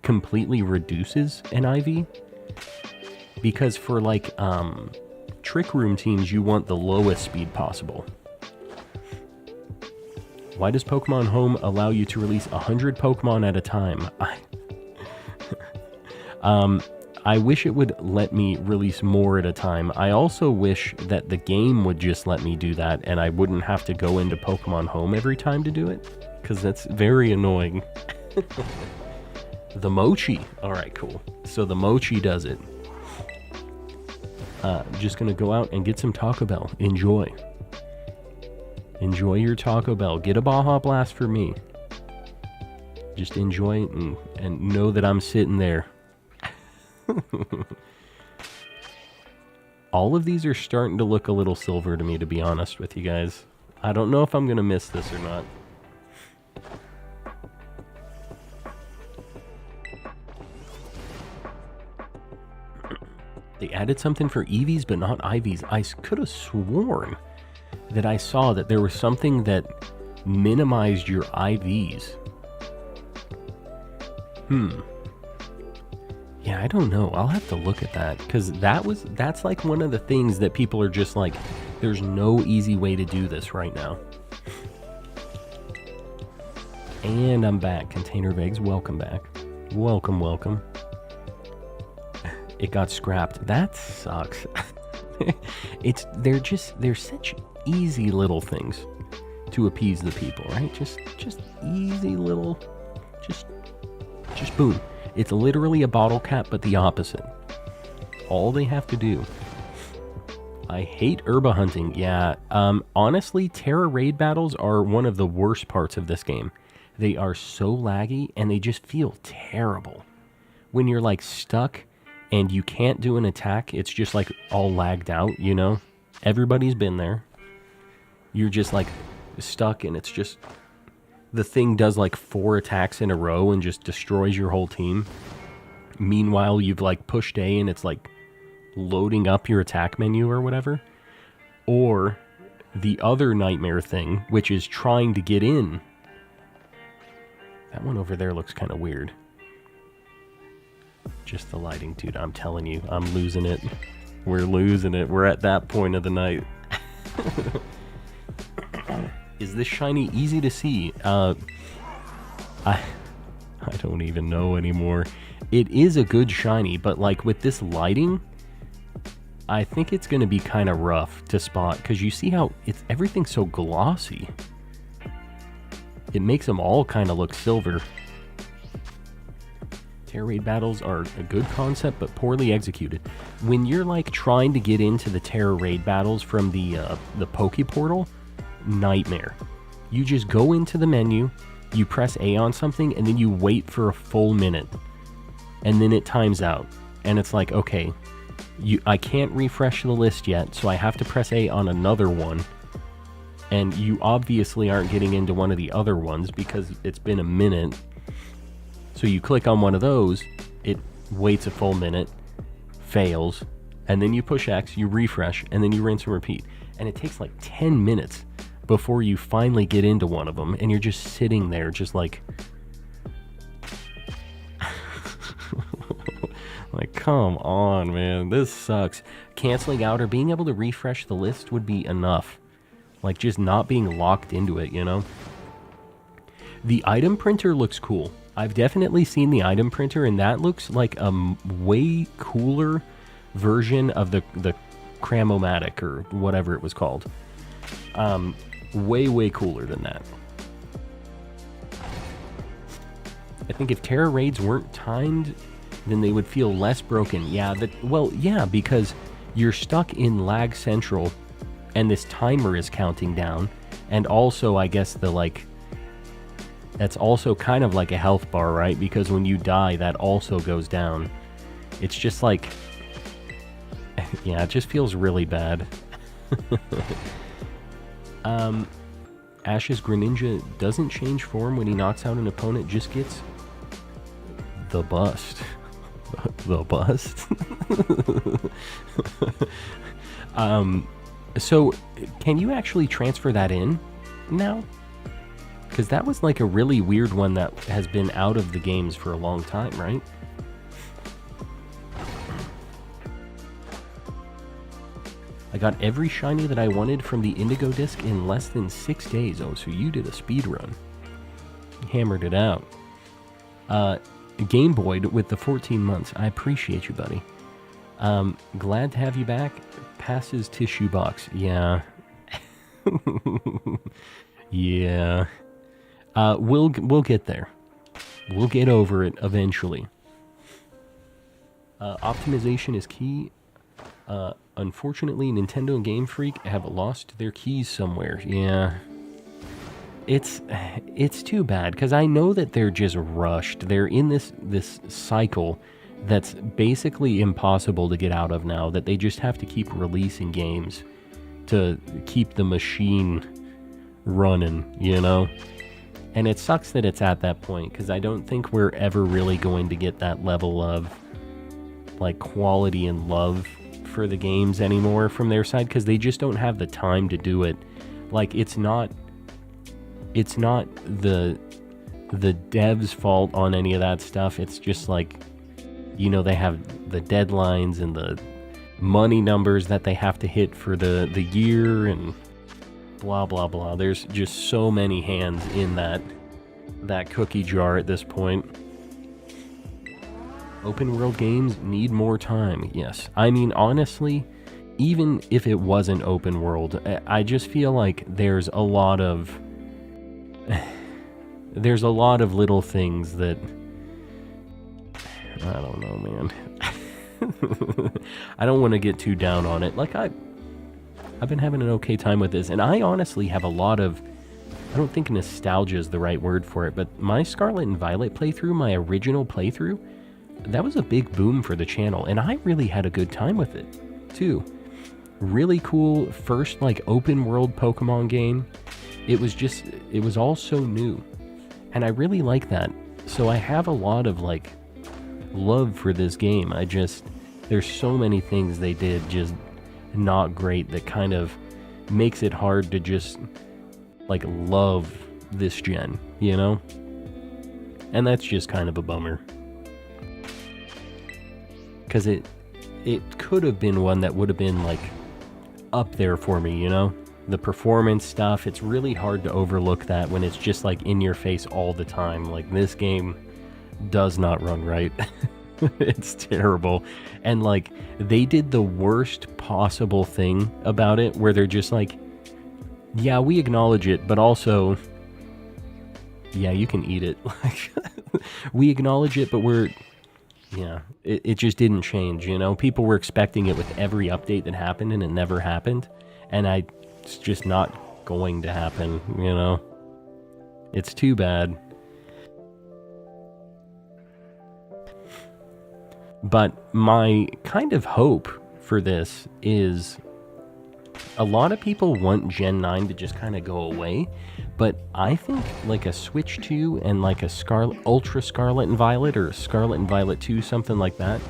completely reduces an IV? Because for, like, Trick Room teams, you want the lowest speed possible. Why does Pokemon Home allow you to release 100 Pokemon at a time? I wish it would let me release more at a time. I also wish that the game would just let me do that and I wouldn't have to go into Pokemon Home every time to do it, because that's very annoying. The Mochi. Alright, cool. So the Mochi does it. Just gonna go out and get some Taco Bell. Enjoy. Enjoy your Taco Bell. Get a Baja Blast for me. Just enjoy it and know that I'm sitting there. All of these are starting to look a little silver to me, to be honest with you guys. I don't know if I'm going to miss this or not. They added something for EVs, but not IVs. I could have sworn that I saw that there was something that minimized your IVs. Yeah, I don't know. I'll have to look at that, because that's like one of the things that people are just like, there's no easy way to do this right now. And I'm back. Container of eggs, welcome back. Welcome, welcome. It got scrapped. That sucks. They're such easy little things to appease the people, right? Just easy little, just boom. It's literally a bottle cap, but the opposite. All they have to do. I hate herba hunting. Yeah, honestly, Tera raid battles are one of the worst parts of this game. They are so laggy, and they just feel terrible. When you're, like, stuck and you can't do an attack, it's just, like, all lagged out, you know? Everybody's been there. You're just, like, stuck, and it's just the thing does like 4 attacks in a row and just destroys your whole team. Meanwhile, you've like pushed A and it's like loading up your attack menu or whatever. Or the other nightmare thing, which is trying to get in. That one over there looks kind of weird. Just the lighting, dude. I'm telling you, I'm losing it. We're losing it. We're at that point of the night. Is this shiny easy to see? I don't even know anymore. It is a good shiny, but like with this lighting, I think it's going to be kind of rough to spot, because you see how everything's so glossy. It makes them all kind of look silver. Tera raid battles are a good concept, but poorly executed. When you're like trying to get into the Tera raid battles from the Poke Portal, nightmare. You just go into the menu, you press A on something, and then you wait for a full minute, and then it times out, and it's like, okay, I can't refresh the list yet, so I have to press A on another one, and you obviously aren't getting into one of the other ones because it's been a minute. So you click on one of those, it waits a full minute, fails, and then you push X, you refresh, and then you rinse and repeat. And it takes like 10 minutes before you finally get into one of them, and you're just sitting there just like... like, come on, man, this sucks. Canceling out or being able to refresh the list would be enough. Like, just not being locked into it, you know? The item printer looks cool. I've definitely seen the item printer, and that looks like a way cooler version of the Cramomatic, or whatever it was called. Way cooler than that. I think if Tera raids weren't timed, then they would feel less broken. Yeah, yeah, because you're stuck in lag central, and this timer is counting down, and also, I guess, that's also kind of like a health bar, right? Because when you die, that also goes down. It's just like... yeah, it just feels really bad. Ash's Greninja doesn't change form when he knocks out an opponent, just gets... the bust. The bust? So, can you actually transfer that in now? Because that was like a really weird one that has been out of the games for a long time, right? I got every shiny that I wanted from the Indigo Disk in less than 6 days. Oh, so you did a speed run. Hammered it out. Game Boy with the 14 months. I appreciate you, buddy. Glad to have you back. Passes tissue box. Yeah. Yeah. We'll get there. We'll get over it eventually. Optimization is key. Unfortunately, Nintendo and Game Freak have lost their keys somewhere. Yeah. It's too bad, because I know that they're just rushed. They're in this cycle that's basically impossible to get out of now, that they just have to keep releasing games to keep the machine running, you know? And it sucks that it's at that point, because I don't think we're ever really going to get that level of, like, quality and love for the games anymore from their side, because they just don't have the time to do it. Like, it's not the devs' fault on any of that stuff. It's just like, you know, they have the deadlines and the money numbers that they have to hit for the year and blah blah blah. There's just so many hands in that cookie jar at this point. Open world games need more time. Yes. I mean, honestly, even if it wasn't open world, I just feel like there's a lot of little things that, I don't know, man. I don't want to get too down on it. Like, I've been having an okay time with this, and I honestly have a lot of, I don't think nostalgia is the right word for it, but my Scarlet and Violet playthrough, my original playthrough, that was a big boom for the channel, and I really had a good time with it, too. Really cool first, like, open world Pokemon game. It was all so new. And I really like that. So I have a lot of, like, love for this game. There's so many things they did just not great that kind of makes it hard to just, like, love this gen, you know? And that's just kind of a bummer. Because it could have been one that would have been, like, up there for me, you know? The performance stuff, it's really hard to overlook that when it's just, like, in your face all the time. Like, this game does not run right. It's terrible. And, like, they did the worst possible thing about it, where they're just like, yeah, we acknowledge it, but also, yeah, you can eat it. Like, we acknowledge it, but it just didn't change, you know? People were expecting it with every update that happened, and it never happened. And it's just not going to happen, you know? It's too bad. But my kind of hope for this is, a lot of people want Gen 9 to just kind of go away, but I think like a Switch 2 and like a Ultra Scarlet and Violet, or Scarlet and Violet 2, something like that,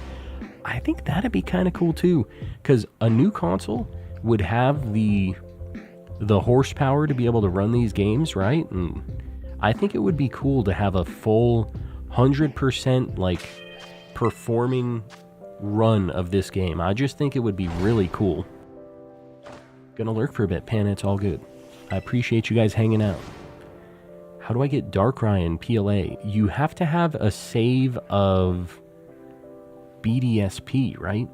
I think that'd be kind of cool too, because a new console would have the horsepower to be able to run these games, right? And I think it would be cool to have a full 100% like performing run of this game. I just think it would be really cool. Gonna lurk for a bit, Pan, it's all good. I appreciate you guys hanging out. How do I get Darkrai in PLA? You have to have a save of BDSP, right?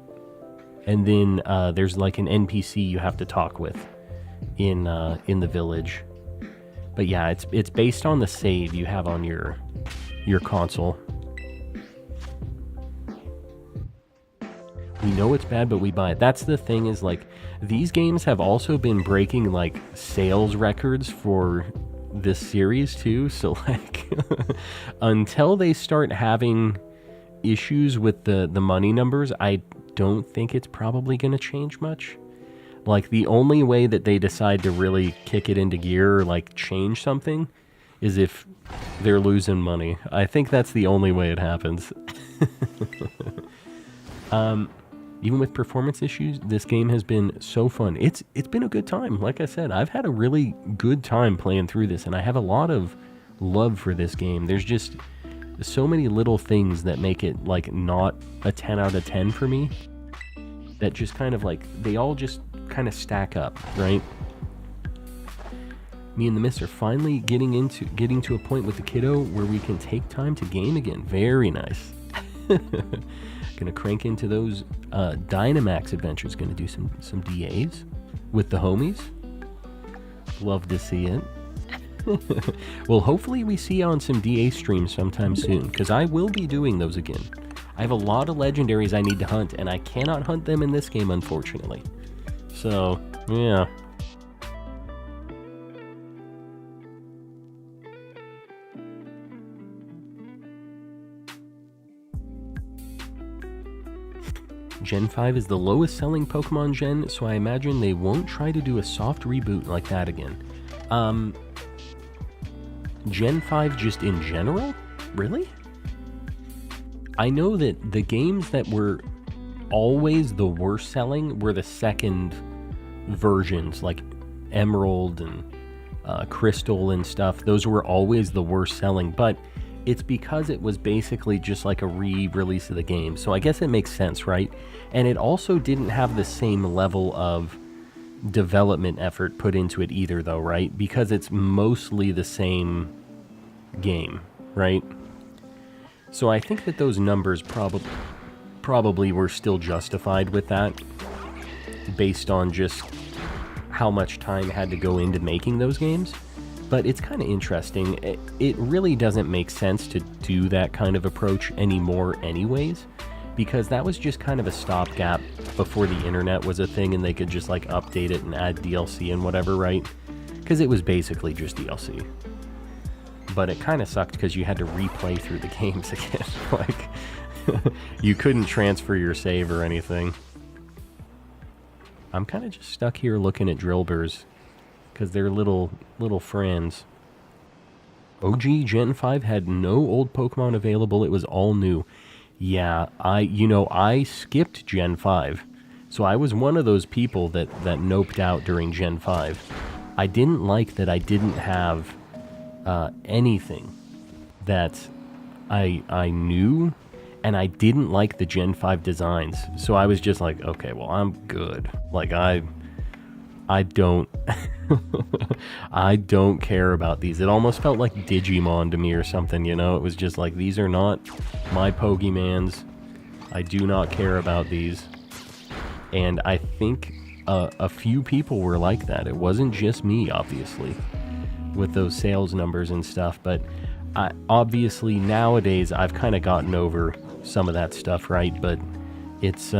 And then there's like an NPC you have to talk with in the village. But yeah, it's based on the save you have on your console. We know it's bad, but we buy it. That's the thing, is like, these games have also been breaking like sales records for this series too. So like, until they start having issues with the money numbers, I don't think it's probably going to change much. Like, the only way that they decide to really kick it into gear, or like change something, is if they're losing money. I think that's the only way it happens. Even with performance issues, this game has been so fun. It's been a good time. Like I said, I've had a really good time playing through this, and I have a lot of love for this game. There's just so many little things that make it like not a 10 out of 10 for me, that just kind of like, they all just kind of stack up, right? Me and the miss are finally getting to a point with the kiddo where we can take time to game again. Very nice. Gonna crank into those Dynamax adventures. Gonna do some DAs with the homies. Love to see it. Well, hopefully we see you on some DA streams sometime soon, because I will be doing those again. I have a lot of legendaries I need to hunt, and I cannot hunt them in this game, unfortunately. So, yeah. Gen 5 is the lowest selling Pokemon gen, so I imagine they won't try to do a soft reboot like that again. Gen 5 just in general? Really? I know that the games that were always the worst selling were the second versions, like Emerald and Crystal and stuff. Those were always the worst selling, but it's because it was basically just like a re-release of the game. So I guess it makes sense, right? And it also didn't have the same level of development effort put into it either, though, right? Because it's mostly the same game, right? So I think that those numbers probably were still justified with that, based on just how much time had to go into making those games. But it's kind of interesting. It really doesn't make sense to do that kind of approach anymore anyways, because that was just kind of a stopgap before the internet was a thing and they could just like update it and add DLC and whatever, right? Because it was basically just DLC. But it kind of sucked because you had to replay through the games again. Like, you couldn't transfer your save or anything. I'm kind of just stuck here looking at Drillburs, because they're little friends. OG Gen 5 had no old Pokemon available. It was all new. Yeah, I skipped Gen 5. So I was one of those people that noped out during Gen 5. I didn't like that I didn't have anything that I knew, and I didn't like the Gen 5 designs. So I was just like, okay, well, I'm good. Like, I don't I don't care about these. It almost felt like Digimon to me or something, you know? It was just like, these are not my Pokemans. I do not care about these. And I think a few people were like that. It wasn't just me, obviously, with those sales numbers and stuff. But obviously nowadays I've kind of gotten over some of that stuff, right? But it's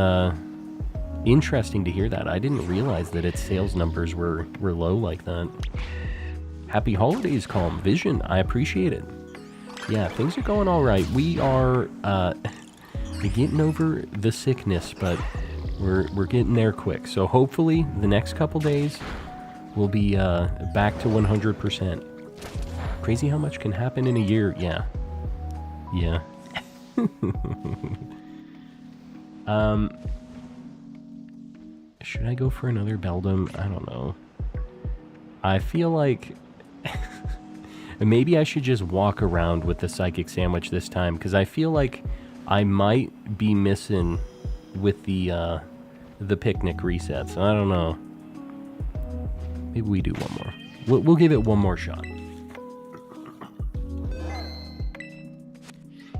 interesting to hear that. I didn't realize that its sales numbers were low like that. Happy holidays, Calm Vision. I appreciate it. Yeah, things are going all right. We are getting over the sickness, but we're getting there quick. So hopefully the next couple days we'll be back to 100%. Crazy how much can happen in a year. Yeah. Should I go for another Beldum? I don't know. I feel like maybe I should just walk around with the Psychic Sandwich this time, because I feel like I might be missing with the picnic resets. I don't know. Maybe we do one more. We'll give it one more shot.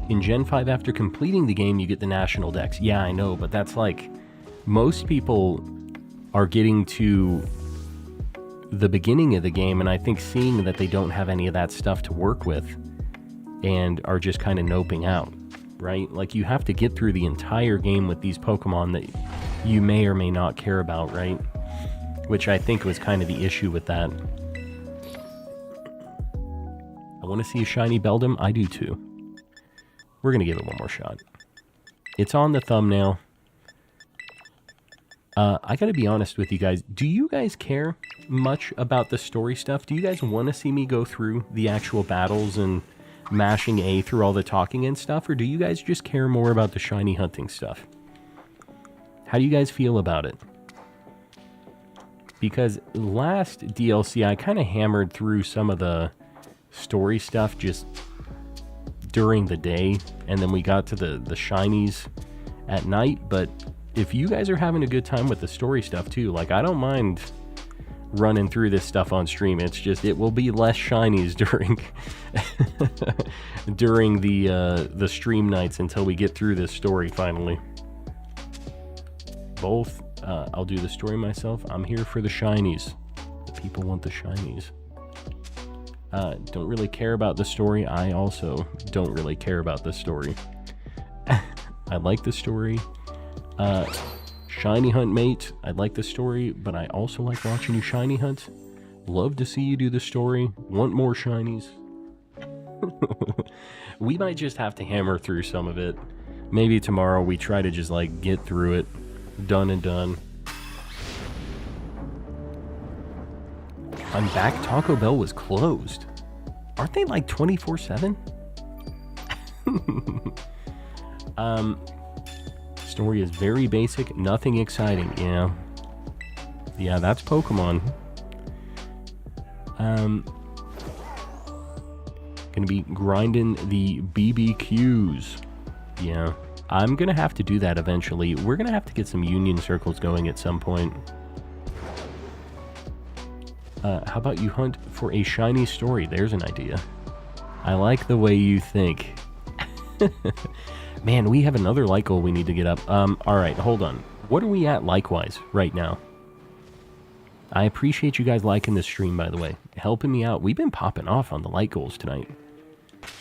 In Gen 5, after completing the game, you get the National Dex. Yeah, I know, but that's like... most people are getting to the beginning of the game, and I think seeing that they don't have any of that stuff to work with and are just kind of noping out, right? Like, you have to get through the entire game with these Pokemon that you may or may not care about, right? Which I think was kind of the issue with that. I want to see a shiny Beldum. I do too. We're going to give it one more shot. It's on the thumbnail. I gotta be honest with you guys. Do you guys care much about the story stuff? Do you guys want to see me go through the actual battles and mashing A through all the talking and stuff? Or do you guys just care more about the shiny hunting stuff? How do you guys feel about it? Because last DLC, I kind of hammered through some of the story stuff just during the day. And then we got to the shinies at night, but... if you guys are having a good time with the story stuff too, like, I don't mind running through this stuff on stream. It's just, it will be less shinies during during the stream nights until we get through this story finally. Both. I'll do the story myself. I'm here for the shinies. The people want the shinies. Don't really care about the story. I also don't really care about the story. I like the story. Shiny hunt, mate. I like the story, but I also like watching you shiny hunt. Love to see you do the story. Want more shinies. We might just have to hammer through some of it. Maybe tomorrow we try to just, like, get through it. Done and done. I'm back. Taco Bell was closed. Aren't they, like, 24/7? Story is very basic, nothing exciting. Yeah, that's Pokemon. Gonna be grinding the BBQs. Yeah, I'm gonna have to do that eventually. We're gonna have to get some union circles going at some point. How about you hunt for a shiny story? There's an idea. I like the way you think. Man, we have another like goal we need to get up. Alright, hold on. What are we at likewise right now? I appreciate you guys liking this stream, by the way. Helping me out. We've been popping off on the like goals tonight.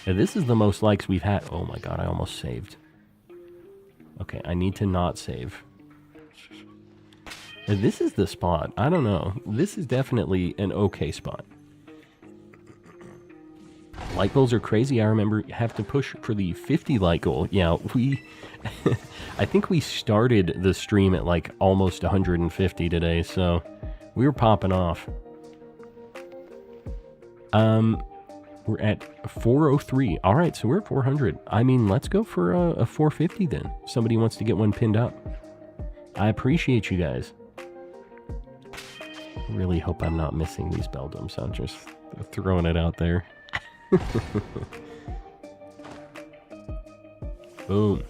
And this is the most likes we've had. Oh my god, I almost saved. Okay, I need to not save. And this is the spot. I don't know. This is definitely an okay spot. Like goals are crazy. I remember you have to push for the 50 like goal. Yeah, we... I think we started the stream at like almost 150 today, so we were popping off. We're at 403. All right, so we're at 400. I mean, let's go for a 450 then. Somebody wants to get one pinned up. I appreciate you guys. Really hope I'm not missing these Beldums. I'm just throwing it out there. Boom.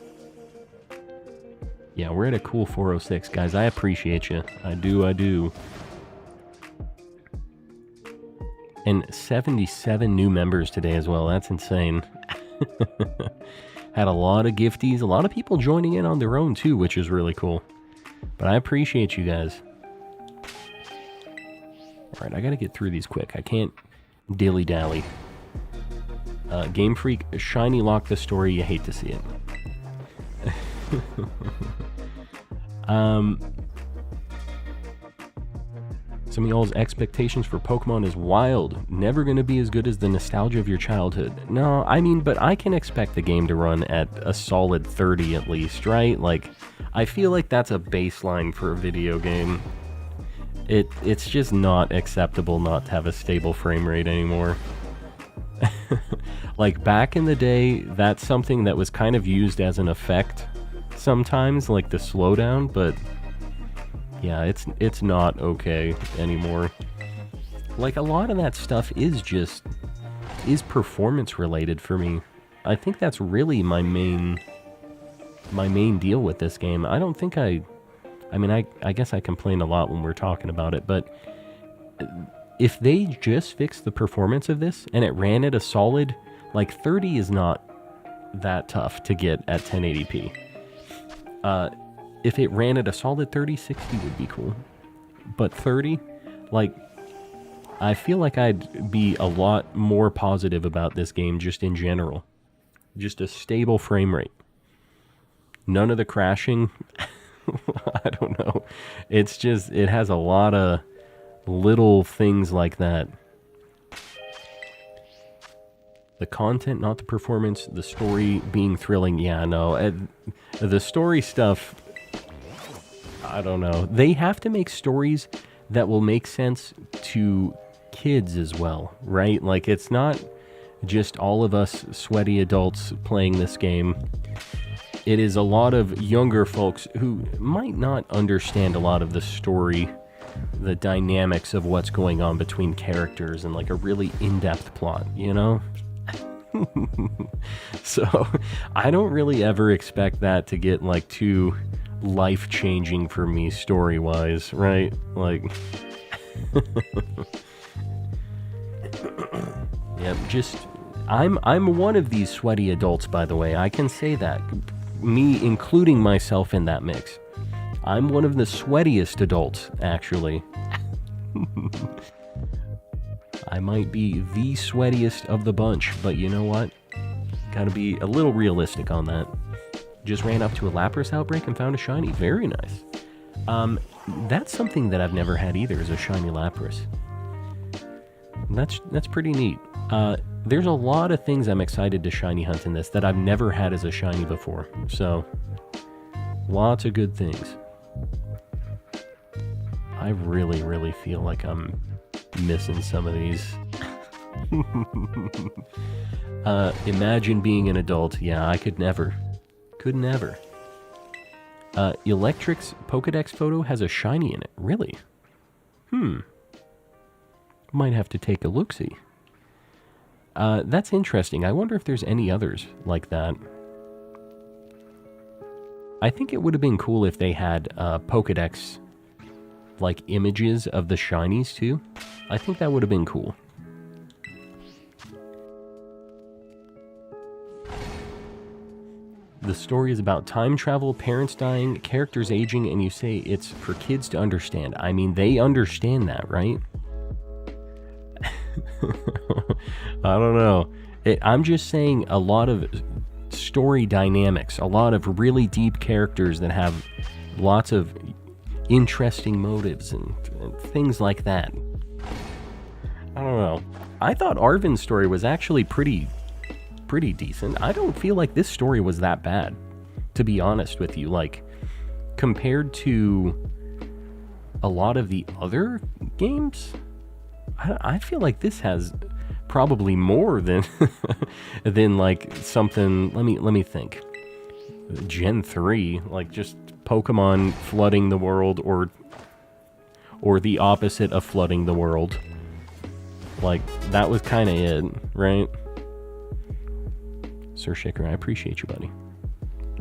Yeah, we're at a cool 406, guys. I appreciate you. I do. And 77 new members today as well. That's insane. Had a lot of gifties. A lot of people joining in on their own too, which is really cool. But I appreciate you guys. Alright, I gotta get through these quick. I can't dilly-dally. Game Freak, shiny lock the story. You hate to see it. Some of y'all's expectations for Pokemon is wild. Never gonna be as good as the nostalgia of your childhood. No, I mean, but I can expect the game to run at a solid 30 at least, right? Like, I feel like that's a baseline for a video game. It's just not acceptable not to have a stable frame rate anymore. Like, back in the day, that's something that was kind of used as an effect sometimes, like the slowdown, but yeah, it's not okay anymore. Like, a lot of that stuff is performance related for me. I think that's really my main deal with this game. I don't think I guess I complain a lot when we're talking about it, but if they just fixed the performance of this and it ran at a solid, like, 30 is not that tough to get at 1080p. If it ran at a solid 30, 60 would be cool. But 30, like, I feel like I'd be a lot more positive about this game just in general. Just a stable frame rate. None of the crashing. I don't know. It's just, it has a lot of little things like that. The content, not the performance. The story being thrilling. Yeah, no. The story stuff, I don't know. They have to make stories that will make sense to kids as well, right? Like, it's not just all of us sweaty adults playing this game. It is a lot of younger folks who might not understand a lot of the story, the dynamics of what's going on between characters, and like a really in-depth plot, you know? So I don't really ever expect that to get like too life-changing for me story-wise, right? Like, yeah, just I'm one of these sweaty adults, by the way. I can say that. Me including myself in that mix. I'm one of the sweatiest adults, actually. I might be the sweatiest of the bunch, but you know what? Gotta be a little realistic on that. Just ran up to a Lapras outbreak and found a shiny. Very nice. That's something that I've never had either, is a shiny Lapras. That's pretty neat. There's a lot of things I'm excited to shiny hunt in this that I've never had as a shiny before. So, lots of good things. I really, really feel like I'm missing some of these. Imagine being an adult. Yeah, I could never. Could never. Electric's Pokedex photo has a shiny in it. Really? Might have to take a look-see. That's interesting. I wonder if there's any others like that. I think it would have been cool if they had Pokedex, like, images of the shinies, too. I think that would have been cool. The story is about time travel, parents dying, characters aging, and you say it's for kids to understand. I mean, they understand that, right? I don't know. I'm just saying a lot of story dynamics, a lot of really deep characters that have lots of interesting motives and things like that. I don't know. I thought Arvin's story was actually pretty decent. I don't feel like this story was that bad, to be honest with you. Like, compared to a lot of the other games, I feel like this has probably more than than like something. Let me think. Gen 3, like just Pokemon flooding the world, or the opposite of flooding the world. Like, that was kind of it, right? Sir Shaker, I appreciate you, buddy.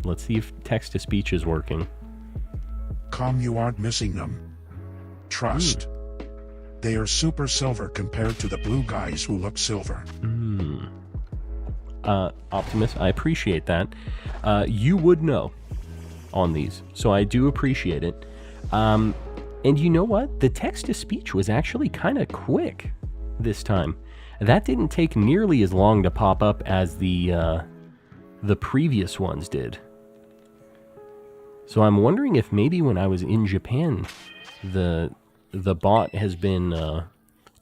Let's see if text-to-speech is working. You aren't missing them. Trust. They are super silver compared to the blue guys who look silver. Optimus, I appreciate that. You would know on these, so I do appreciate it. And you know what? The text-to-speech was actually kind of quick this time. That didn't take nearly as long to pop up as the previous ones did. So I'm wondering if maybe when I was in Japan, the bot has been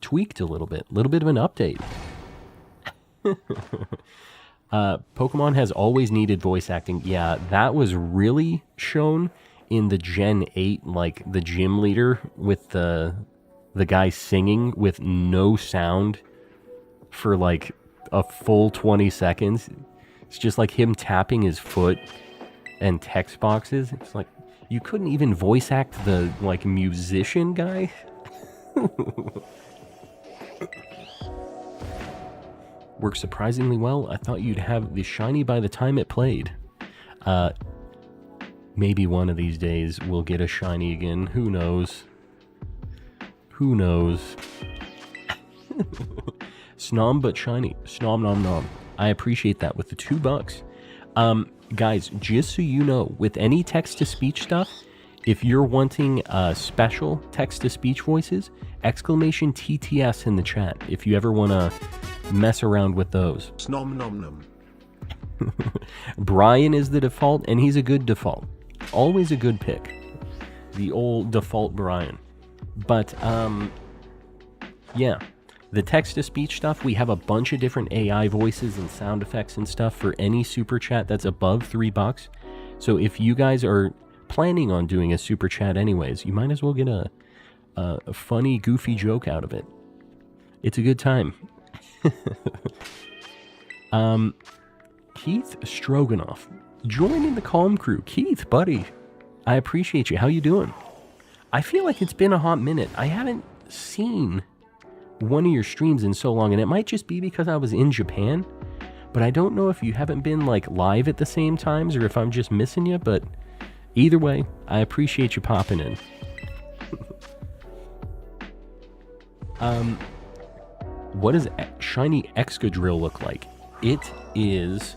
tweaked a little bit of an update. Pokemon has always needed voice acting. Yeah, that was really shown in the Gen 8, like the gym leader with the guy singing with no sound for like a full 20 seconds. It's just like him tapping his foot and text boxes. It's like, you couldn't even voice act the like musician guy. Worked surprisingly well. I thought you'd have the shiny by the time it played. Maybe one of these days we'll get a shiny again. Who knows? Who knows? Snom but shiny. Snom nom nom. I appreciate that with the $2. Guys, just so you know, with any text-to-speech stuff, if you're wanting special text-to-speech voices, exclamation TTS in the chat if you ever want to mess around with those. Snom nom nom. Brian is the default, and he's a good default. Always a good pick. The old default Brian. But, yeah. The text-to-speech stuff, we have a bunch of different AI voices and sound effects and stuff for any super chat that's above $3. So if you guys are planning on doing a super chat anyways, you might as well get a funny, goofy joke out of it. It's a good time. Keith Stroganoff, joining the Calm crew. Keith, buddy, I appreciate you. How you doing? I feel like it's been a hot minute. I haven't seen one of your streams in so long, and it might just be because I was in Japan, but I don't know if you haven't been like live at the same times or if I'm just missing you, but either way, I appreciate you popping in. What does shiny Excadrill look like? It is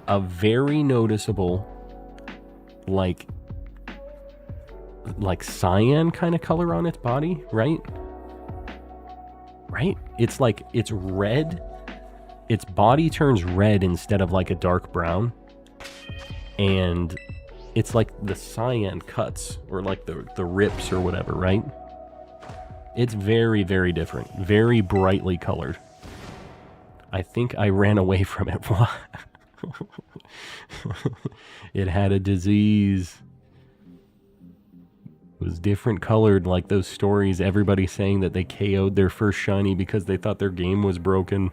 a very noticeable like cyan kind of color on its body, right? Right? It's like, it's red. Its body turns red instead of like a dark brown. And it's like the cyan cuts, or like the rips or whatever, right? It's very, very different. Very brightly colored. I think I ran away from it. It had a disease. Was different colored, like those stories, everybody saying that they KO'd their first shiny because they thought their game was broken.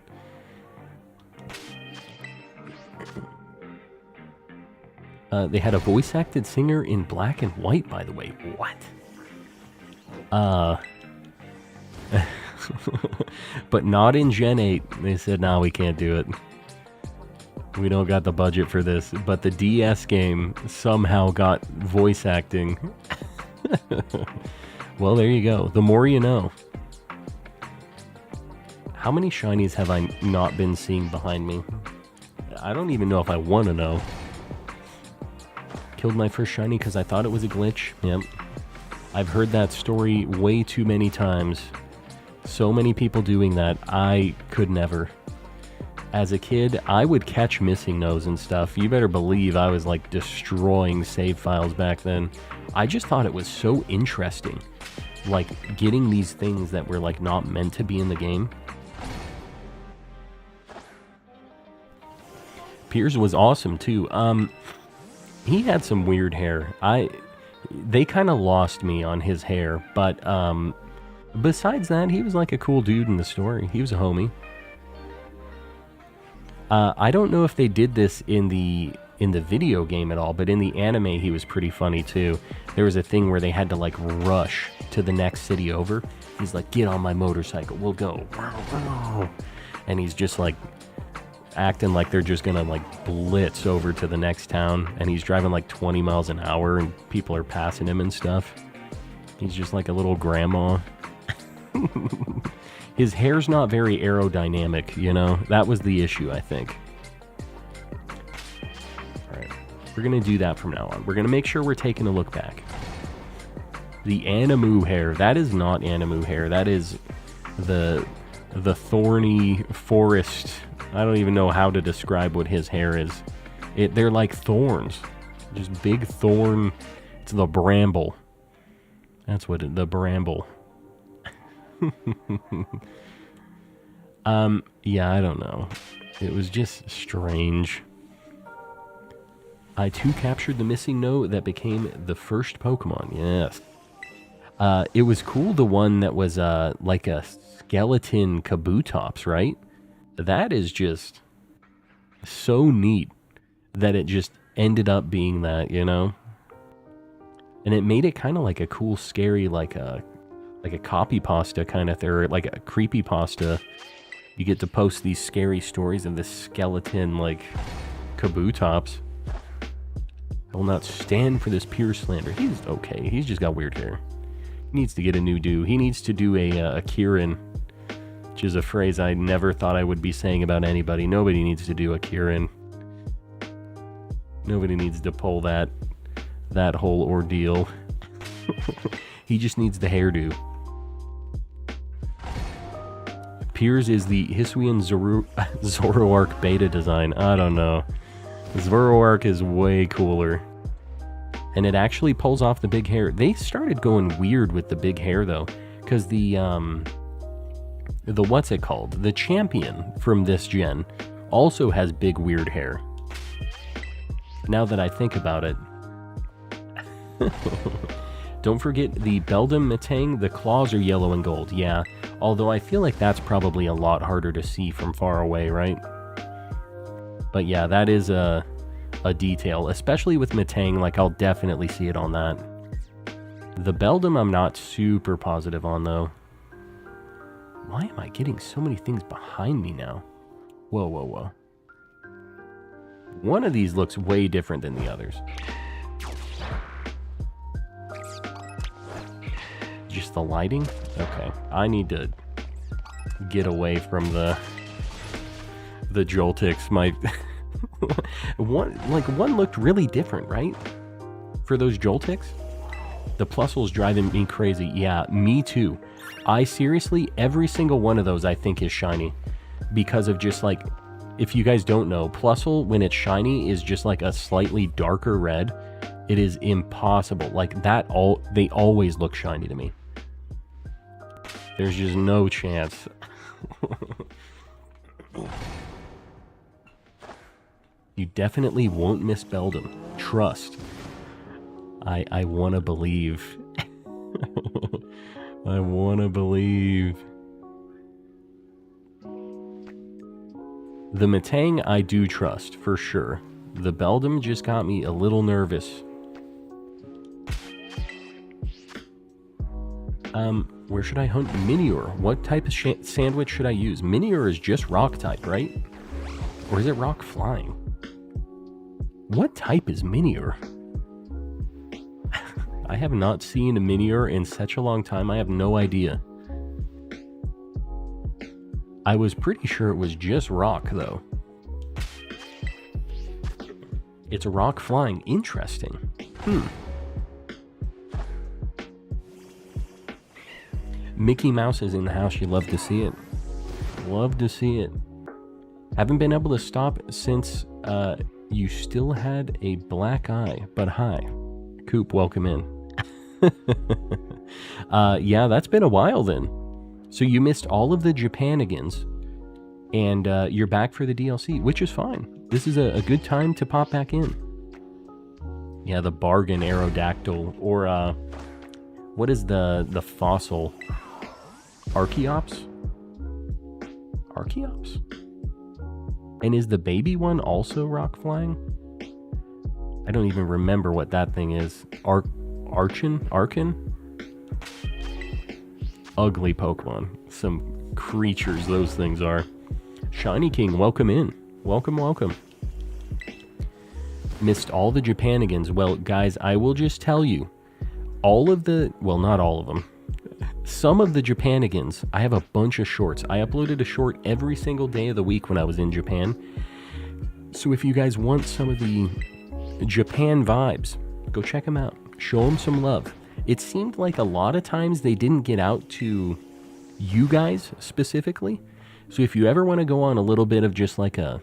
They had a voice-acted singer in black and white, by the way. What? But not in Gen 8. They said, nah, we can't do it. We don't got the budget for this. But the DS game somehow got voice acting. Well, there you go. The more you know. How many shinies have I not been seeing behind me? I don't even know if I want to know. Killed my first shiny because I thought it was a glitch. Yep. I've heard that story way too many times. So many people doing that. I could never. As a kid, I would catch missing no's and stuff. You better believe I was like destroying save files back then. I just thought it was so interesting, like getting these things that were like not meant to be in the game. Piers was awesome too. He had some weird hair. They kind of lost me on his hair, but besides that, he was like a cool dude in the story. He was a homie. I don't know if they did this in the video game at all, but in the anime he was pretty funny too. There was a thing where they had to like rush to the next city over. He's like, get on my motorcycle, we'll go. And he's just like acting like they're just gonna like blitz over to the next town, and he's driving like 20 miles an hour and people are passing him and stuff. He's just like a little grandma. His hair's not very aerodynamic, you know? That was the issue, I think. Alright, we're gonna do that from now on. We're gonna make sure we're taking a look back. The Animu hair, that is not Animu hair. That is the thorny forest. I don't even know how to describe what his hair is. They're like thorns. Just big thorn. It's the bramble. That's what the bramble. Yeah, I don't know. It was just strange. I too captured the missing note that became the first Pokemon. Yes. It was cool, the one that was like a skeleton Kabutops, right? That is just so neat that it just ended up being that, you know? And it made it kind of like a cool, scary, like a copy pasta kind of thing, or like a creepy pasta. You get to post these scary stories of this skeleton, like, Kabutops. I will not stand for this pure slander. He's okay. He's just got weird hair. He needs to get a new do. He needs to do a Kieran, which is a phrase I never thought I would be saying about anybody. Nobody needs to do a Kieran. Nobody needs to pull that whole ordeal. He just needs the hairdo. Piers is the Hisuian Zoroark beta design. I don't know. Zoroark is way cooler. And it actually pulls off the big hair. They started going weird with the big hair though, because the what's it called? The champion from this gen also has big weird hair. Now that I think about it. Don't forget the Beldum Metang, the claws are yellow and gold, yeah. Although I feel like that's probably a lot harder to see from far away, right? But yeah, that is a detail, especially with Metang, like I'll definitely see it on that. The Beldum I'm not super positive on though. Why am I getting so many things behind me now? Whoa, whoa, whoa. One of these looks way different than the others. Just the lighting? Okay. I need to get away from the Joltix. My one looked really different, right? For those Joltix? The Plusle's driving me crazy. Yeah, me too. I seriously, every single one of those I think is shiny. Because of just like, if you guys don't know, Plusle, when it's shiny, is just like a slightly darker red. It is impossible. Like that, they always look shiny to me. There's just no chance. You definitely won't miss Beldum. Trust. I want to believe. I want to believe. The Metang I do trust, for sure. The Beldum just got me a little nervous. Where should I hunt Minior? What type of sandwich should I use? Minior is just rock type, right? Or is it rock flying? What type is Minior? I have not seen a Minior in such a long time. I have no idea. I was pretty sure it was just rock, though. It's a rock flying. Interesting. Mickey Mouse is in the house. You love to see it. Love to see it. Haven't been able to stop since you still had a black eye. But hi. Coop, welcome in. Yeah, that's been a while then. So you missed all of the Japanigans. And you're back for the DLC, which is fine. This is a good time to pop back in. Yeah, the bargain Aerodactyl. Or, what is the fossil? Archeops? Archeops? And is the baby one also rock flying? I don't even remember what that thing is. Archon? Ugly Pokemon. Some creatures those things are. Shiny King, welcome in. Welcome, welcome. Missed all the Japanigans. Well, guys, I will just tell you, all of the, well, not all of them, some of the Japanigans, I have a bunch of shorts. I uploaded a short every single day of the week when I was in Japan. So if you guys want some of the Japan vibes, go check them out. Show them some love. It seemed like a lot of times they didn't get out to you guys specifically. So if you ever want to go on a little bit of just like a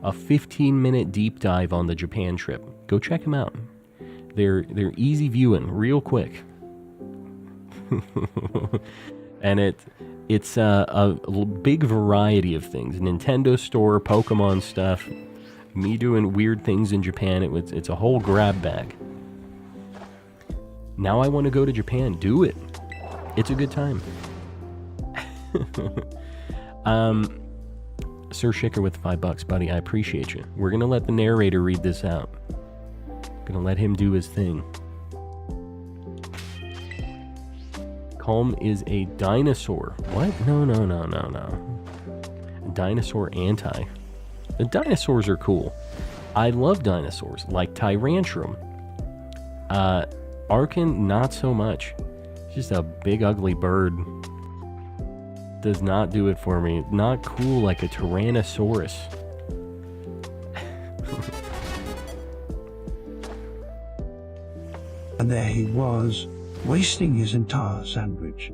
15-minute deep dive on the Japan trip, go check them out. They're easy viewing, real quick. And it's a big variety of things. Nintendo store, Pokemon stuff, me doing weird things in Japan. It's a whole grab bag. Now I want to go to Japan. Do it. It's a good time. Sir Shicker with $5, buddy. I appreciate you. We're going to let the narrator read this out. Gonna let him do his thing. Calm is a dinosaur. What? No. Dinosaur anti. The dinosaurs are cool. I love dinosaurs, like Tyrantrum. Archon, not so much. Just a big ugly bird. Does not do it for me. Not cool like a Tyrannosaurus. And there he was, wasting his entire sandwich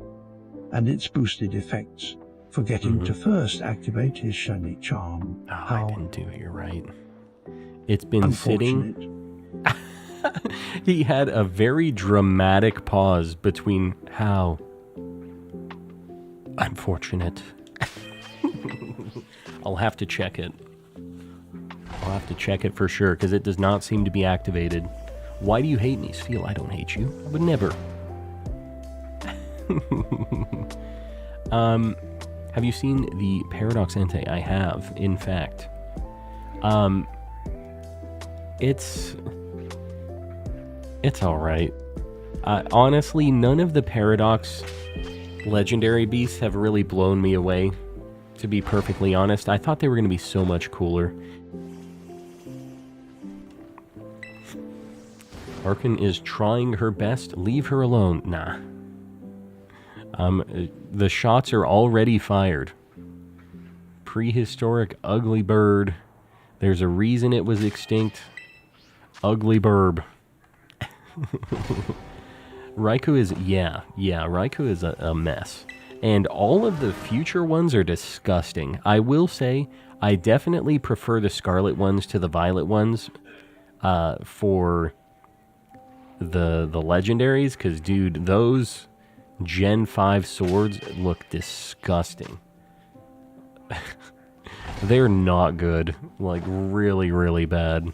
and its boosted effects, forgetting to first activate his shiny charm. Oh, I didn't do it, you're right. It's been sitting. He had a very dramatic pause between how unfortunate. I'll have to check it. I'll have to check it for sure, because it does not seem to be activated. Why do you hate me? Feel I don't hate you. I would never. Have you seen the Paradox Entei? I have, in fact. It's alright. Honestly, none of the Paradox legendary beasts have really blown me away, to be perfectly honest. I thought they were going to be so much cooler. Archon is trying her best. Leave her alone. Nah. The shots are already fired. Prehistoric ugly bird. There's a reason it was extinct. Ugly burb. Raikou is, yeah, Raikou is a mess. And all of the future ones are disgusting. I will say, I definitely prefer the Scarlet ones to the Violet ones for the legendaries, because, dude, those Gen 5 swords look disgusting. They're not good. Like, really, really bad.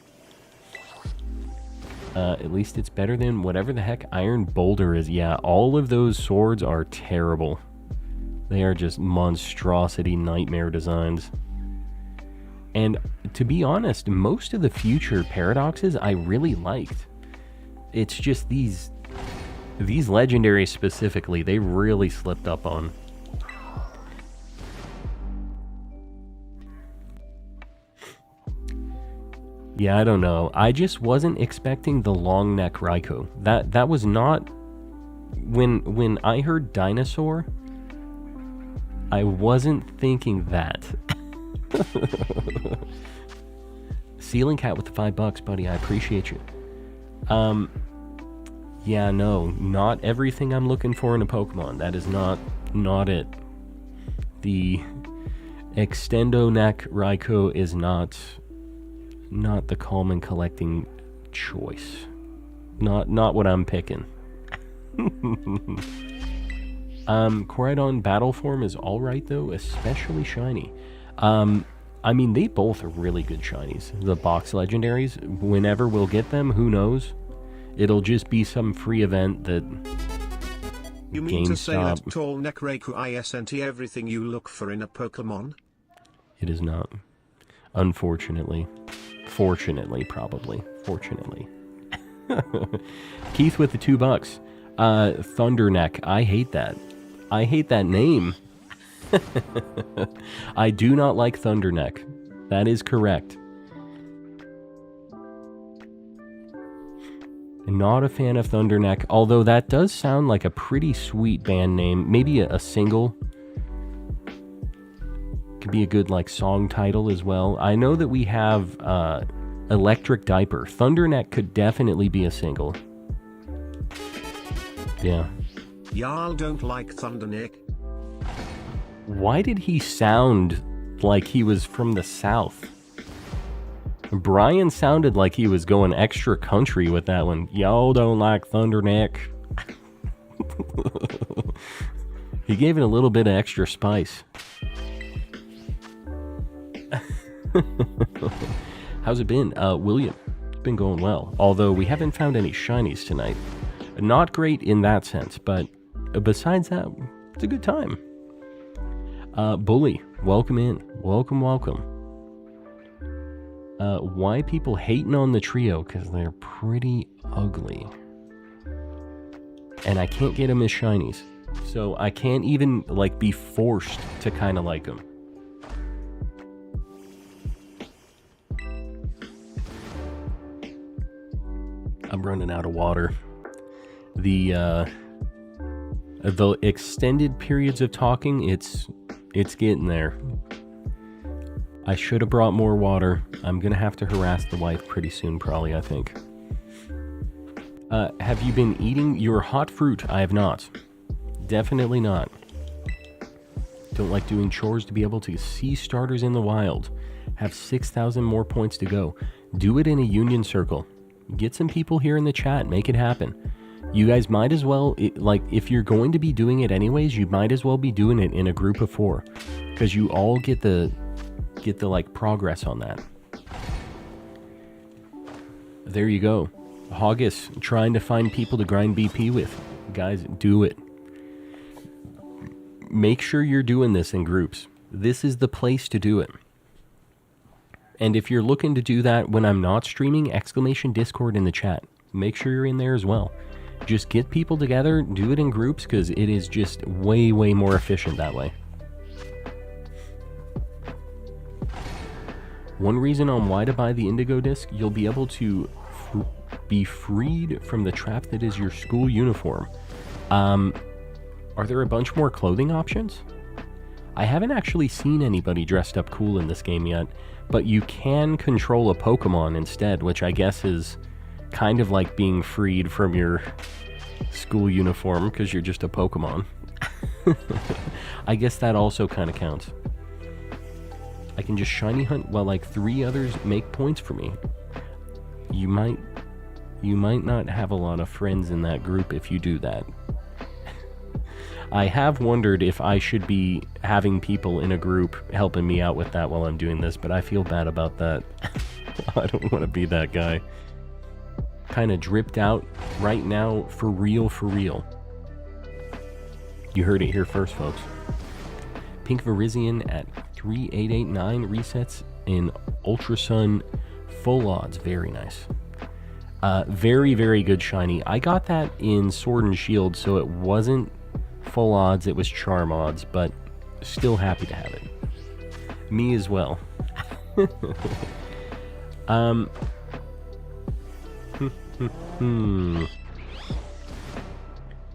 At least it's better than whatever the heck Iron Boulder is. Yeah, all of those swords are terrible. They are just monstrosity nightmare designs. And to be honest, most of the future Paradoxes I really liked. It's just these legendaries specifically, they really slipped up on. Yeah, I don't know. I just wasn't expecting the long neck Raikou. That was not... When I heard dinosaur, I wasn't thinking that. Ceiling Cat with the $5, buddy. I appreciate you. Yeah, no. Not everything I'm looking for in a Pokemon. That is not it. The Extendo neck Raikou is not the calm and collecting choice. Not what I'm picking. Koraidon battle form is alright though, especially shiny. I mean, they both are really good shinies. The box legendaries, whenever we'll get them, who knows? It'll just be some free event that You mean to say that tall neck Raikou isn't everything you look for in a Pokemon? It is not. Unfortunately. Fortunately, probably. Fortunately. Keith with the $2. Thunderneck. I hate that. I hate that name. I do not like Thunderneck. That is correct. Not a fan of Thunderneck, although that does sound like a pretty sweet band name. Maybe a single. Could be a good like song title as well. I know that we have Electric Diaper. Thunderneck could definitely be a single. Yeah. Y'all don't like Thunderneck? Why did he sound like he was from the South? Brian sounded like he was going extra country with that one. Y'all don't like Thunderneck. He gave it a little bit of extra spice. How's it been? William, it's been going well. Although we haven't found any shinies tonight. Not great in that sense, but besides that, it's a good time. Bully, welcome in. Welcome, welcome. Why people hating on the trio? Because they're pretty ugly. And I can't get them as shinies. So I can't even, like, be forced to kind of like them. I'm running out of water. The extended periods of talking, it's getting there. I should have brought more water. I'm gonna have to harass the wife pretty soon, probably, I think. Have you been eating your hot fruit? I have not. Definitely not. Don't like doing chores to be able to see starters in the wild. Have 6,000 more points to go. Do it in a union circle. Get some people here in the chat. Make it happen. You guys might as well, like, if you're going to be doing it anyways, you might as well be doing it in a group of 4. Because you all get the like progress on that. There you go. Hoggus trying to find people to grind BP with. Guys, do it. Make sure you're doing this in groups. This is the place to do it. And if you're looking to do that when I'm not streaming, exclamation Discord in the chat. Make sure you're in there as well. Just get people together, do it in groups, because it is just way, way more efficient that way. One reason on why to buy the Indigo Disk, you'll be able to be freed from the trap that is your school uniform. Are there a bunch more clothing options? I haven't actually seen anybody dressed up cool in this game yet, but you can control a Pokemon instead, which I guess is kind of like being freed from your school uniform because you're just a Pokemon. I guess that also kind of counts. I can just shiny hunt while like 3 others make points for me. You might not have a lot of friends in that group if you do that. I have wondered if I should be having people in a group helping me out with that while I'm doing this, but I feel bad about that. I don't want to be that guy. Kind of dripped out right now, for real, for real. You heard it here first, folks. Pink Virizion at 3889 resets in Ultra Sun full odds. Very nice. Very, very good shiny. I got that in Sword and Shield, so it wasn't full odds, it was charm odds, but still happy to have it. Me as well. You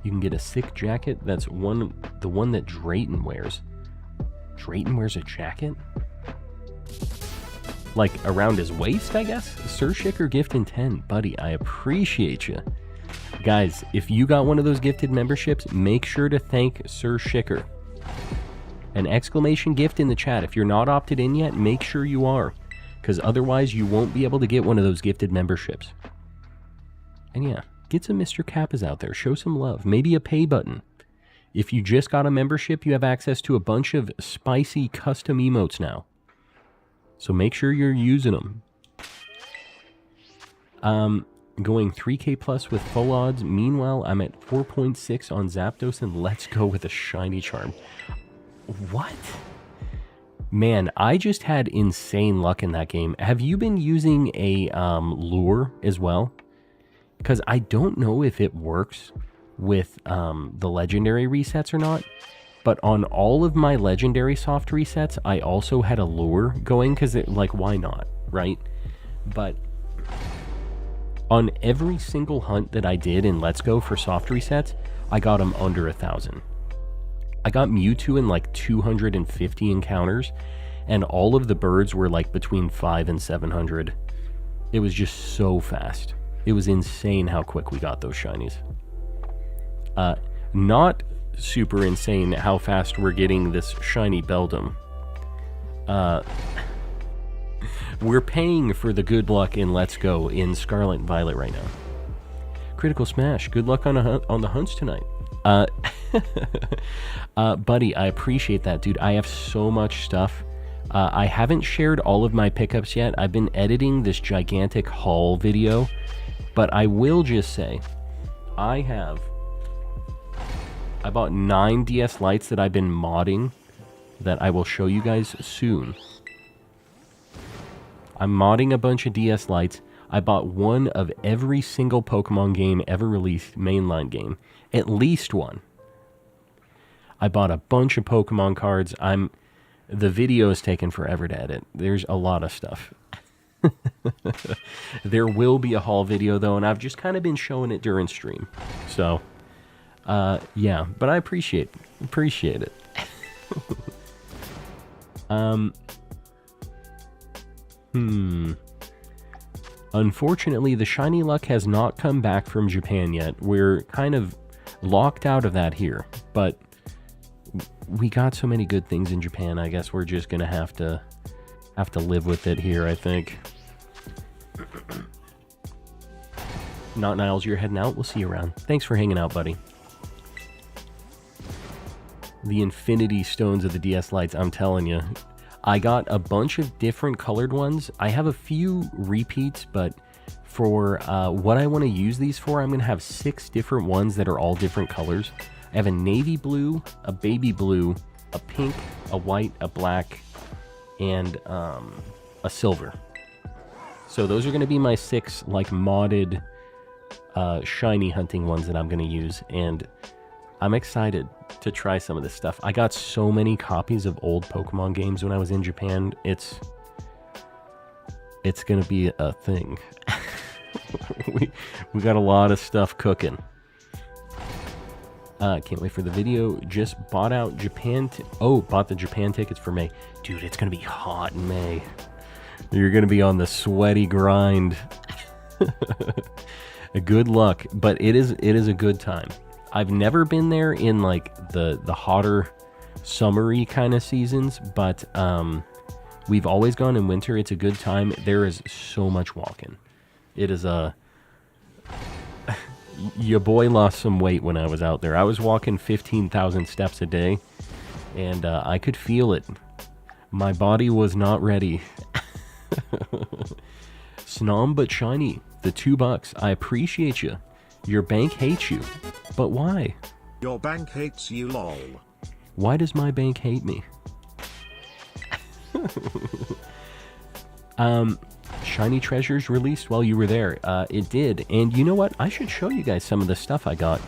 can get a sick jacket. That's the one that Drayton wears. Drayton wears a jacket? Like around his waist, I guess? Sir Shicker gift in 10. Buddy, I appreciate you. Guys, if you got one of those gifted memberships, make sure to thank Sir Shicker. An exclamation gift in the chat. If you're not opted in yet, make sure you are. Because otherwise you won't be able to get one of those gifted memberships. And yeah, get some Mr. Kappas out there. Show some love. Maybe a pay button. If you just got a membership, you have access to a bunch of spicy custom emotes now. So make sure you're using them. Going 3K plus with full odds. Meanwhile, I'm at 4.6 on Zapdos, and let's go with a shiny charm. What? Man, I just had insane luck in that game. Have you been using a lure as well? Because I don't know if it works with the legendary resets or not. But on all of my legendary soft resets, I also had a lure going because like, why not, right? But on every single hunt that I did in Let's Go for soft resets, I got them under 1,000. I got Mewtwo in like 250 encounters, and all of the birds were like between 500 and 700. It was just so fast. It was insane how quick we got those shinies. Not super insane how fast we're getting this shiny Beldum. We're paying for the good luck in Let's Go in Scarlet and Violet right now. Critical Smash, good luck on the hunts tonight. Buddy, I appreciate that, dude. I have so much stuff. I haven't shared all of my pickups yet. I've been editing this gigantic haul video, but I will just say, I bought 9 DS Lites that I've been modding that I will show you guys soon. I'm modding a bunch of DS Lites. I bought one of every single Pokemon game ever released, mainline game. At least one. I bought a bunch of Pokemon cards. The video is taking forever to edit. There's a lot of stuff. There will be a haul video though, and I've just kind of been showing it during stream. So, yeah, but I appreciate it. Unfortunately, the shiny luck has not come back from Japan yet. We're kind of locked out of that here, but we got so many good things in Japan. I guess we're just gonna have to live with it here, I think. Not Niles, you're heading out. We'll see you around. Thanks for hanging out, buddy. The Infinity Stones of the DS Lites, I'm telling you. I got a bunch of different colored ones. I have a few repeats, but for what I want to use these for, I'm going to have 6 different ones that are all different colors. I have a navy blue, a baby blue, a pink, a white, a black, and a silver. So those are going to be my 6 like modded shiny hunting ones that I'm going to use, and I'm excited to try some of this stuff. I got so many copies of old Pokemon games when I was in Japan. It's going to be a thing. we got a lot of stuff cooking. Can't wait for the video. Just bought out Japan. Bought the Japan tickets for May. Dude, it's going to be hot in May. You're going to be on the sweaty grind. Good luck, but it is a good time. I've never been there in like the hotter, summery kind of seasons, but we've always gone in winter. It's a good time. There is so much walking. It is your boy lost some weight when I was out there. I was walking 15,000 steps a day, and I could feel it. My body was not ready. Snom but shiny. The $2. I appreciate you. Your bank hates you. But why? Your bank hates you, lol. Why does my bank hate me? Shiny Treasures released while you were there. It did. And you know what? I should show you guys some of the stuff I got.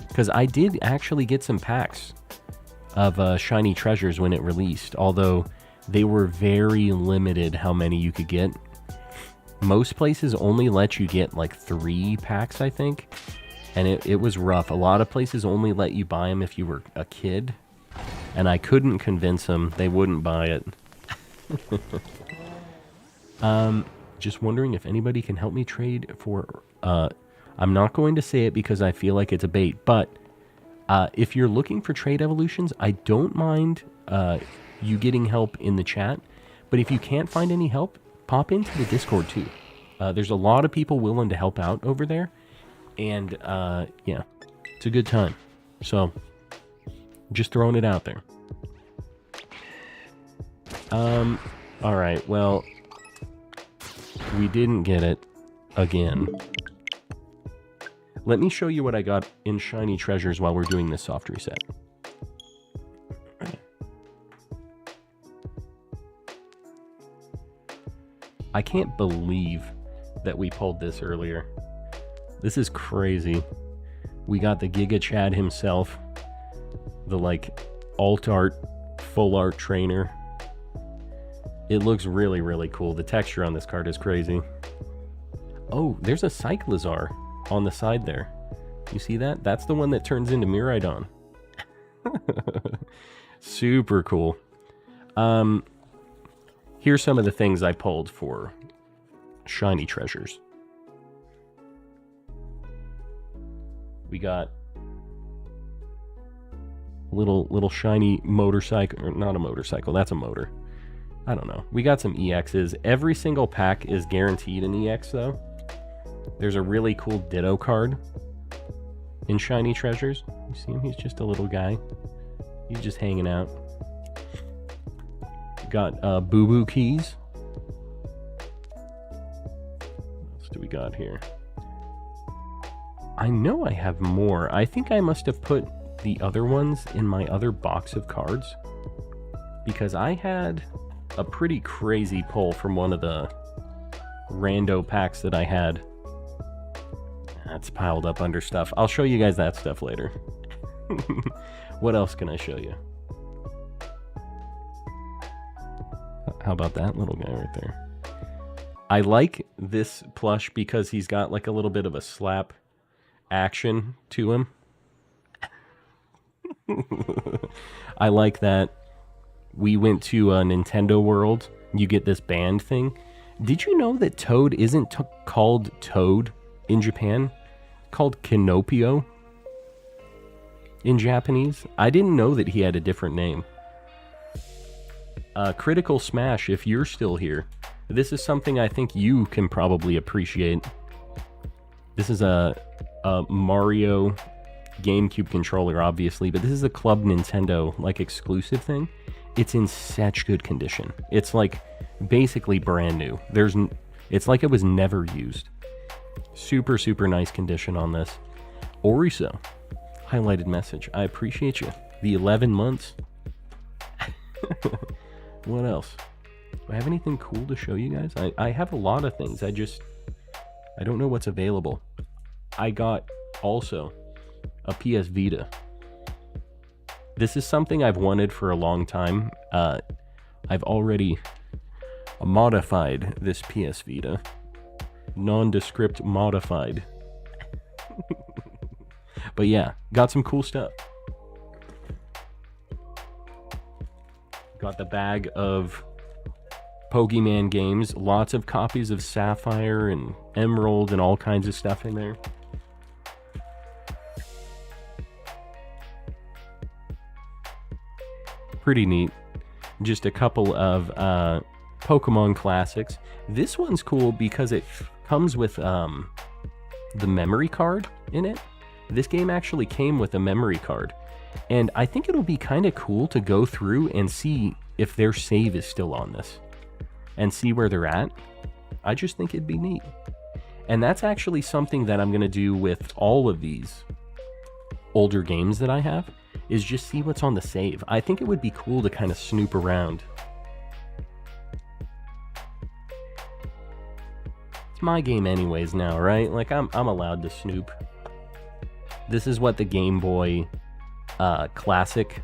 Because I did actually get some packs of Shiny Treasures when it released. Although they were very limited how many you could get. Most places only let you get like 3 packs, I think. And it was rough. A lot of places only let you buy them if you were a kid. And I couldn't convince them. They wouldn't buy it. Just wondering if anybody can help me trade for... I'm not going to say it because I feel like it's a bait. But if you're looking for trade evolutions, I don't mind you getting help in the chat. But if you can't find any help, pop into the Discord too. There's a lot of people willing to help out over there. And, yeah, it's a good time. So, just throwing it out there. Alright, well, we didn't get it again. Let me show you what I got in Shiny Treasures while we're doing this soft reset. I can't believe that we pulled this earlier. This is crazy. We got the Giga Chad himself, the like alt art, full art trainer. It looks really, really cool. The texture on this card is crazy. Oh, there's a Cyclizar on the side there. You see that? That's the one that turns into Miraidon. Super cool. Here's some of the things I pulled for shiny treasures. We got little shiny motorcycle, or not a motorcycle, that's a motor. I don't know. We got some EXs. Every single pack is guaranteed an EX though. There's a really cool Ditto card in shiny treasures. You see him? He's just a little guy. He's just hanging out. Got Boo Boo keys. What else do we got here? I know I have more. I think I must have put the other ones in my other box of cards, because I had a pretty crazy pull from one of the rando packs that I had. That's piled up under stuff. I'll show you guys that stuff later. What else can I show you? How about that little guy right there? I like this plush because he's got like a little bit of a slap action to him. I like that. We went to a Nintendo World. You get this band thing. Did you know that Toad isn't called Toad in Japan? It's called Kinopio in Japanese. I didn't know that he had a different name. Critical Smash, if you're still here, this is something I think you can probably appreciate. This is a Mario GameCube controller, obviously, but this is a Club Nintendo like exclusive thing. It's in such good condition. It's like basically brand new. It's like it was never used. Super, super nice condition on this. Oriso, highlighted message. I appreciate you. The 11 months. What else? Do I have anything cool to show you guys? I have a lot of things. I don't know what's available. I got also a PS Vita. This is something I've wanted for a long time. I've already modified this PS Vita. Nondescript modified. But yeah, got some cool stuff. Got the bag of Pokemon games. Lots of copies of Sapphire and Emerald and all kinds of stuff in there. Pretty neat. Just a couple of Pokemon classics. This one's cool because it comes with the memory card in it. This game actually came with a memory card. And I think it'll be kind of cool to go through and see if their save is still on this. And see where they're at. I just think it'd be neat. And that's actually something that I'm going to do with all of these older games that I have. Is just see what's on the save. I think it would be cool to kind of snoop around. It's my game anyways now, right? Like I'm allowed to snoop. This is what the Game Boy Classic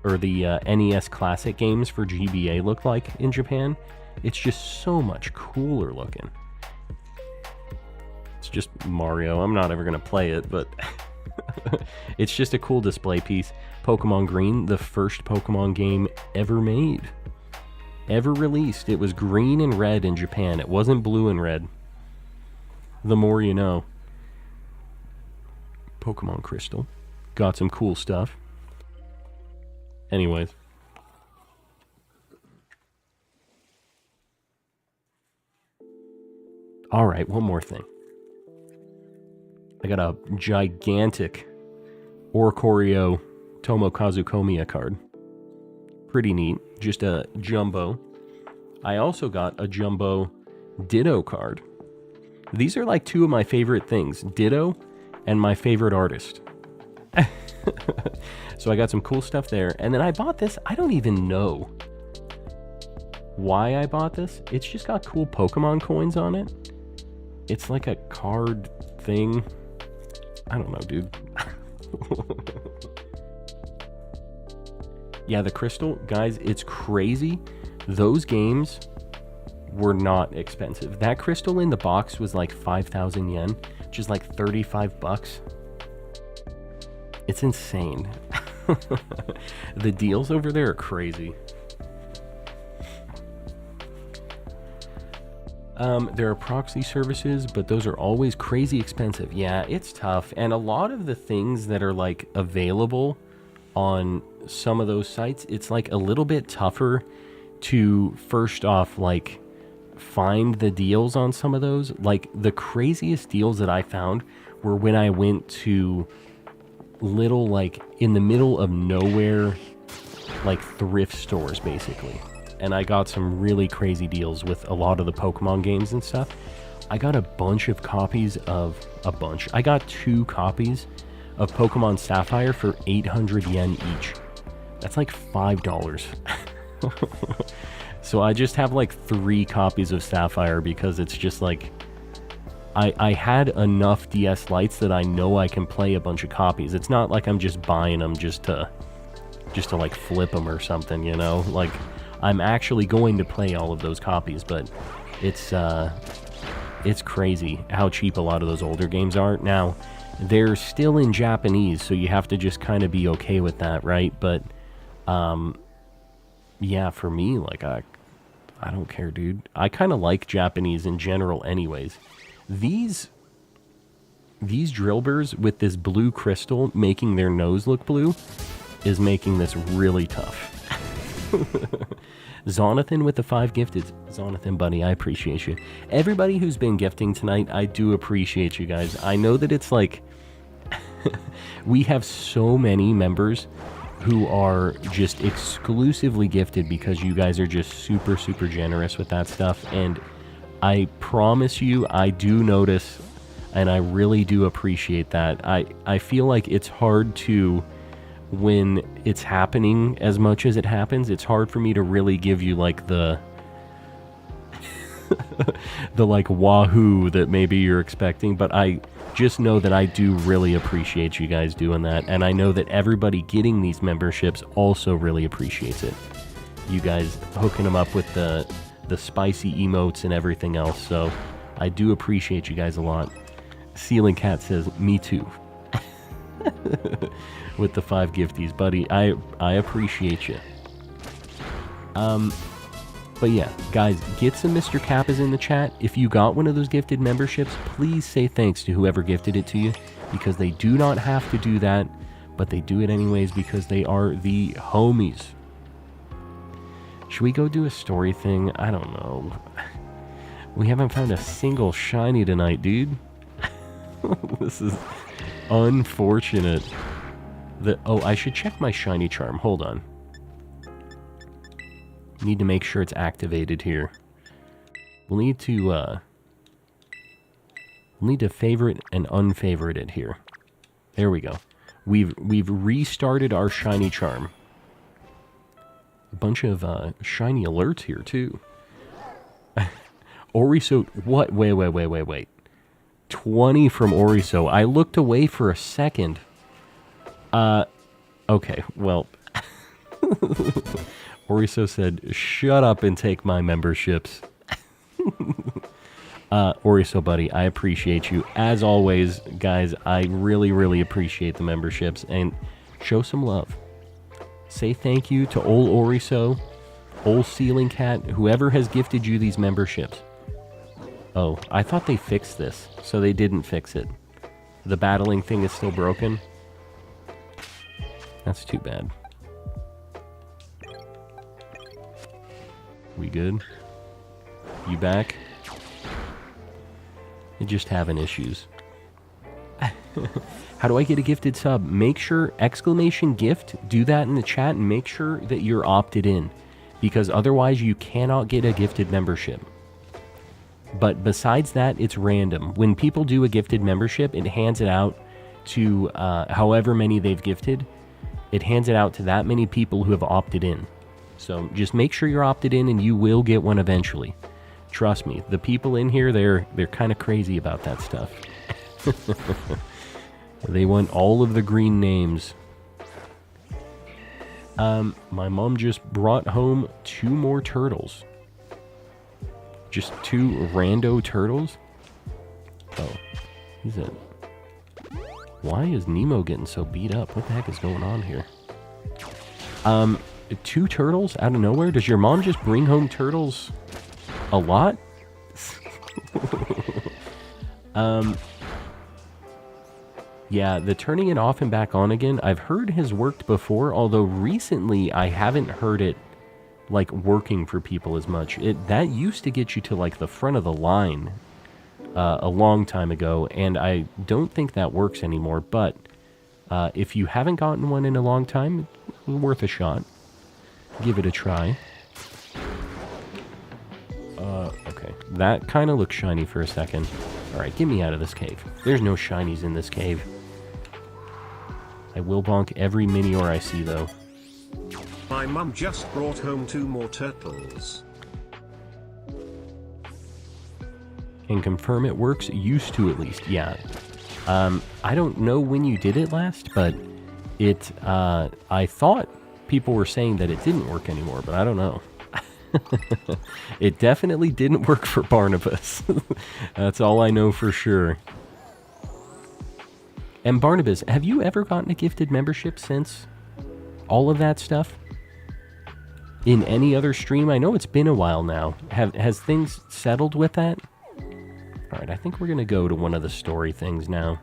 or the NES Classic games for GBA look like in Japan. It's just so much cooler looking. It's just Mario. I'm not ever gonna play it, but it's just a cool display piece. Pokemon Green, the first Pokemon game ever made. Ever released. It was green and red in Japan. It wasn't blue and red. The more you know. Pokemon Crystal. Got some cool stuff. Anyways. Alright, one more thing. I got a gigantic Oricorio Tomokazu Komiya card. Pretty neat. Just a jumbo. I also got a jumbo Ditto card. These are like two of my favorite things. Ditto and my favorite artist. So I got some cool stuff there. And then I bought this. I don't even know why I bought this. It's just got cool Pokemon coins on it. It's like a card thing. I don't know, dude. Yeah, the crystal, guys, it's crazy. Those games were not expensive. That crystal in the box was like 5,000 yen, which is like 35 bucks. It's insane. The deals over there are crazy. There are proxy services, but those are always crazy expensive. Yeah, it's tough. And a lot of the things that are like available on some of those sites, it's like a little bit tougher to first off like find the deals on some of those. Like the craziest deals that I found were when I went to little like in the middle of nowhere like thrift stores basically, and I got some really crazy deals with a lot of the Pokemon games and stuff. I got a bunch of copies of I got 2 copies of Pokemon Sapphire for 800 yen each. That's like $5. So I just have like 3 copies of Sapphire because it's just like I had enough DS Lights that I know I can play a bunch of copies. It's not like I'm just buying them just to like flip them or something, you know? Like I'm actually going to play all of those copies, but it's crazy how cheap a lot of those older games are. Now, they're still in Japanese, so you have to just kind of be okay with that, right? But yeah, for me, like I don't care, dude. I kind of like Japanese in general anyways. These drillburs with this blue crystal making their nose look blue is making this really tough. Zonathan with the 5 gifted. Zonathan, buddy, I appreciate you. Everybody who's been gifting tonight, I do appreciate you guys. I know that it's like we have so many members who are just exclusively gifted because you guys are just super, super generous with that stuff. And I promise you, I do notice, and I really do appreciate that. I feel like it's hard to, when it's happening as much as it happens, it's hard for me to really give you like the the like wahoo that maybe you're expecting, but I just know that I do really appreciate you guys doing that, and I know that everybody getting these memberships also really appreciates it. You guys hooking them up with the spicy emotes and everything else, so I do appreciate you guys a lot. Ceiling Cat says, me too. With the 5 gifties, buddy. I appreciate you. But yeah, guys, get some Mr. Kappas in the chat. If you got one of those gifted memberships, please say thanks to whoever gifted it to you, because they do not have to do that, but they do it anyways because they are the homies. Should we go do a story thing? I don't know. We haven't found a single shiny tonight, dude. This is unfortunate. Oh, I should check my shiny charm. Hold on. Need to make sure it's activated here. We'll need to favorite and unfavorite it here. There we go. We've restarted our shiny charm. A bunch of shiny alerts here too. Oriso, what? Wait. 20 from Oriso. I looked away for a second. Okay, well. Oriso said, shut up and take my memberships. Oriso, buddy, I appreciate you. As always, guys, I really, really appreciate the memberships. And show some love. Say thank you to old Oriso, old Ceiling Cat, whoever has gifted you these memberships. Oh, I thought they fixed this, so they didn't fix it. The battling thing is still broken. That's too bad. We good? You back? You're just having issues. How do I get a gifted sub? Make sure, exclamation gift, do that in the chat and make sure that you're opted in. Because otherwise you cannot get a gifted membership. But besides that, it's random. When people do a gifted membership, it hands it out to however many they've gifted. It hands it out to that many people who have opted in. So just make sure you're opted in and you will get one eventually. Trust me, the people in here, they're kind of crazy about that stuff. They want all of the green names. My mom just brought home 2 more turtles. Just 2 rando turtles? Oh, he's a... Why is Nemo getting so beat up? What the heck is going on here? 2 turtles out of nowhere? Does your mom just bring home turtles a lot? Yeah, the turning it off and back on again, I've heard has worked before, although recently I haven't heard it, like, working for people as much. That used to get you to, like, the front of the line a long time ago, and I don't think that works anymore, but if you haven't gotten one in a long time, worth a shot. Give it a try. Okay, that kind of looks shiny for a second. Alright, get me out of this cave. There's no shinies in this cave. I will bonk every Minior I see, though. My mum just brought home 2 more turtles. Can confirm it works, used to at least, yeah. I don't know when you did it last, but it, I thought people were saying that it didn't work anymore, but I don't know. It definitely didn't work for Barnabas. That's all I know for sure. And Barnabas, have you ever gotten a gifted membership since all of that stuff? In any other stream? I know it's been a while now. Has things settled with that? Alright, I think we're going to go to one of the story things now.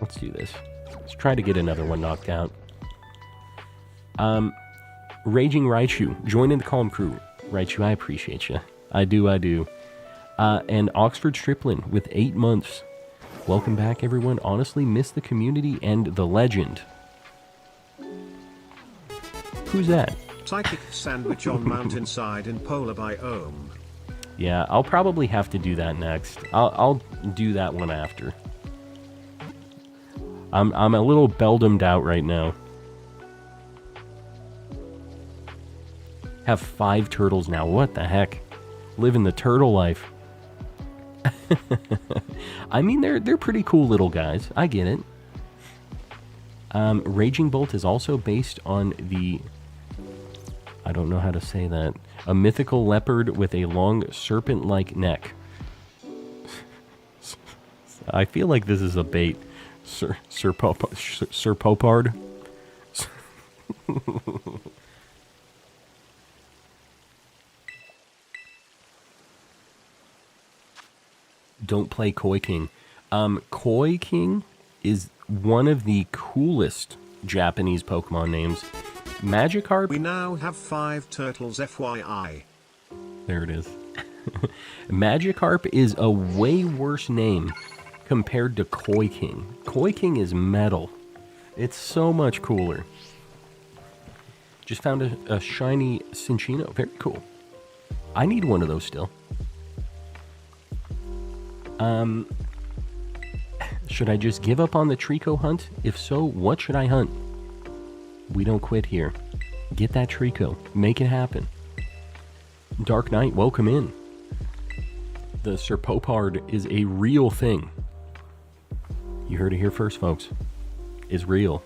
Let's do this. Let's try to get another one knocked out. Raging Raichu, join in the Calm crew. Raichu, I appreciate you. I do. And Oxford Striplin with 8 months. Welcome back, everyone. Honestly, miss the community and the legend. Who's that? Psychic sandwich on mountainside in polar biome. Yeah, I'll probably have to do that next. I'll do that one after. I'm a little beldomed out right now. Have 5 turtles now. What the heck? Living the turtle life. I mean, they're pretty cool little guys. I get it. Raging Bolt is also based on the... I don't know how to say that. A mythical leopard with a long serpent-like neck. I feel like this is a bait. Sir Popard. Don't play Koi King. Koi King is one of the coolest Japanese Pokemon names. Magikarp... We now have 5 turtles, FYI. There it is. Magikarp is a way worse name compared to Koi King. Koi King is metal. It's so much cooler. Just found a shiny Cinccino. Very cool. I need one of those still. Should I just give up on the Trico hunt? If so, what should I hunt? We don't quit here. Get that Trico. Make it happen. Dark Knight, welcome in. The Serpopard is a real thing. You heard it here first, folks. Is real.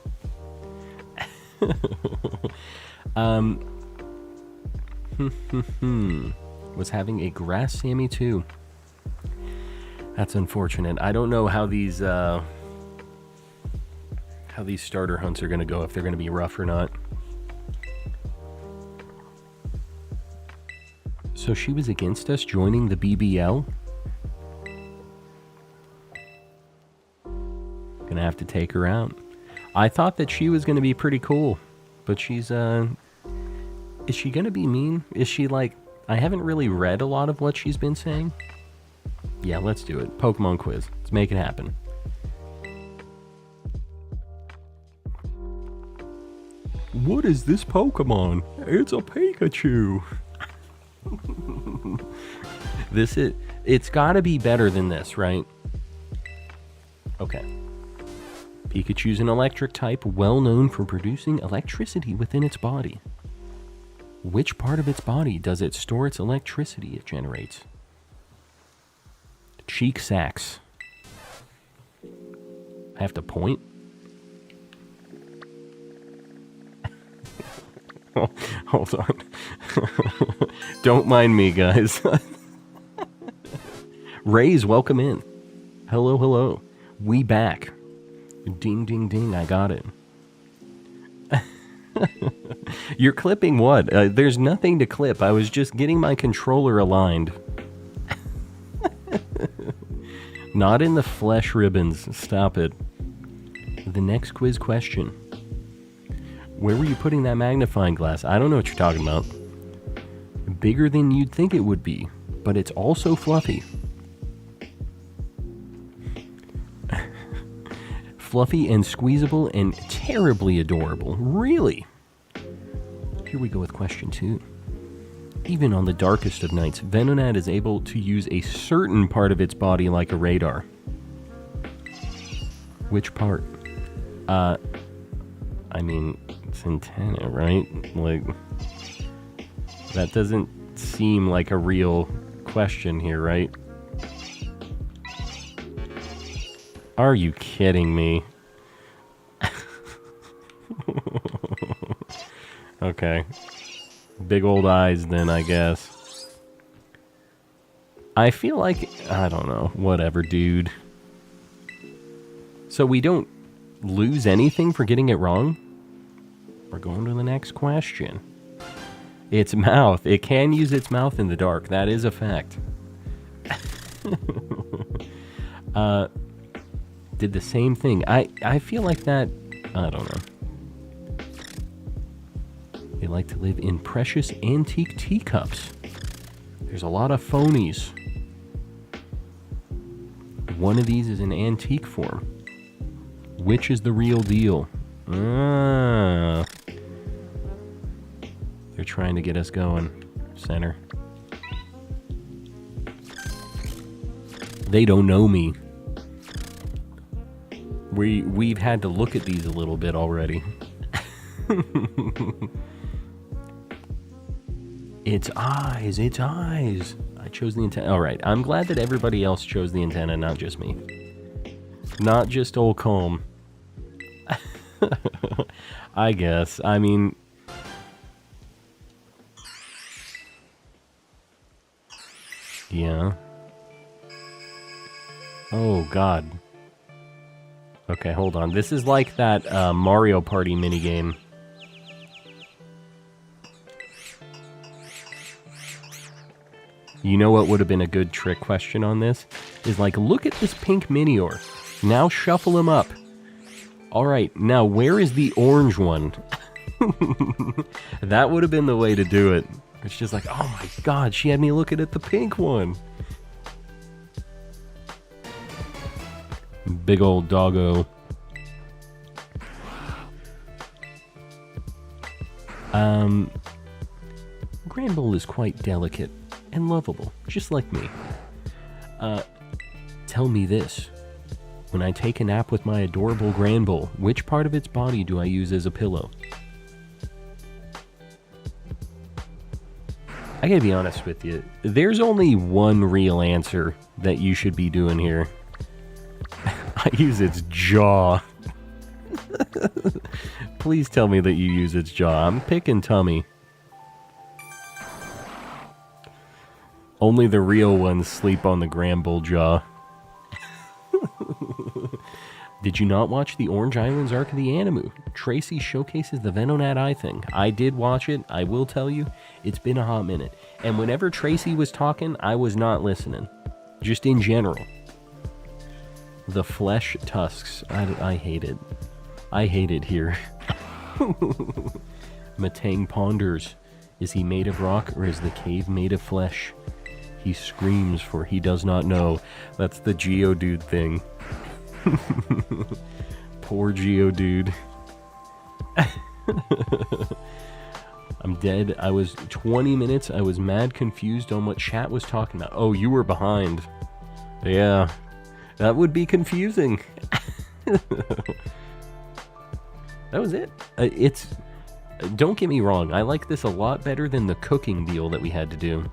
Was having a grass Sammy too. That's unfortunate. I don't know how these starter hunts are going to go, if they're going to be rough or not. So she was against us joining the BBL? Gonna have to take her out. I thought that she was going to be pretty cool, but she's, is she going to be mean? Is she like, I haven't really read a lot of what she's been saying. Yeah, let's do it. Pokemon quiz. Let's make it happen. What is this Pokemon? It's a Pikachu. It's gotta be better than this, right? Okay. Pikachu's an electric type, well known for producing electricity within its body. Which part of its body does it store its electricity it generates? Cheek sacs. I have to point? Oh, hold on. Don't mind me, guys. Rays, welcome in. Hello, hello. We back. Ding, ding, ding. I got it. You're clipping what? There's nothing to clip. I was just getting my controller aligned. Not in the flesh ribbons. Stop it. The next quiz question. Where were you putting that magnifying glass? I don't know what you're talking about. Bigger than you'd think it would be, but it's also fluffy. Fluffy and squeezable and terribly adorable. Really? Here we go with question 2. Even on the darkest of nights, Venonat is able to use a certain part of its body like a radar. Which part? I mean, it's antenna, right? Like, that doesn't seem like a real question here, right? Are you kidding me? Okay. Big old eyes then, I guess. I feel like, I don't know, whatever, dude. So we don't lose anything for getting it wrong? We're going to the next question. Its mouth. It can use its mouth in the dark. That is a fact. Did the same thing. I feel like that, I don't know. They like to live in precious antique teacups. There's a lot of phonies. One of these is in antique form. Which is the real deal? They're trying to get us going. Center. They don't know me. We've had to look at these a little bit already. Its eyes, its eyes. I chose the antenna. Alright, I'm glad that everybody else chose the antenna, not just me. Not just old Comb. I guess. I mean... Yeah. Oh, God. Okay, hold on. This is like that Mario Party minigame. You know what would have been a good trick question on this? Is like, look at this pink Minior. Now shuffle him up. Alright, now where is the orange one? That would have been the way to do it. It's just like, oh my god, she had me looking at the pink one. Big old doggo. Granbull is quite delicate and lovable, just like me. Tell me this. When I take a nap with my adorable Granbull, which part of its body do I use as a pillow? I gotta be honest with you. There's only one real answer that you should be doing here. I use its jaw. Please tell me that you use its jaw. I'm picking tummy. Only the real ones sleep on the Granbull jaw. Did you not watch the Orange Islands arc of the Animu? Tracy showcases the Venonat eye thing. I did watch it. I will tell you, it's been a hot minute. And whenever Tracy was talking, I was not listening. Just in general. The flesh tusks. I hate it. I hate it here. Matang ponders. Is he made of rock or is the cave made of flesh? He screams for he does not know. That's the Geodude thing. Poor Geodude. I'm dead. I was 20 minutes. I was mad confused on what chat was talking about. Oh, you were behind. Yeah. That would be confusing. That was it. Don't get me wrong, I like this a lot better than the cooking deal that we had to do.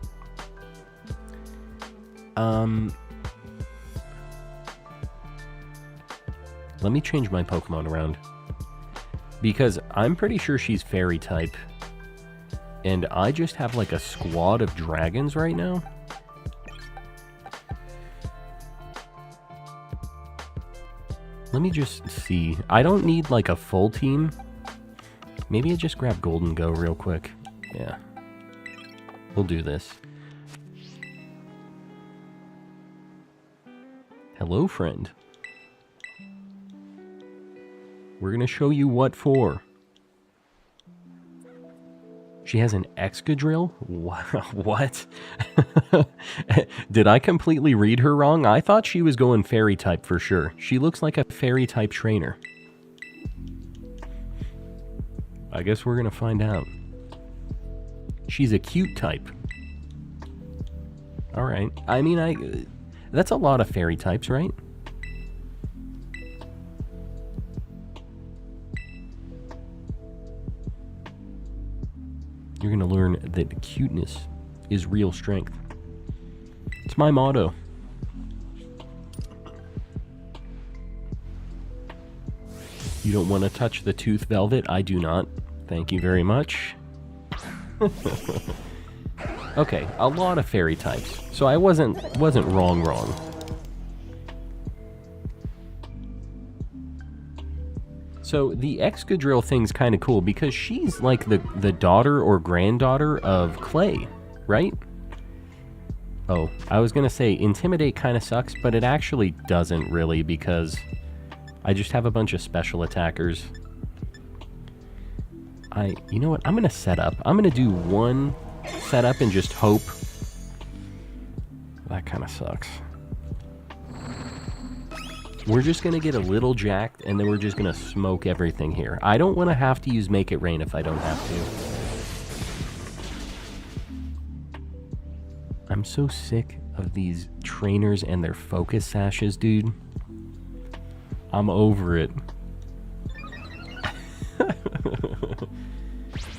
Let me change my Pokemon around. Because I'm pretty sure she's fairy type. And I just have like a squad of dragons right now. Let me just see. I don't need like a full team. Maybe I just grab Golden Go real quick. Yeah. We'll do this. Hello, friend. We're gonna show you what for. She has an Excadrill? What? Did I completely read her wrong? I thought she was going fairy type for sure. She looks like a fairy type trainer. I guess we're gonna find out. She's a cute type. Alright. I mean, that's a lot of fairy types, right? You're going to learn that cuteness is real strength. It's my motto. You don't want to touch the tooth velvet? I do not. Thank you very much. Okay, a lot of fairy types. So I wasn't wrong. So the Excadrill thing's kind of cool because she's like the daughter or granddaughter of Clay, right? Oh, I was going to say Intimidate kind of sucks, but it actually doesn't really because I just have a bunch of special attackers. You know what? I'm going to set up. I'm going to do one setup and just hope. That kind of sucks. We're just going to get a little jacked, and then we're just going to smoke everything here. I don't want to have to use Make It Rain if I don't have to. I'm so sick of these trainers and their focus sashes, dude. I'm over it.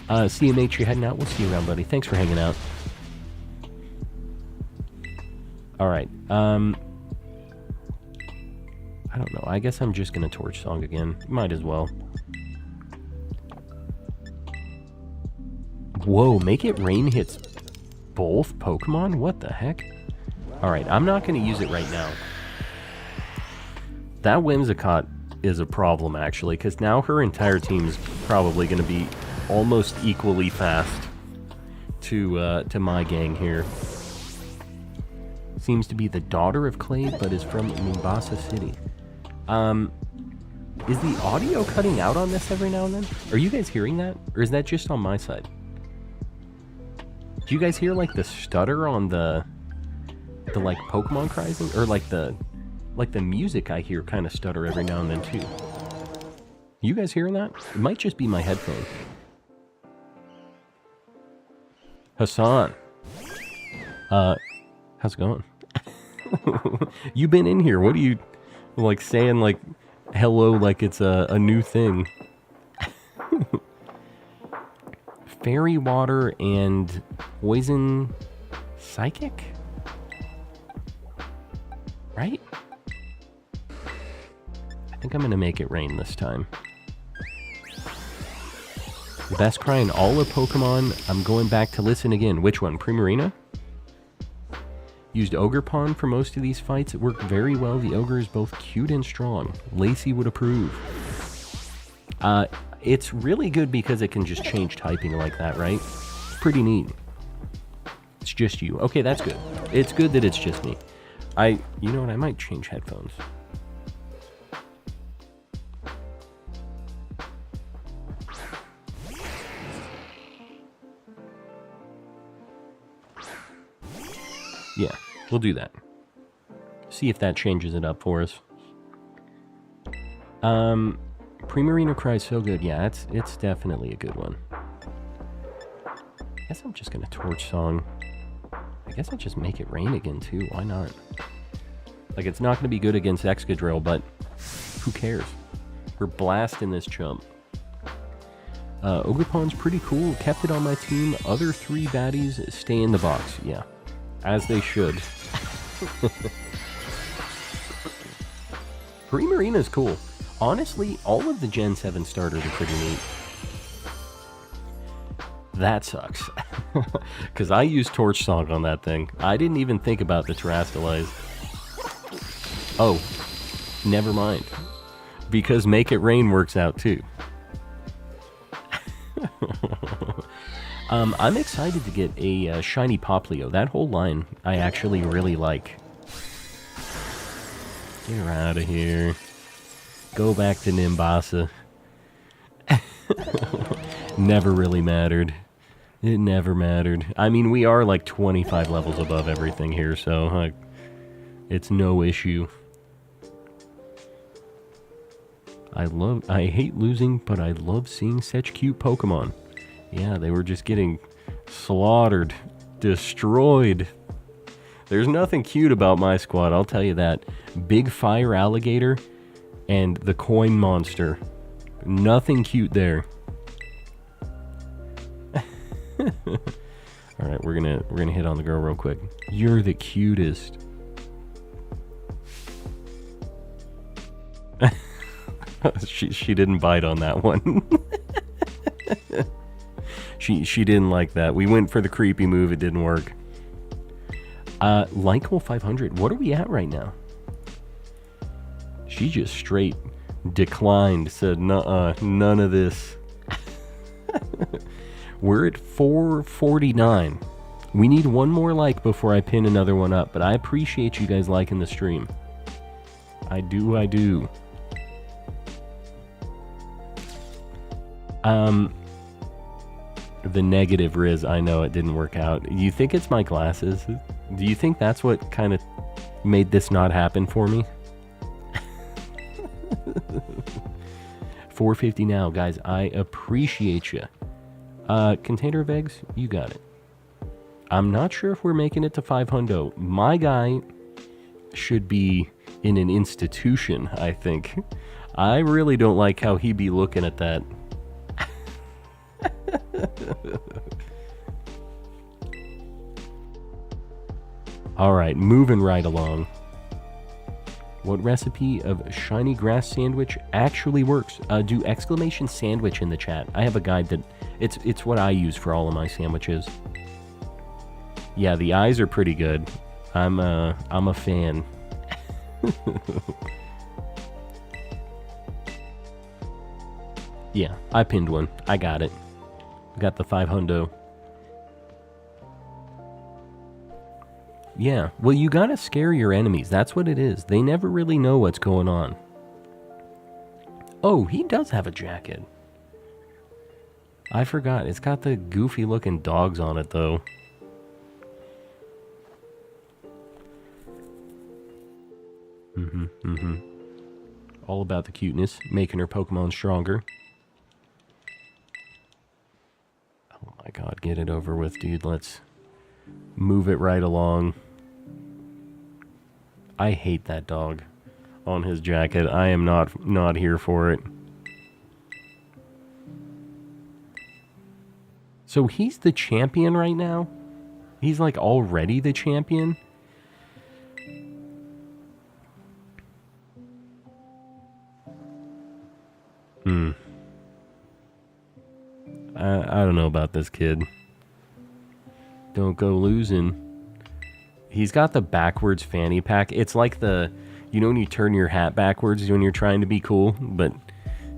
CMH, you're heading out? We'll see you around, buddy. Thanks for hanging out. Alright, I don't know. I guess I'm just going to Torch Song again. Might as well. Whoa, Make It Rain hits both Pokemon? What the heck? Alright, I'm not going to use it right now. That Whimsicott is a problem, actually, because now her entire team is probably going to be almost equally fast to my gang here. Seems to be the daughter of Clay, but is from Mombasa City. Is the audio cutting out on this every now and then? Are you guys hearing that? Or is that just on my side? Do you guys hear, like, the stutter on the like, Pokemon cries? Or, like, the music I hear kind of stutter every now and then, too. You guys hearing that? It might just be my headphone. Hassan. How's it going? You been in here. What are you, like, saying, like, hello like it's a new thing? Fairy Water and Poison Psychic? Right? I think I'm going to Make It Rain this time. Best cry in all of Pokemon. I'm going back to listen again. Which one? Primarina? Used Ogerpon for most of these fights. It worked very well. The Ogre is both cute and strong. Lacey would approve. It's really good because it can just change typing like that, right? Pretty neat. It's just you. Okay, that's good. It's good that it's just me. You know what? I might change headphones. Yeah, we'll do that. See if that changes it up for us. Primarina Cry is so good. Yeah, it's definitely a good one. I guess I'm just going to Torch Song. I guess I'll just Make It Rain again, too. Why not? Like, it's not going to be good against Excadrill, but who cares? We're blasting this chump. Ogerpon's pretty cool. Kept it on my team. Other 3 baddies stay in the box. Yeah. As they should. Primarina's cool. Honestly, all of the Gen 7 starters are pretty neat. That sucks. Because I used Torch Song on that thing. I didn't even think about the Terastalize. Oh. Never mind. Because Make It Rain works out too. I'm excited to get a shiny Poplio. That whole line I actually really like. Get her out of here. Go back to Nimbasa. Never really mattered. It never mattered. I mean, we are like 25 levels above everything here, so it's no issue. I hate losing, but I love seeing such cute Pokemon. Yeah, they were just getting slaughtered, destroyed. There's nothing cute about my squad, I'll tell you that. Big Fire Alligator and the Coin Monster. Nothing cute there. Alright, we're gonna hit on the girl real quick. You're the cutest. She didn't bite on that one. She didn't like that. We went for the creepy move, it didn't work. Lyco 500, what are we at right now? She just straight declined, said nuh-uh, none of this. We're at 449. We need one more like before I pin another one up, but I appreciate you guys liking the stream. I do. The negative Riz, I know it didn't work out. You think it's my glasses? Do you think that's what kind of made this not happen for me? 450 now, guys. I appreciate you. Container of eggs, you got it. I'm not sure if we're making it to 500. My guy should be in an institution, I think. I really don't like how he be looking at that. Alright, moving right along. What recipe of shiny grass sandwich actually works? Do exclamation sandwich in the chat. I have a guide that it's what I use for all of my sandwiches. Yeah, the eyes are pretty good. I'm a fan. Yeah, I pinned one. I got it. Got the 500. Yeah, well, you gotta scare your enemies. That's what it is. They never really know what's going on. Oh, he does have a jacket. I forgot. It's got the goofy looking dogs on it, though. All about the cuteness, making her Pokemon stronger. Oh my god, get it over with, dude. Let's move it right along. I hate that dog on his jacket. I am not here for it. So he's the champion right now? He's like already the champion? I don't know about this kid. Don't go losing. He's got the backwards fanny pack. It's like the, you know when you turn your hat backwards when you're trying to be cool, but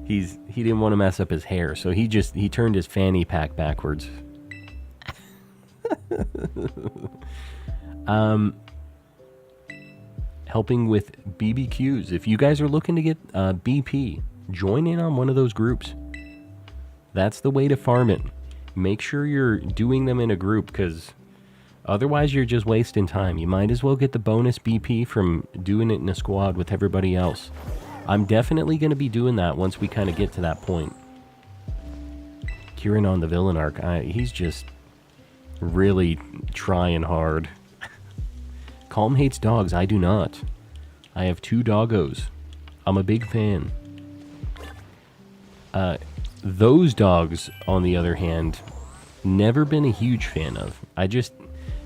he didn't want to mess up his hair, so he turned his fanny pack backwards. Helping with BBQs. If you guys are looking to get BP, join in on one of those groups. That's the way to farm it. Make sure you're doing them in a group, because otherwise you're just wasting time. You might as well get the bonus BP from doing it in a squad with everybody else. I'm definitely going to be doing that once we kind of get to that point. Kieran on the villain arc, he's just really trying hard. Calm hates dogs, I do not. I have 2 doggos. I'm a big fan. Those dogs, on the other hand, never been a huge fan of.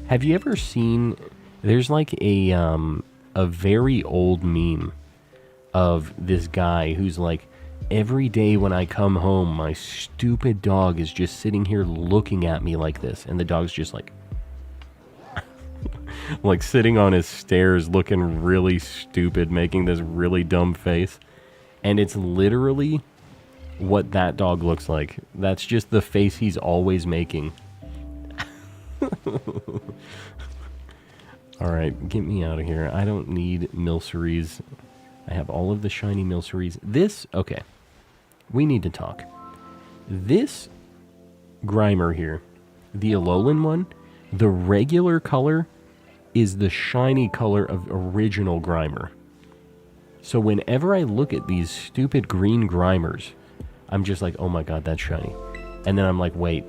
Have you ever seen, there's like a very old meme of this guy who's like, every day when I come home, my stupid dog is just sitting here looking at me like this. And the dog's just like, like sitting on his stairs looking really stupid, making this really dumb face. And it's literally what that dog looks like. That's just the face he's always making. Alright, get me out of here. I don't need Milceries. I have all of the shiny Milceries. Okay. We need to talk. This Grimer here, the Alolan one, the regular color is the shiny color of original Grimer. So whenever I look at these stupid green Grimers, I'm just like, oh my god, that's shiny. And then I'm like, wait,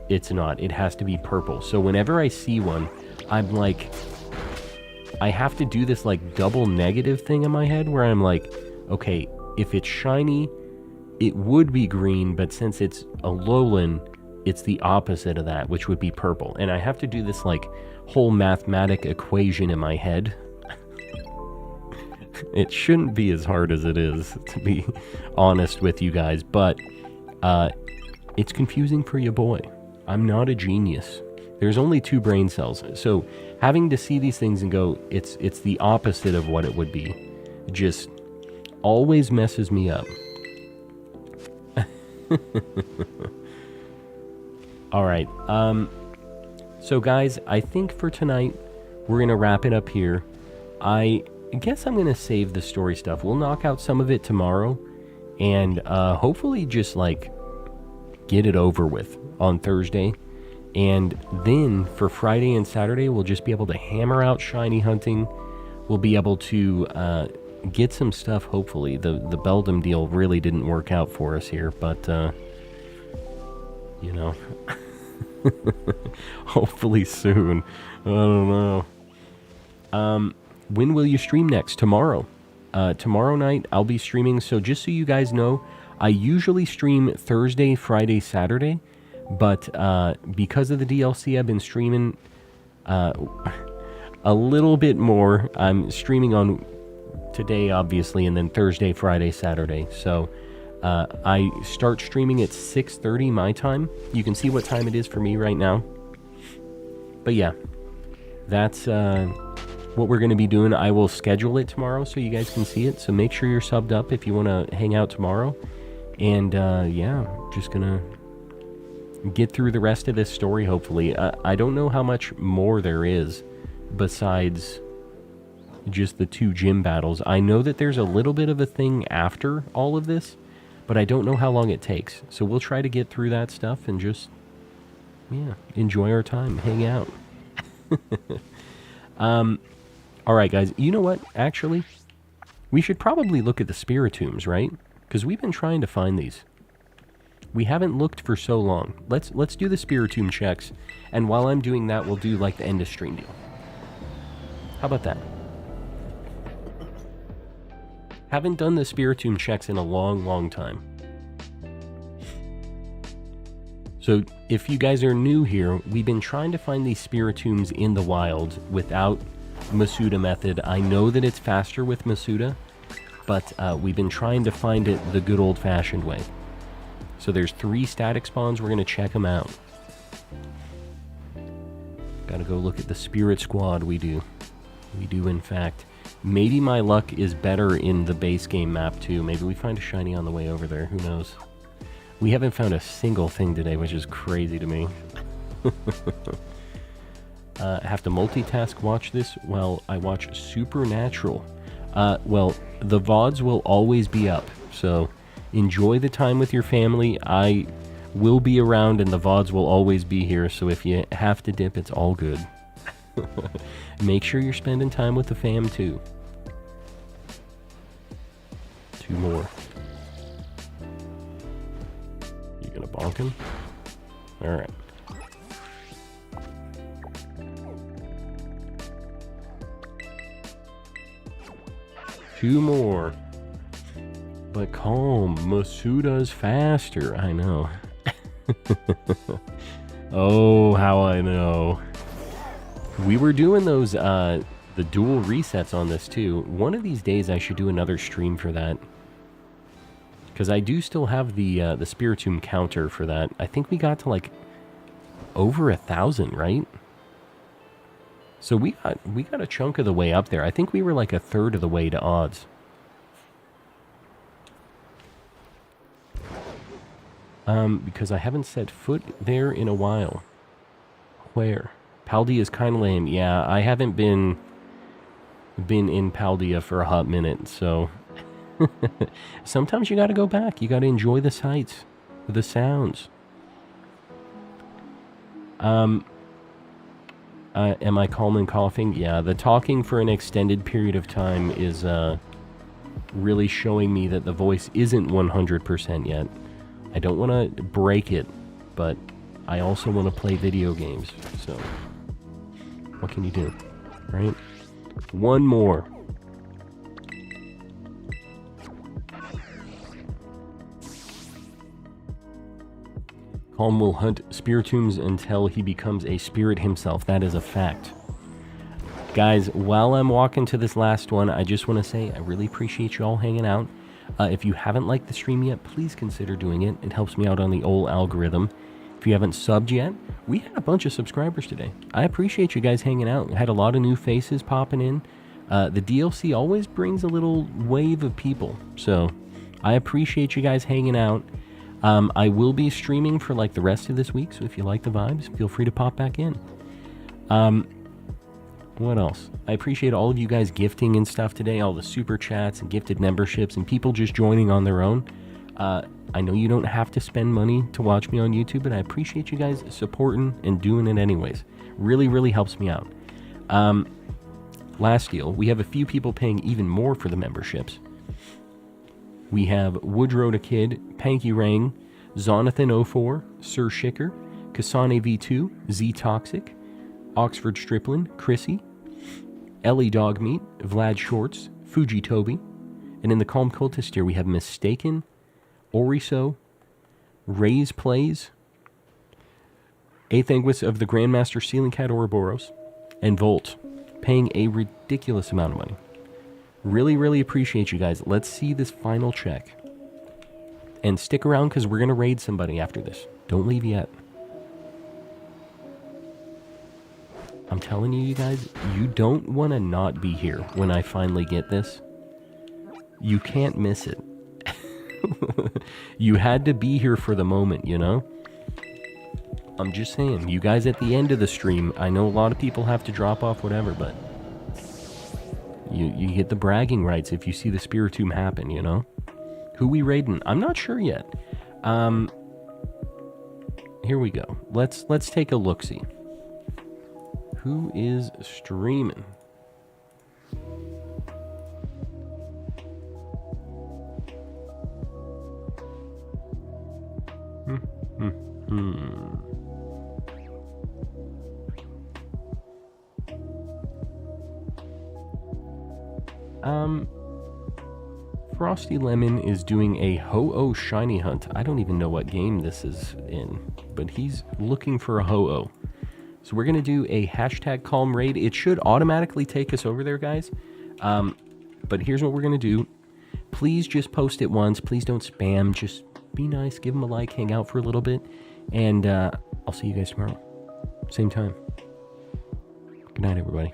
it's not. It has to be purple. So whenever I see one, I'm like, I have to do this like double negative thing in my head where I'm like, okay, if it's shiny, it would be green, but since it's Alolan, it's the opposite of that, which would be purple. And I have to do this like whole mathematic equation in my head. It shouldn't be as hard as it is, to be honest with you guys, but it's confusing for your boy. I'm not a genius. There's only 2 brain cells, so having to see these things and go, it's the opposite of what it would be, just always messes me up. Alright, so guys, I think for tonight, we're going to wrap it up here. I guess I'm going to save the story stuff. We'll knock out some of it tomorrow, and hopefully just, like, get it over with on Thursday. And then, for Friday and Saturday, we'll just be able to hammer out shiny hunting. We'll be able to get some stuff, hopefully. The Beldum deal really didn't work out for us here, but, you know, hopefully soon. I don't know. When will you stream next? Tomorrow. Tomorrow night, I'll be streaming. So just so you guys know, I usually stream Thursday, Friday, Saturday. But because of the DLC, I've been streaming a little bit more. I'm streaming on today, obviously, and then Thursday, Friday, Saturday. So I start streaming at 6:30 my time. You can see what time it is for me right now. But yeah, that's what we're going to be doing. I will schedule it tomorrow so you guys can see it. So make sure you're subbed up if you want to hang out tomorrow. And yeah, just going to get through the rest of this story, hopefully. I don't know how much more there is besides just the 2 gym battles. I know that there's a little bit of a thing after all of this, but I don't know how long it takes. So we'll try to get through that stuff and just, yeah, enjoy our time, hang out. Alright guys, you know what, actually, we should probably look at the Spiritombs, right? Because we've been trying to find these. We haven't looked for so long. Let's do the Spiritomb checks, and while I'm doing that, we'll do like the end of stream deal. How about that? Haven't done the Spiritomb checks in a long time. So if you guys are new here, we've been trying to find these Spiritombs in the wild without Masuda method. I know that it's faster with Masuda, but we've been trying to find it the good old-fashioned way. So there's 3 static spawns. We're going to check them out. Gotta go look at the Spirit Squad. We do, in fact. Maybe my luck is better in the base game map, too. Maybe we find a shiny on the way over there. Who knows? We haven't found a single thing today, which is crazy to me. Have to multitask watch this while I watch Supernatural. Well, the VODs will always be up, so enjoy the time with your family. I will be around and the VODs will always be here, so if you have to dip, it's all good. Make sure you're spending time with the fam, too. 2 more. You gonna bonk him? Alright. Two more. But calm, Masuda's faster. I know. Oh, how I know. We were doing those, the dual resets on this too. One of these days I should do another stream for that. Because I do still have the Spiritomb counter for that. I think we got to like over 1,000, right? So we got a chunk of the way up there. I think we were like 1/3 of the way to odds. Because I haven't set foot there in a while. Where? Paldea is kind of lame. Yeah, I haven't been in Paldea for a hot minute, so sometimes you got to go back. You got to enjoy the sights, the sounds. Am I calm and coughing? Yeah, the talking for an extended period of time is really showing me that the voice isn't 100% yet. I don't want to break it, but I also want to play video games, so what can you do, right? One more. Calm will hunt Spiritombs until he becomes a spirit himself. That is a fact. Guys, while I'm walking to this last one, I just want to say I really appreciate you all hanging out. If you haven't liked the stream yet, please consider doing it. It helps me out on the old algorithm. If you haven't subbed yet, we had a bunch of subscribers today. I appreciate you guys hanging out. We had a lot of new faces popping in. The DLC always brings a little wave of people, so I appreciate you guys hanging out. I will be streaming for like the rest of this week, so if you like the vibes, feel free to pop back in. What else? I appreciate all of you guys gifting and stuff today, all the super chats and gifted memberships and people just joining on their own. I know you don't have to spend money to watch me on YouTube, but I appreciate you guys supporting and doing it anyways. Really, really helps me out. Last deal, we have a few people paying even more for the memberships. We have Woodrow the Kid, Panky Rang, Zonathan04, Sir Shicker, Kasane V2, Z Toxic, Oxford Striplin, Chrissy, Ellie Dogmeat, Vlad Shorts, Fuji Toby, and in the Calm Cultist tier we have Mistaken, Oriso, Ray's Plays, Aethanguis of the Grandmaster Ceiling Cat Ouroboros, and Volt, paying a ridiculous amount of money. Really, really appreciate you guys. Let's see this final check. And stick around because we're going to raid somebody after this. Don't leave yet. I'm telling you guys, you don't want to not be here when I finally get this. You can't miss it. You had to be here for the moment, you know? I'm just saying, you guys at the end of the stream, I know a lot of people have to drop off, whatever, but you get the bragging rights if you see the Spiritomb happen, you know? Who we raiding? I'm not sure yet. Here we go. Let's take a look-see. Who is streaming? Frosty Lemon is doing a Ho-Oh shiny hunt. I don't even know what game this is in, but he's looking for a Ho-Oh. So we're going to do a hashtag calm raid. It should automatically take us over there, guys. But here's what we're going to do. Please just post it once. Please don't spam. Just be nice. Give them a like. Hang out for a little bit. And I'll see you guys tomorrow. Same time. Good night, everybody.